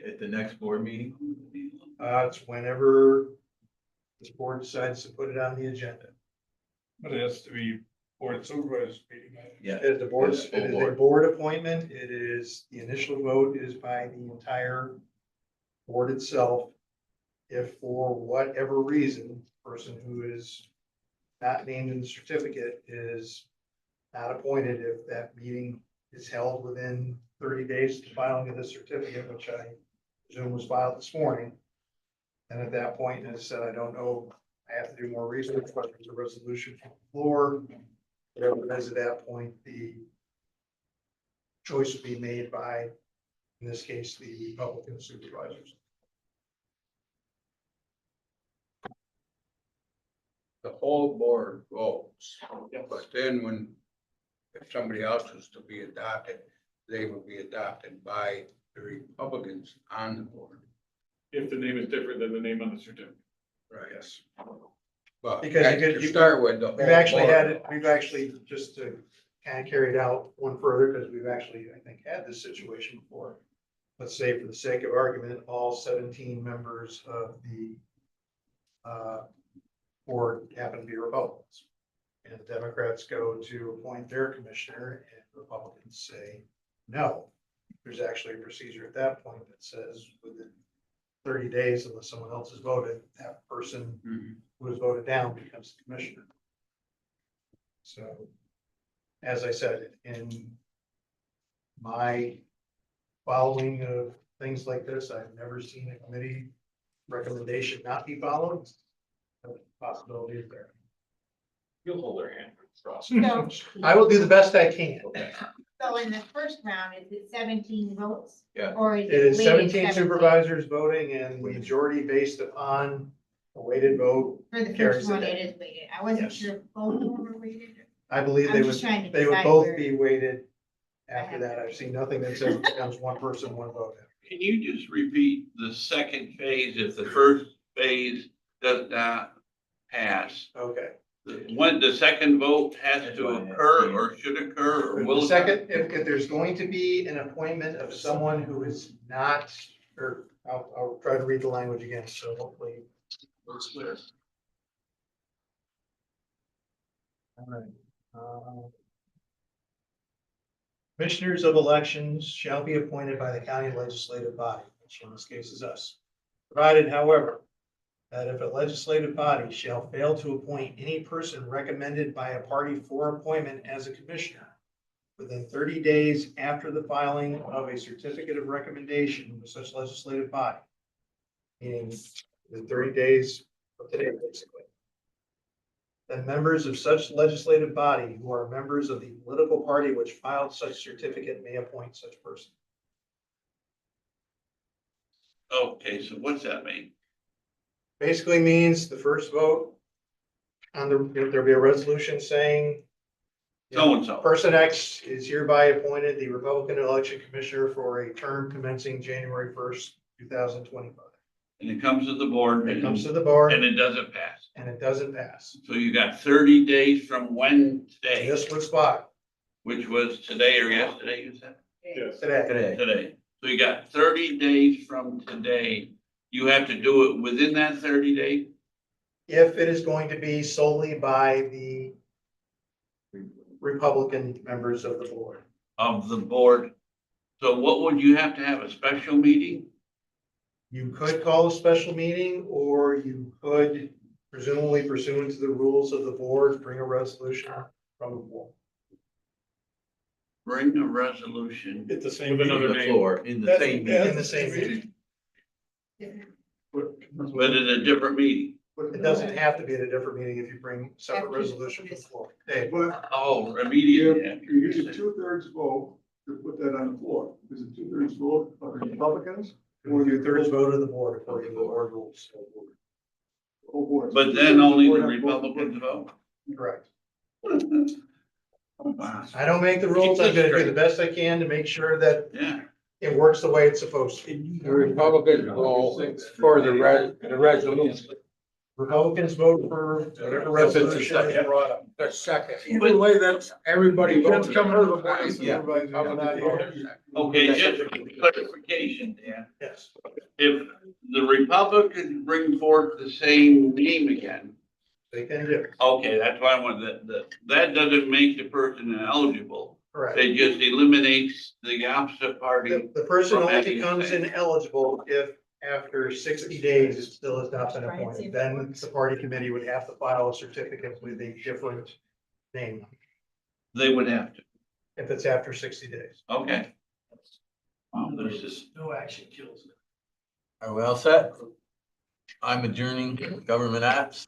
at the next board meeting. It's whenever this board decides to put it on the agenda. But it has to be board supervisors meeting. Yeah. It is the board's, Full it is a board. board appointment. It is, the initial vote is by the entire board itself. If for whatever reason, the person who is not named in the certificate is not appointed, if that meeting is held within 30 days of the filing of the certificate, which I presume was filed this morning. And at that point, as I said, I don't know, I have to do more research, but there's a resolution from the floor. Whatever it is at that point, the choice would be made by, in this case, the Republican supervisors. The whole board votes, but then if somebody else is to be adopted, they will be adopted by the Republicans on the board. If the name is different than the name on the certificate. Right. Yes. But Because you to could- start with, the We've whole actually board had it, we've actually, just to kind of carried out one further, because we've actually, I think, had this situation before. Let's say for the sake of argument, all 17 members of the board happen to be Republicans. And the Democrats go to appoint their commissioner and Republicans say no. There's actually a procedure at that point that says within 30 days, unless someone else has voted, that person who was voted down becomes the commissioner. So, as I said, in my following of things like this, I've never seen a committee recommendation not be followed. The possibility is there. You'll hold their hand. Cross. No. I will do the best I can. So in the first round, is it 17 votes? Yeah. Or is It is weighted 17 supervisors voting and majority based upon a weighted vote. For the carries first the one, day. it is weighted. I wasn't Yes. sure if both of them were weighted. I believe I'm they just trying to would decide both where- be weighted after that. I've seen nothing that says it becomes one person, one vote. Can you just repeat the second phase if the first phase does not pass? Okay. The second vote has to occur or should occur or will. The occur? second, if there's going to be an appointment of someone who is not, or I'll try to read the language again, so hopefully it's clear. All right. Commissioners of elections shall be appointed by the county legislative body, which in this case is us. Provided, however, that if a legislative body shall fail to appoint any person recommended by a party for appointment as a commissioner within 30 days after the filing of a certificate of recommendation with such legislative body, meaning the 30 days of today, basically, then members of such legislative body who are members of the political party which filed such certificate may appoint such person. Okay, so what's that mean? Basically means the first vote on there'll be a resolution saying So-and-so. person X is hereby appointed the Republican election commissioner for a term commencing January 1st, 2025. And it comes to the board. It comes to the board And it doesn't pass. and it doesn't pass. So you got 30 days from Wednesday, This was spot which was today or yesterday, you said? Yes. today. Today. So you got 30 days from today. You have to do it within that 30 days? If it is going to be solely by the Republican members of the board. Of the board. So what would you have to have a special meeting? You could call a special meeting, or you could, presumably pursuant to the rules of the board, bring a resolution from the board. Bring a resolution. It's the same. With another The name. floor, in the same Yeah. meeting. In the same meeting. But at a different meeting. It doesn't have to be at a different meeting if you bring separate resolution to the floor. Dave, But Oh, you immediately after. you need a 2/3 vote to put that on the floor. Is it 2/3 vote of the Republicans? or the 2/3 vote of the board according to the board rules. Oh, boy. But then only the Board has to vote. Republicans vote. Correct. Wow. I don't make the rules. I'm gonna do the best I can to make sure that Yeah. it works the way it's supposed to. The Republicans vote for the resolution. Republicans vote for whatever If it's a resolution is second. brought up. The second. Either way, that's. Everybody votes. That's coming to the board of Yeah. supervisors, not here. Okay, just clarification, Dan. Yes. If the Republicans bring forth the same name again, They can do. okay, that's why I want that doesn't make the person ineligible. Correct. They just eliminates the opposite party. The person From only having becomes the same. ineligible if after 60 days it still has not been appointed. Then the party committee would have to file a certificate with a different name They would have to. if it's after 60 days. Okay. Well, this is. No action kills it. Are we all set? I'm adjourning government apps.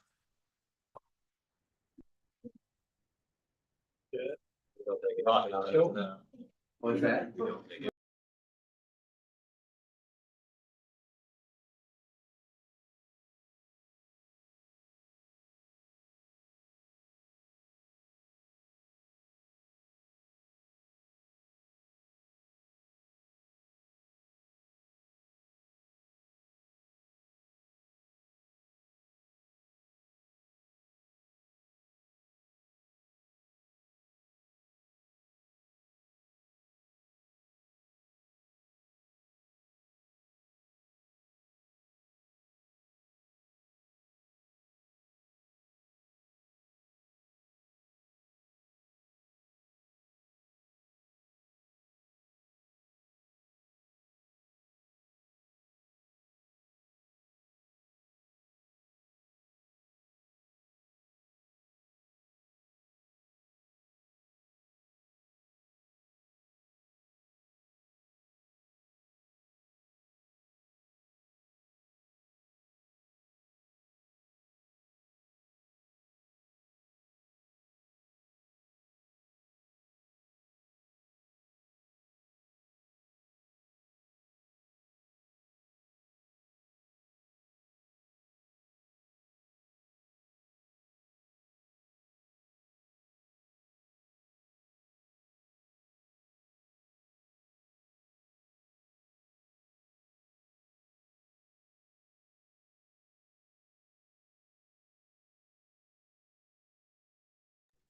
What's that?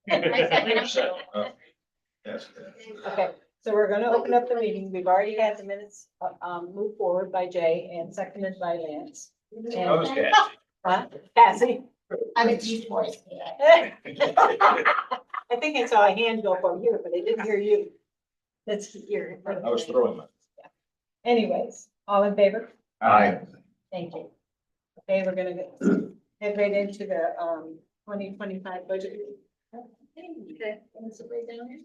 Yes. Okay, so we're gonna open up the meeting. We've already had the minutes, moved forward by Jay and seconded by Lance. That was And, Cassie. huh? Cassie? I'm a deep voice. I think I saw a hand go from here, but I didn't hear you. That's your. I was throwing them. Anyways, all in favor? Aye. Thank you. Okay, we're gonna head right into the, 2025 budget. Okay, and it's right down here.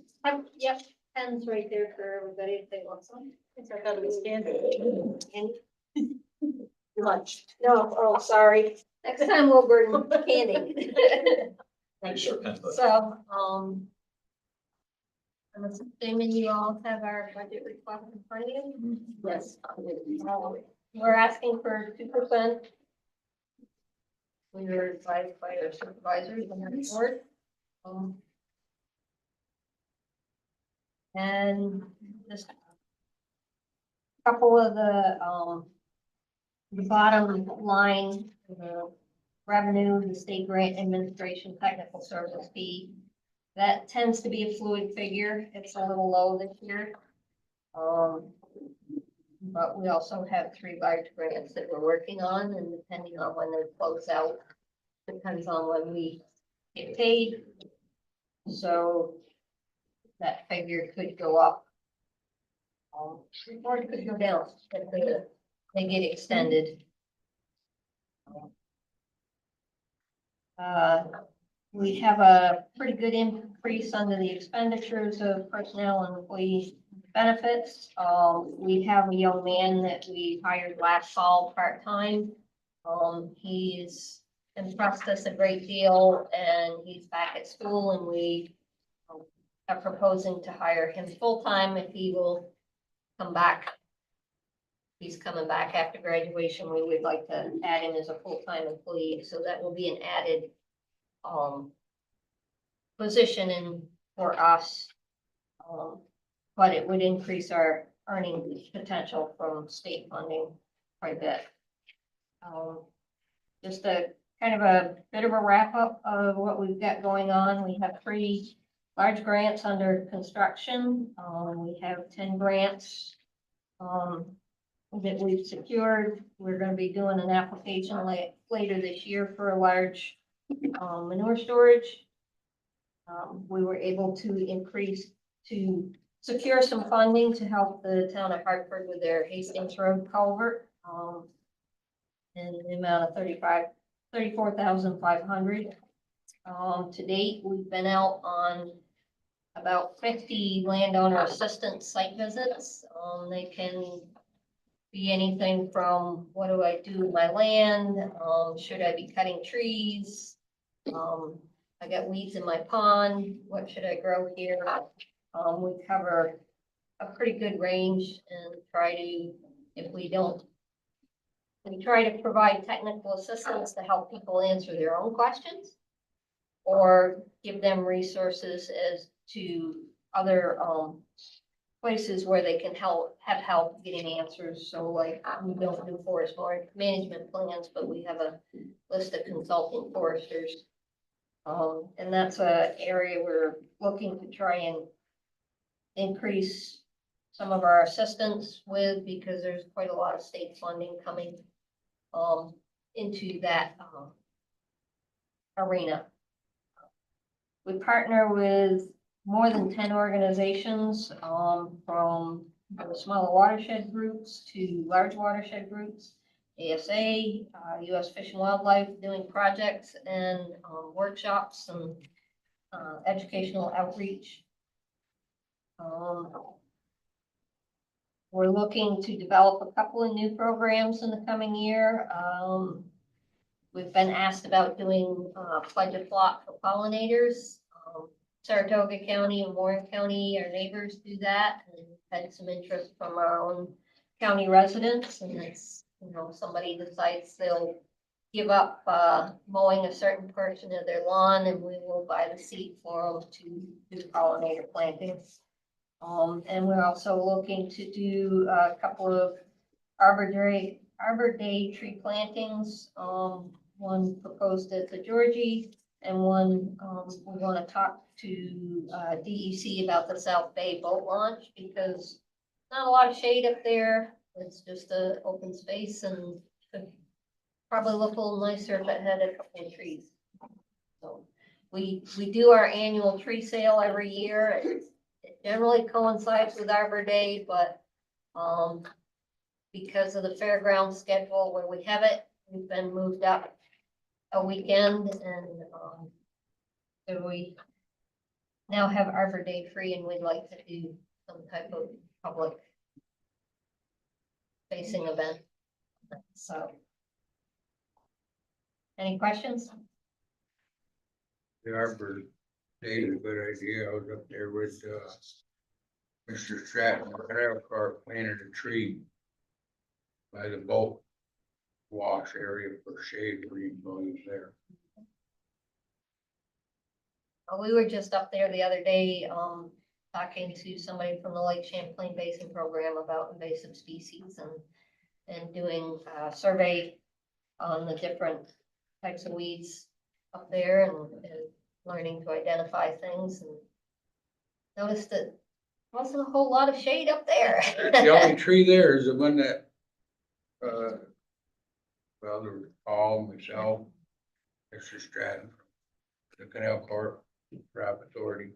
Yep, pen's right there for everybody if they want some. I thought it was Candy. Lunch. No, oh, sorry. Next time we'll bring candy. So, I'm assuming you all have our budget request in front of you. Yes. We're asking for 2%. We were advised by our supervisors and the board. And just a couple of the bottom line, the revenue, the state grant administration technical service fee. That tends to be a fluid figure. It's a little low this year. But we also have 3 large grants that we're working on, and depending on when they close out, depends on when we get paid. So that figure could go up. Or it could go down if they get extended. We have a pretty good increase under the expenditures of personnel and employee benefits. We have a young man that we hired last fall part-time. He's impressed us a great deal and he's back at school, and we are proposing to hire him full-time if he will come back. He's coming back after graduation. We would like to add him as a full-time employee, so that will be an added position in for us. But it would increase our earning potential from state funding quite a bit. Just a kind of a bit of a wrap up of what we've got going on. We have 3 large grants under construction. We have 10 grants that we've secured. We're gonna be doing an application later this year for a large manure storage. We were able to secure some funding to help the town of Hartford with their Hastings Road culvert. In the amount of $34,500. To date, we've been out on about 50 landowner assistance site visits. They can be anything from, what do I do with my land? Should I be cutting trees? I got weeds in my pond. What should I grow here? We cover a pretty good range and try to, if we don't, we try to provide technical assistance to help people answer their own questions or give them resources as to other places where they can have help getting answers. So like, we don't do forest management plans, but we have a list of consulting foresters. And that's an area we're looking to try and increase some of our assistance with, because there's quite a lot of state funding coming into that arena. We partner with more than 10 organizations, from the smaller watershed groups to large watershed groups, ASA, US Fish and Wildlife, doing projects and workshops and educational outreach. We're looking to develop a couple of new programs in the coming year. We've been asked about doing Pledge a Flock for pollinators. Saratoga County and Warren County, our neighbors, do that, and we've had some interest from our own county residents. And it's, you know, somebody decides they'll give up mowing a certain portion of their lawn, and we will buy the seed for them to do pollinator plantings. And we're also looking to do a couple of Arbor Day tree plantings. One proposed at the Georgie And one, we wanna talk to, DEC about the South Bay boat launch, because not a lot of shade up there. It's just a open space and could probably look a little nicer if it had a couple of trees. So we do our annual tree sale every year. It generally coincides with Arbor Day, but, because of the fairground schedule where we have it, we've been moved up a weekend and, so we now have Arbor Day free and we'd like to do some type of public facing event. So. Any questions? The Arbor Day is a good idea. I was up there with, Mr. Stratton, the rail car planted a tree by the boat wash area for shade where you can go use there. We were just up there the other day, talking to somebody from the Lake Champlain Basin Program about invasive species and doing a survey on the different types of weeds up there and learning to identify things and noticed that wasn't a whole lot of shade up there. The only tree there is the one that, well, there was Paul, myself, Mr. Stratton, the Canal Corp, Rob Authority,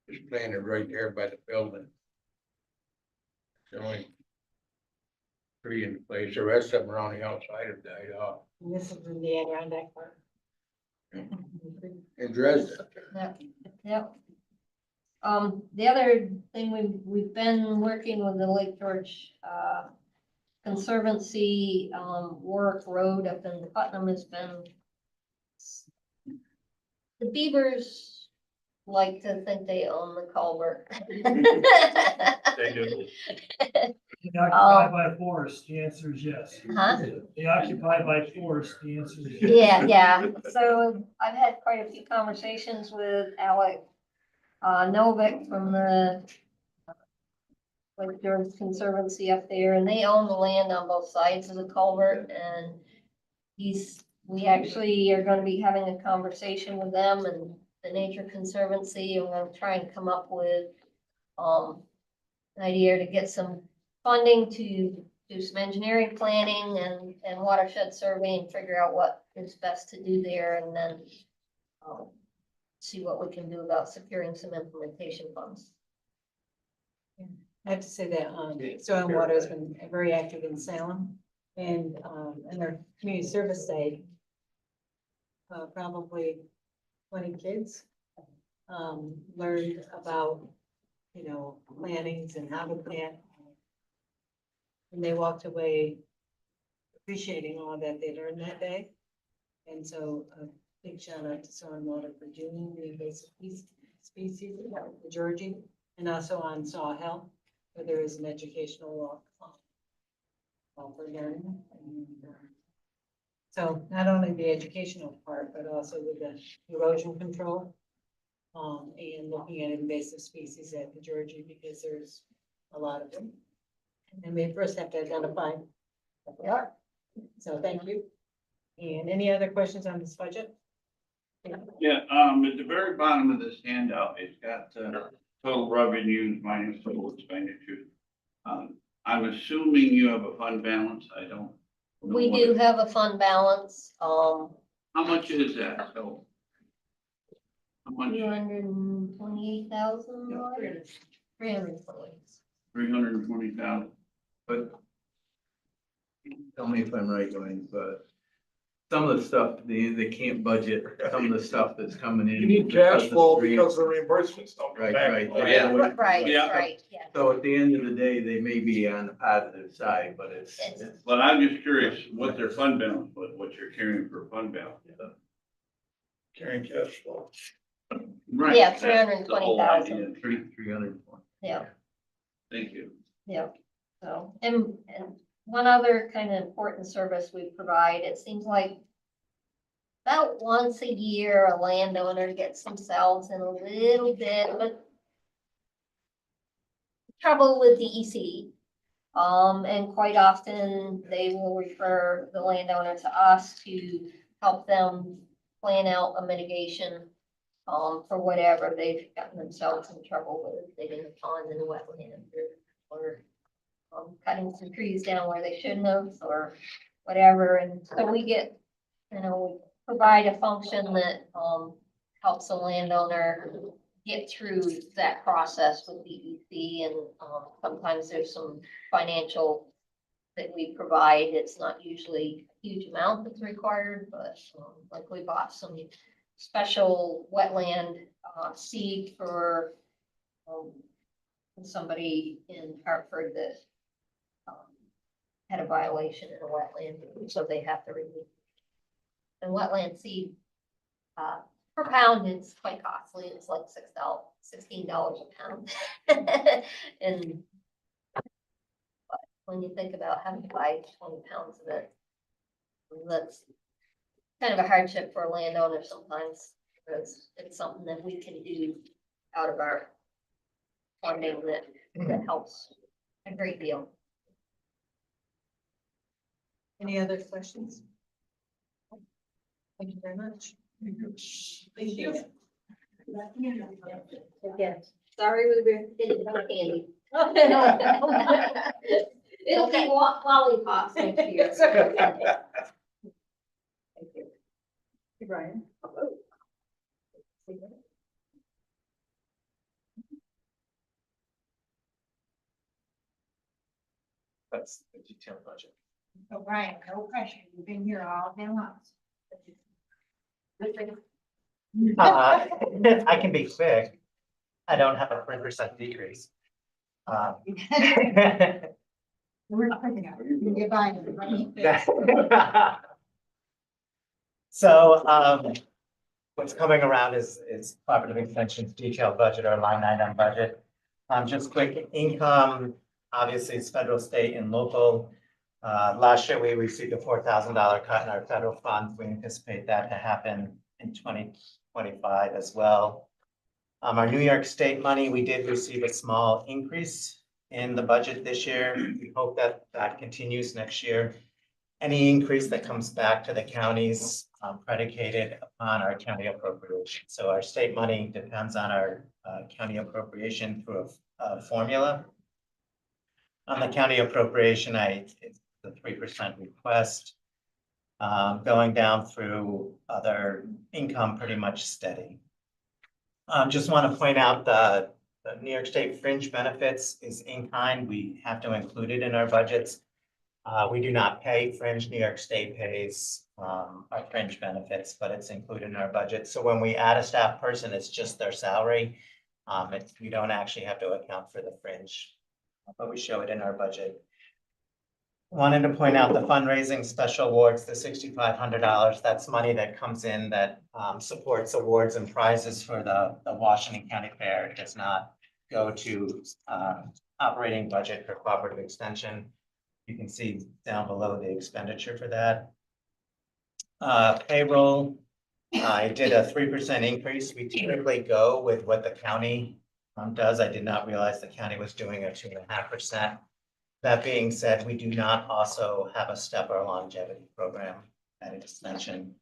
is planted right there by the building. It's the only tree in place. The rest of them around the outside have died off. And this is in the Adirondack Park. In Dresden, Yep. The other thing we've been working with the Lake George, Conservancy, Warwick Road up in Putnam has been. The beavers like to think they own the culvert. They do. They occupy by force, the answer is yes. Huh? They occupy by force, the answer is yes. Yeah. So I've had quite a few conversations with Alec Novik from the Lake George Conservancy up there, and they own the land on both sides of the culvert, and we actually are gonna be having a conversation with them and the Nature Conservancy, and we're gonna try and come up with an idea to get some funding to do some engineering planning and watershed survey and figure out what is best to do there, and then see what we can do about securing some implementation funds. I have to say that, Soil and Water has been very active in Salem and their community service side. Probably 20 kids, learned about, plantings and how to plant. And they walked away appreciating all that they learned that day. And so a big shout out to Soil and Water for doing the invasive species, the Georgie, and also on Saw Hill, where there is an educational walk for learning. And, so not only the educational part, but also with the erosion control. And looking at invasive species at the Georgie, because there's a lot of them. And we first have to identify what they are. So thank you. And any other questions on this budget? Yeah, at the very bottom of this handout, it's got, total revenues minus total expenditures. I'm assuming you have a fund balance, I don't. know We what do it- have a fund balance, How much is that, so? How much? 228,000. 320. 320,000. But tell me if I'm right, Dwayne, but some of the stuff, they can't budget some of the stuff that's coming in. You need cash flow because the reimbursements don't come Right, back. right. Yeah. Right, Yeah. right, yeah. So at the end of the day, they may be on the positive side, but it's. But I'm just curious what their fund balance, what you're carrying for fund balance. Carrying cash flow. Right. Yeah, that's the whole 320,000. idea. 300. Yeah, Thank you. yeah. So, and one other kind of important service we provide, it seems like about once a year, a landowner gets themselves in a little bit of trouble with DEC. And quite often they will refer the landowner to us to help them plan out a mitigation, for whatever they've gotten themselves in trouble with, digging a pond in a wetland or cutting some trees down where they shouldn't have or whatever. And so we get, we provide a function that, helps a landowner get through that process with DEC. And, sometimes there's some financial that we provide. It's not usually a huge amount that's required, but, like we bought some special wetland, seed for, somebody in Hartford that, had a violation in a wetland, so they have to remove. And wetland seed, per pound is quite costly. It's like $16 a pound. And but when you think about having to buy 20 pounds of it, that's kind of a hardship for a landowner sometimes, because it's something that we can do out of our funding that helps a great deal. Any other questions? Thank you very much. Thank you. Again, sorry we didn't have candy. It'll be lollipops next year. Thank you. Hey, Brian. That's the detailed budget. So Brian, no pressure, you've been here all day long. I can be quick. I don't have a 3% decrease. We're not picking up, you get by. So, what's coming around is cooperative extension's detailed budget or line item budget. Just quick income, obviously it's federal, state and local. Last year, we received a $4,000 cut in our federal funds. We anticipate that to happen in 2025 as well. Our New York State money, we did receive a small increase in the budget this year. We hope that that continues next year. Any increase that comes back to the counties predicated upon our county appropriation. So our state money depends on our county appropriation through a formula. On the county appropriation, it's the 3% request. Going down through other income, pretty much steady. Just want to point out the New York State fringe benefits is in kind. We have to include it in our budgets. We do not pay fringe. New York State pays our fringe benefits, but it's included in our budget. So when we add a staff person, it's just their salary. We don't actually have to account for the fringe, but we show it in our budget. Wanted to point out the fundraising special awards, the $6,500. That's money that comes in that supports awards and prizes for the Washington County Fair. It does not go to operating budget for cooperative extension. You can see down below the expenditure for that. Payroll, I did a 3% increase. We typically go with what the county does. I did not realize the county was doing a 2.5%. That being said, we do not also have a step or longevity program at extension.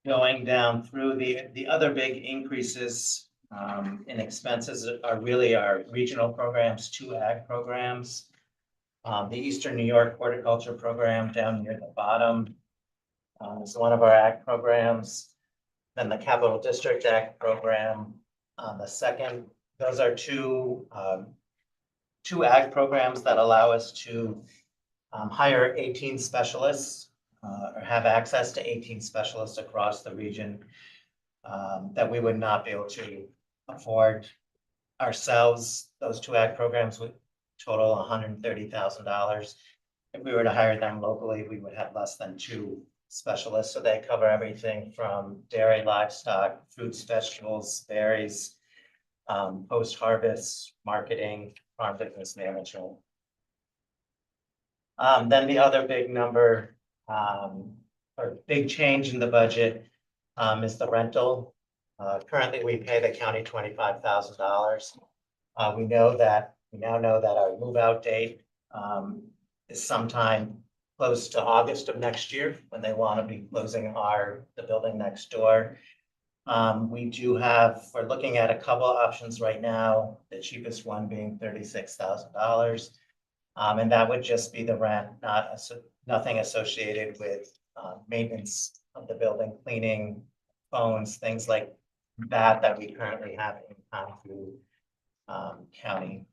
Going down through the other big increases in expenses are really our regional programs, 2 ag programs. The Eastern New York Horticulture Program down near the bottom is one of our ag programs. Then the Capital District Ag Program on the second. Those are two ag programs that allow us to hire 18 specialists or have access to 18 specialists across the region that we would not be able to afford ourselves. Those 2 ag programs would total $130,000. If we were to hire them locally, we would have less than 2 specialists. So they cover everything from dairy, livestock, fruits, vegetables, berries, post-harvest, marketing, farm business management. Then the other big number or big change in the budget is the rental. Currently, we pay the county $25,000. We now know that our move-out date is sometime close to August of next year, when they want to be closing the building next door. We do have, we're looking at a couple of options right now, the cheapest one being $36,000. And that would just be the rent, nothing associated with maintenance of the building, cleaning, phones, things like that we currently have in through county.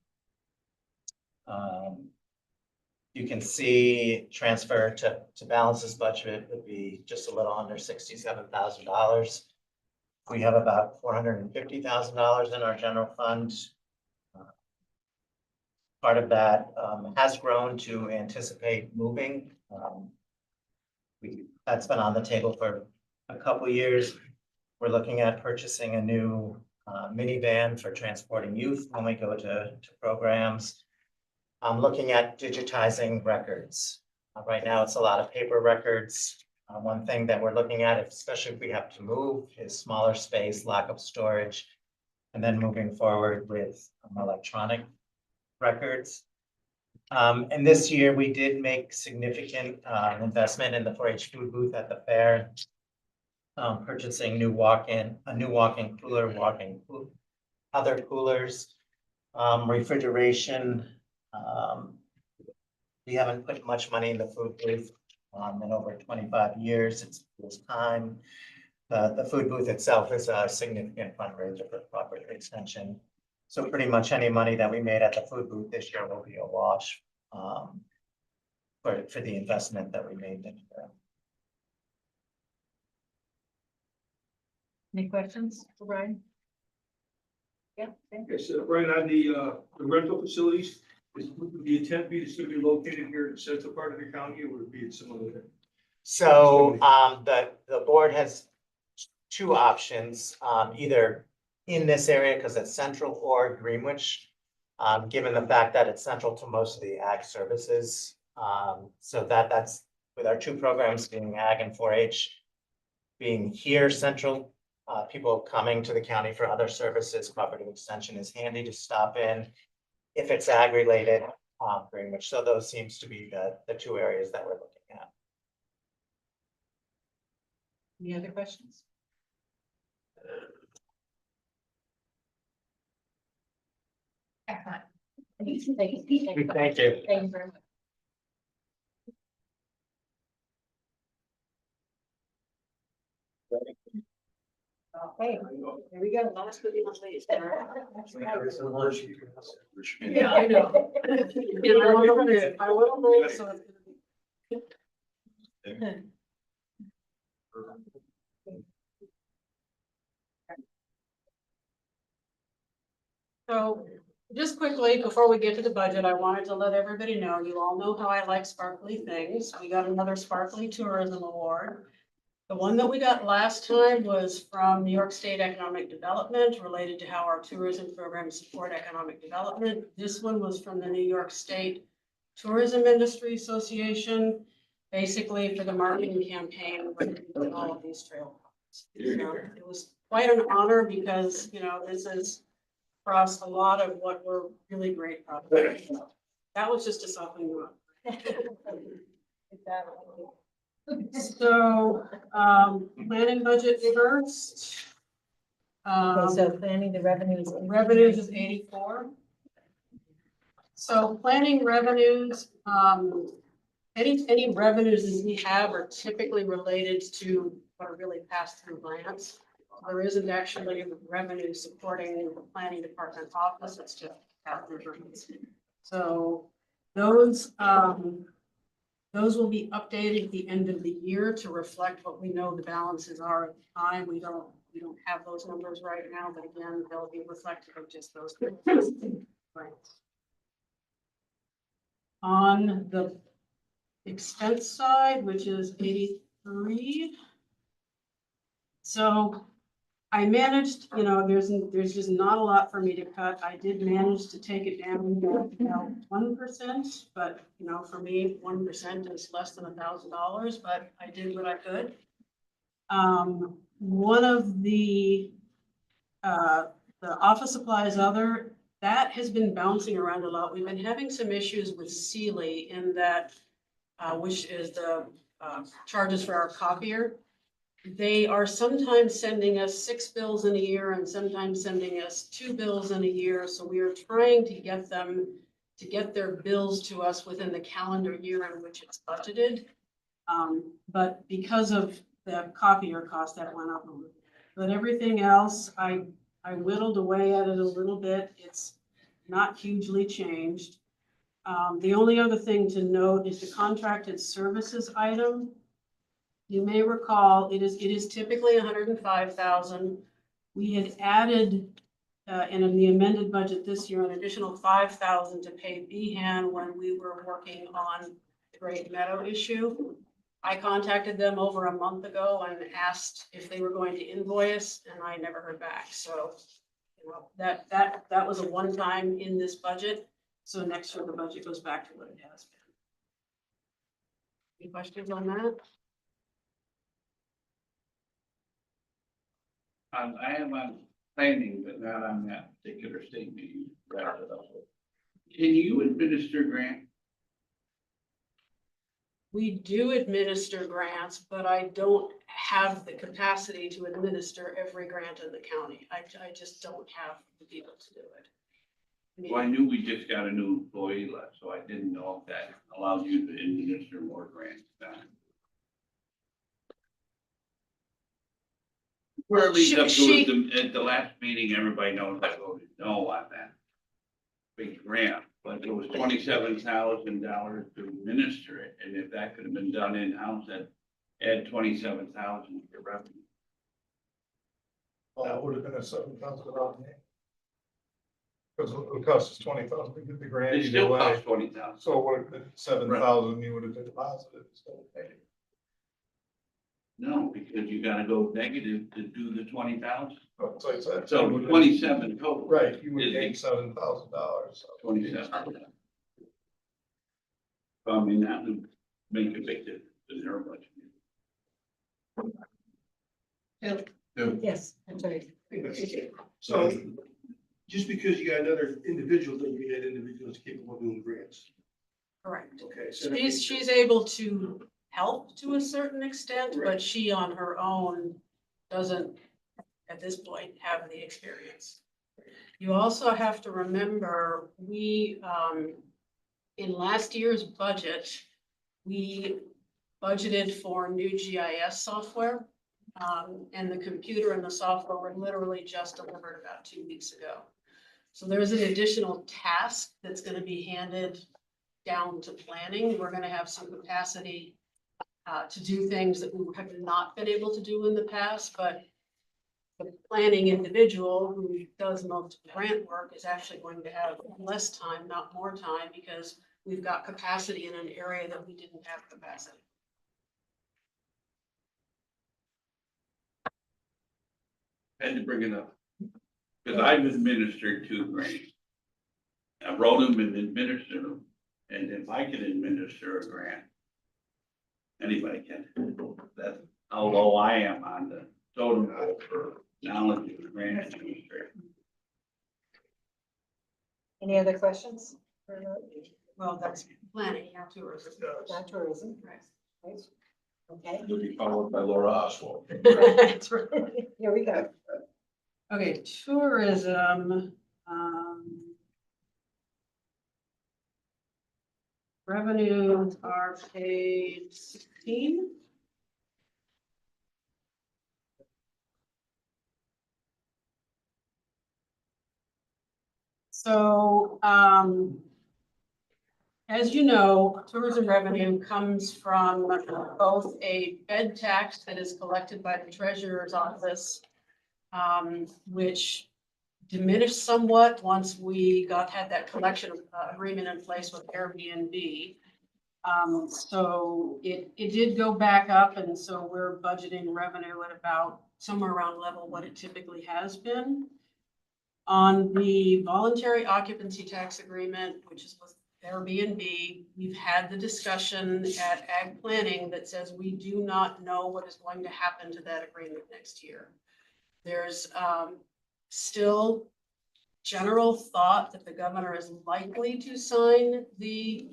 You can see transfer to balance this budget would be just a little under $67,000. We have about $450,000 in our general fund. Part of that has grown to anticipate moving. That's been on the table for a couple of years. We're looking at purchasing a new minivan for transporting youth when we go to programs. I'm looking at digitizing records. Right now, it's a lot of paper records. One thing that we're looking at, especially if we have to move, is smaller space, lack of storage, and then moving forward with electronic records. And this year, we did make significant investment in the 4-H food booth at the fair. Purchasing a new walk-in cooler, other coolers, refrigeration. We haven't put much money in the food booth in over 25 years. It's time. The food booth itself is a significant fundraiser for property extension. So pretty much any money that we made at the food booth this year will be a wash for the investment that we made this year. Any questions for Brian? Yeah. Yes, Brian, on the rental facilities, would the intent be to still be located here in the central part of the county, or would it be in some other? So the board has two options, either in this area because it's central or Greenwich, given the fact that it's central to most of the ag services. So that's with our two programs being ag and 4-H, being here central, people coming to the county for other services, property extension is handy to stop in. If it's ag related, Greenwich. So those seems to be the two areas that we're looking at. Any other questions? Excellent. Thank you. Thank you. Thank you very much. Okay, here we go. Last but not least. Yeah, I know. I want to know, so it's gonna be. So just quickly, before we get to the budget, I wanted to let everybody know, you all know how I like sparkly things. We got another sparkly tourism award. The one that we got last time was from New York State Economic Development related to how our tourism programs support economic development. This one was from the New York State Tourism Industry Association, basically for the marketing campaign with all of these trail. It was quite an honor because, this is across a lot of what were really great projects. That was just to soften you up. So, planning budget first. Okay, so planning the revenues. Revenues is 84. So planning revenues, any revenues that we have are typically related to what are really pass-through grants. There isn't actually revenue supporting the planning department office, it's just pass-through grants. So those will be updated at the end of the year to reflect what we know the balances are at the time. We don't have those numbers right now, but again, they'll be reflective of just those. Right. On the expense side, which is 83. So I managed, there's just not a lot for me to cut. I did manage to take it down, 1%, but for me, 1% is less than $1,000, but I did what I could. One of the office supplies that has been bouncing around a lot. We've been having some issues with Sealy in that which is the charges for our copier. They are sometimes sending us 6 bills in a year and sometimes sending us 2 bills in a year. So we are trying to get them to get their bills to us within the calendar year in which it's budgeted. But because of the copier cost, that went up a little. But everything else, I whittled away at it a little bit. It's not hugely changed. The only other thing to note is the contracted services item. You may recall, it is typically 105,000. We had added, in the amended budget this year, an additional 5,000 to pay Behan when we were working on the Great Meadow issue. I contacted them over a month ago and asked if they were going to invoice, and I never heard back. So, you know, that was a one-time in this budget. So next year the budget goes back to what it has been. Any questions on that? I am on planning, but not on that particular state meeting. Wrap it up. Can you administer grant? We do administer grants, but I don't have the capacity to administer every grant in the county. I just don't have the people to do it. Well, I knew we just got a new employee left, so I didn't know if that allows you to administer more grants. Where it leads up to at the last meeting, everybody knows I voted no on that big grant, but it was $27,000 to administer it, and if that could have been done in-house, that add 27,000 to revenue. Well, it would have been a $7,000 grant. Because it costs us 20,000 to get the grant. It still costs 20,000. So it would have been 7,000 you would have deposited instead of paying. No, because you gotta go negative to do the 20,000. So it's that. So 27 total. Right, you would gain $7,000. 27. I mean, that would make a big difference in their budget. Yes, I'm sorry. So just because you got another individual, doesn't mean that individual is capable of doing grants. Correct. Okay. So She's able to help to a certain extent, but she on her own doesn't, at this point, have the experience. You also have to remember, we, in last year's budget, we budgeted for new GIS software. And the computer and the software were literally just delivered about 2 weeks ago. So there's an additional task that's gonna be handed down to planning. We're gonna have some capacity to do things that we have not been able to do in the past, but the planning individual who does most grant work is actually going to have less time, not more time, because we've got capacity in an area that we didn't have capacity. Had to bring it up. Because I've administered 2 grants. I wrote them and administered them, and if I can administer a grant, anybody can. That's how low I am on the totem pole for knowledge of grant administration. Any other questions? Well, that's planning, not tourism. Not tourism, right? Okay. You'll be followed by Laura Oswald. That's right. Here we go. Okay, tourism, revenues are page 16. So, as you know, tourism revenue comes from both a bed tax that is collected by the treasurer's office, which diminished somewhat once we had that collection agreement in place with Airbnb. So it did go back up, and so we're budgeting revenue at about somewhere around level what it typically has been. On the voluntary occupancy tax agreement, which is with Airbnb, we've had the discussion at Ag Planning that says we do not know what is going to happen to that agreement next year. There's still general thought that the governor is likely to sign the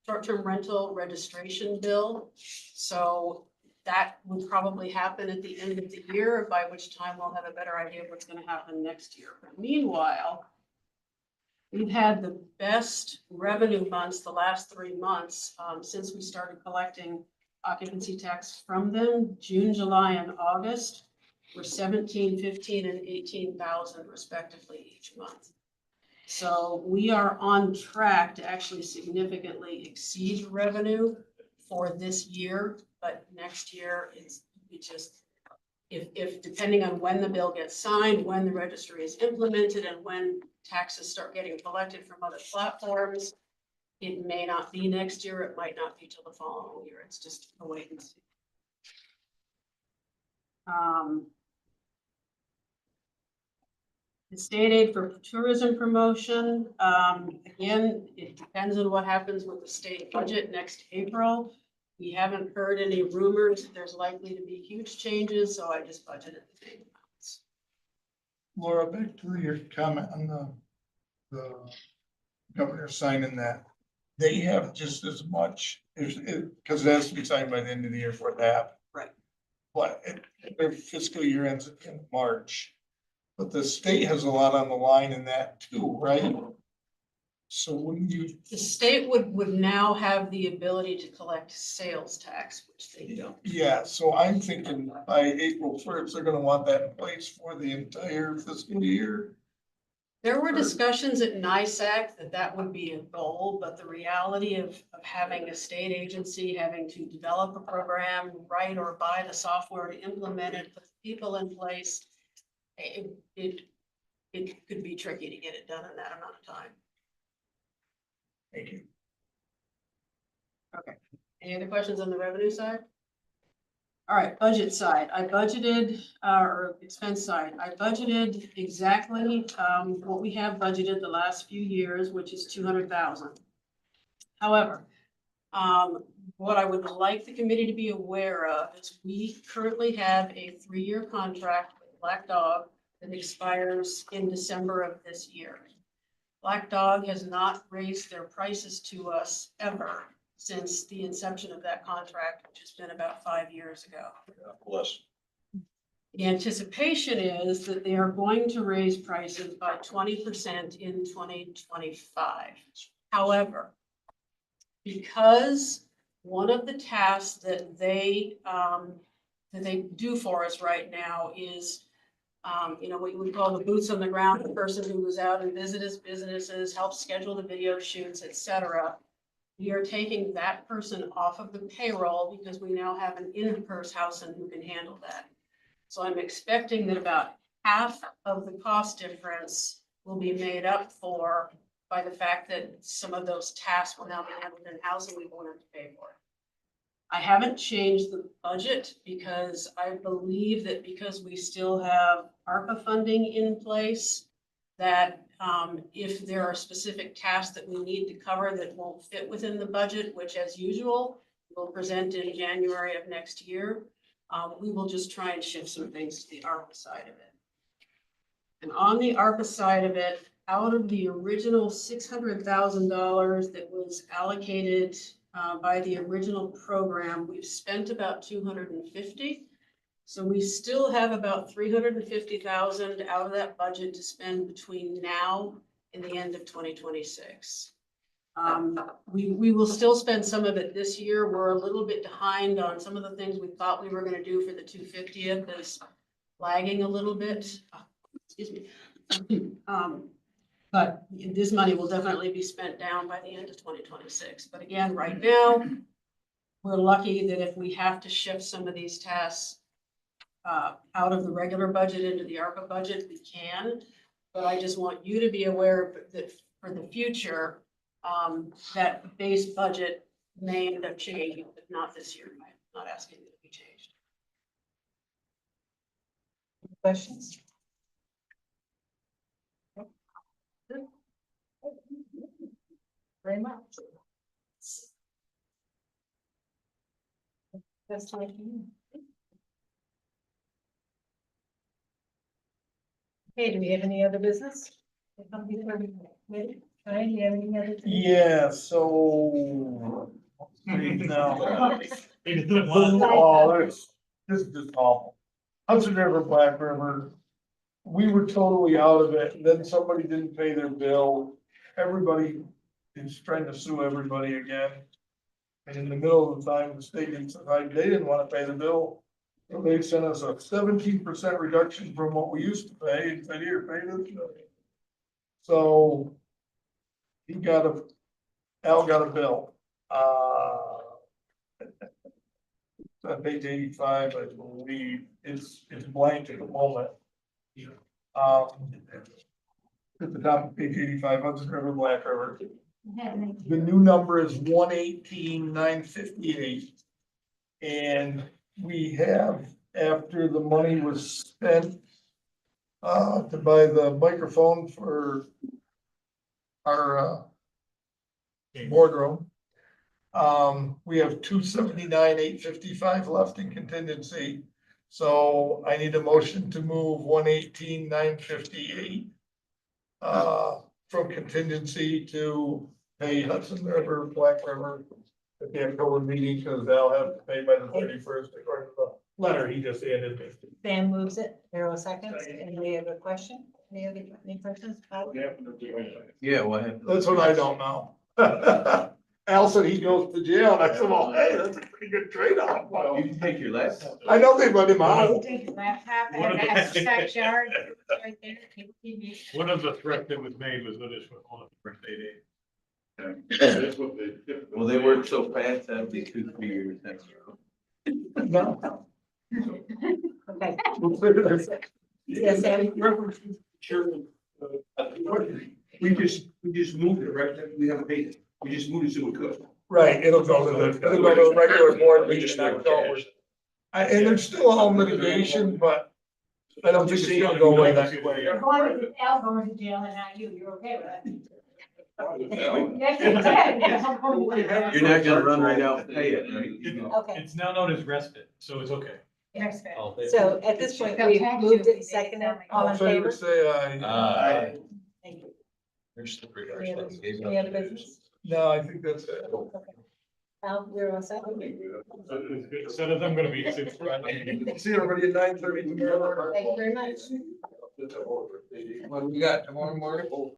short-term rental registration bill. So that would probably happen at the end of the year, by which time we'll have a better idea of what's gonna happen next year. But meanwhile, we've had the best revenue months, the last 3 months, since we started collecting occupancy tax from them. June, July, and August were 17, 15, and 18,000 respectively each month. So we are on track to actually significantly exceed revenue for this year, but next year it just, if depending on when the bill gets signed, when the registry is implemented, and when taxes start getting collected from other platforms, it may not be next year, it might not be till the following year. It's just a wait and see. The state aid for tourism promotion, again, it depends on what happens with the state budget next April. We haven't heard any rumors that there's likely to be huge changes, so I just budgeted the same amounts. Laura, back to your comment on the governor signing that. They have just as much, because it has to be signed by the end of the year for it to happen. Right. But their fiscal year ends in March. But the state has a lot on the line in that too, right? So wouldn't you? The state would now have the ability to collect sales tax, which they don't. Yeah, so I'm thinking by April 1st, they're gonna want that in place for the entire fiscal year. There were discussions at NISAC that would be a goal, but the reality of having a state agency having to develop a program, write or buy the software to implement it, put people in place, it could be tricky to get it done in that amount of time. Thank you. Okay, any other questions on the revenue side? All right, budget side, I budgeted, or expense side, I budgeted exactly, what we have budgeted the last few years, which is 200,000. However, what I would like the committee to be aware of is we currently have a 3-year contract with Black Dog that expires in December of this year. Black Dog has not raised their prices to us ever since the inception of that contract, which has been about 5 years ago. Bless. The anticipation is that they are going to raise prices by 20% in 2025. However, because one of the tasks that they do for us right now is, we call the boots on the ground, the person who goes out and visits businesses, helps schedule the video shoots, etc. We are taking that person off of the payroll because we now have an in-house person who can handle that. So I'm expecting that about half of the cost difference will be made up for by the fact that some of those tasks will now be handled in-house and we won't have to pay for it. I haven't changed the budget because I believe that because we still have ARPA funding in place, that if there are specific tasks that we need to cover that won't fit within the budget, which as usual, we'll present in January of next year, we will just try and shift some things to the ARPA side of it. And on the ARPA side of it, out of the original $600,000 that was allocated by the original program, we've spent about 250. So we still have about 350,000 out of that budget to spend between now and the end of 2026. We will still spend some of it this year. We're a little bit behind on some of the things we thought we were going to do for the 250th is lagging a little bit. Excuse me. But this money will definitely be spent down by the end of 2026. But again, right now, we're lucky that if we have to shift some of these tasks out of the regular budget into the ARPA budget, we can. But I just want you to be aware that for the future, that base budget may end up changing, but not this year. I'm not asking it to be changed. Questions? Very much. That's like you. Okay, do we have any other business? Maybe? Ryan, do you have any other? Yeah, so. No. They didn't want- Oh, this is just awful. Hudson River, Black River, we were totally out of it, and then somebody didn't pay their bill. Everybody is trying to sue everybody again. And in the middle of the time, the state didn't, they didn't wanna pay the bill. So they sent us a 17% reduction from what we used to pay, and said, here, pay this. So. Al got a bill, on page 85, I believe, it's blank at the moment. At the top of page 85, Hudson River, Black River. The new number is 118,958. And we have, after the money was spent, to buy the microphone for our, boardroom. We have 279,855 left in contingency. So I need a motion to move 118,958. From contingency to pay Hudson River, Black River at the October meeting, because they'll have to pay by the 31st according to the letter he just handed me. Sam moves it, Darrell seconds. Anybody have a question? Any questions? Yeah, what happened? That's what I don't know. Al said he goes to jail, and I said, well, hey, that's a pretty good trade-off. You can take your laptop. I know they let him out. Take your laptop One of and the- that's the backyard right there. One of the threats that was made was that it's on the state aid. That's what they. Well, they work so fast, that'd be 2-3 years next year. No. Okay. Yes, Sam. We just moved it, right? We haven't paid it. We just moved it so we could. Right, it'll go to the regular board meeting in October. And there's still all litigation, but I don't think it's gonna go away that quick. As long as it's Al going to jail and not you, you're okay with that. You're not gonna run right out and pay it, right? Okay, It's now known as respite, so it's okay. Next guy. so at this point, we've moved it and seconded, all in favor? Say aye. Aye. Thank you. There's the Any other, any other business? No, I think that's it. Al, you're all set? Instead of them gonna be. See everybody at 9:30 tomorrow. Thank you very much. What we got tomorrow morning?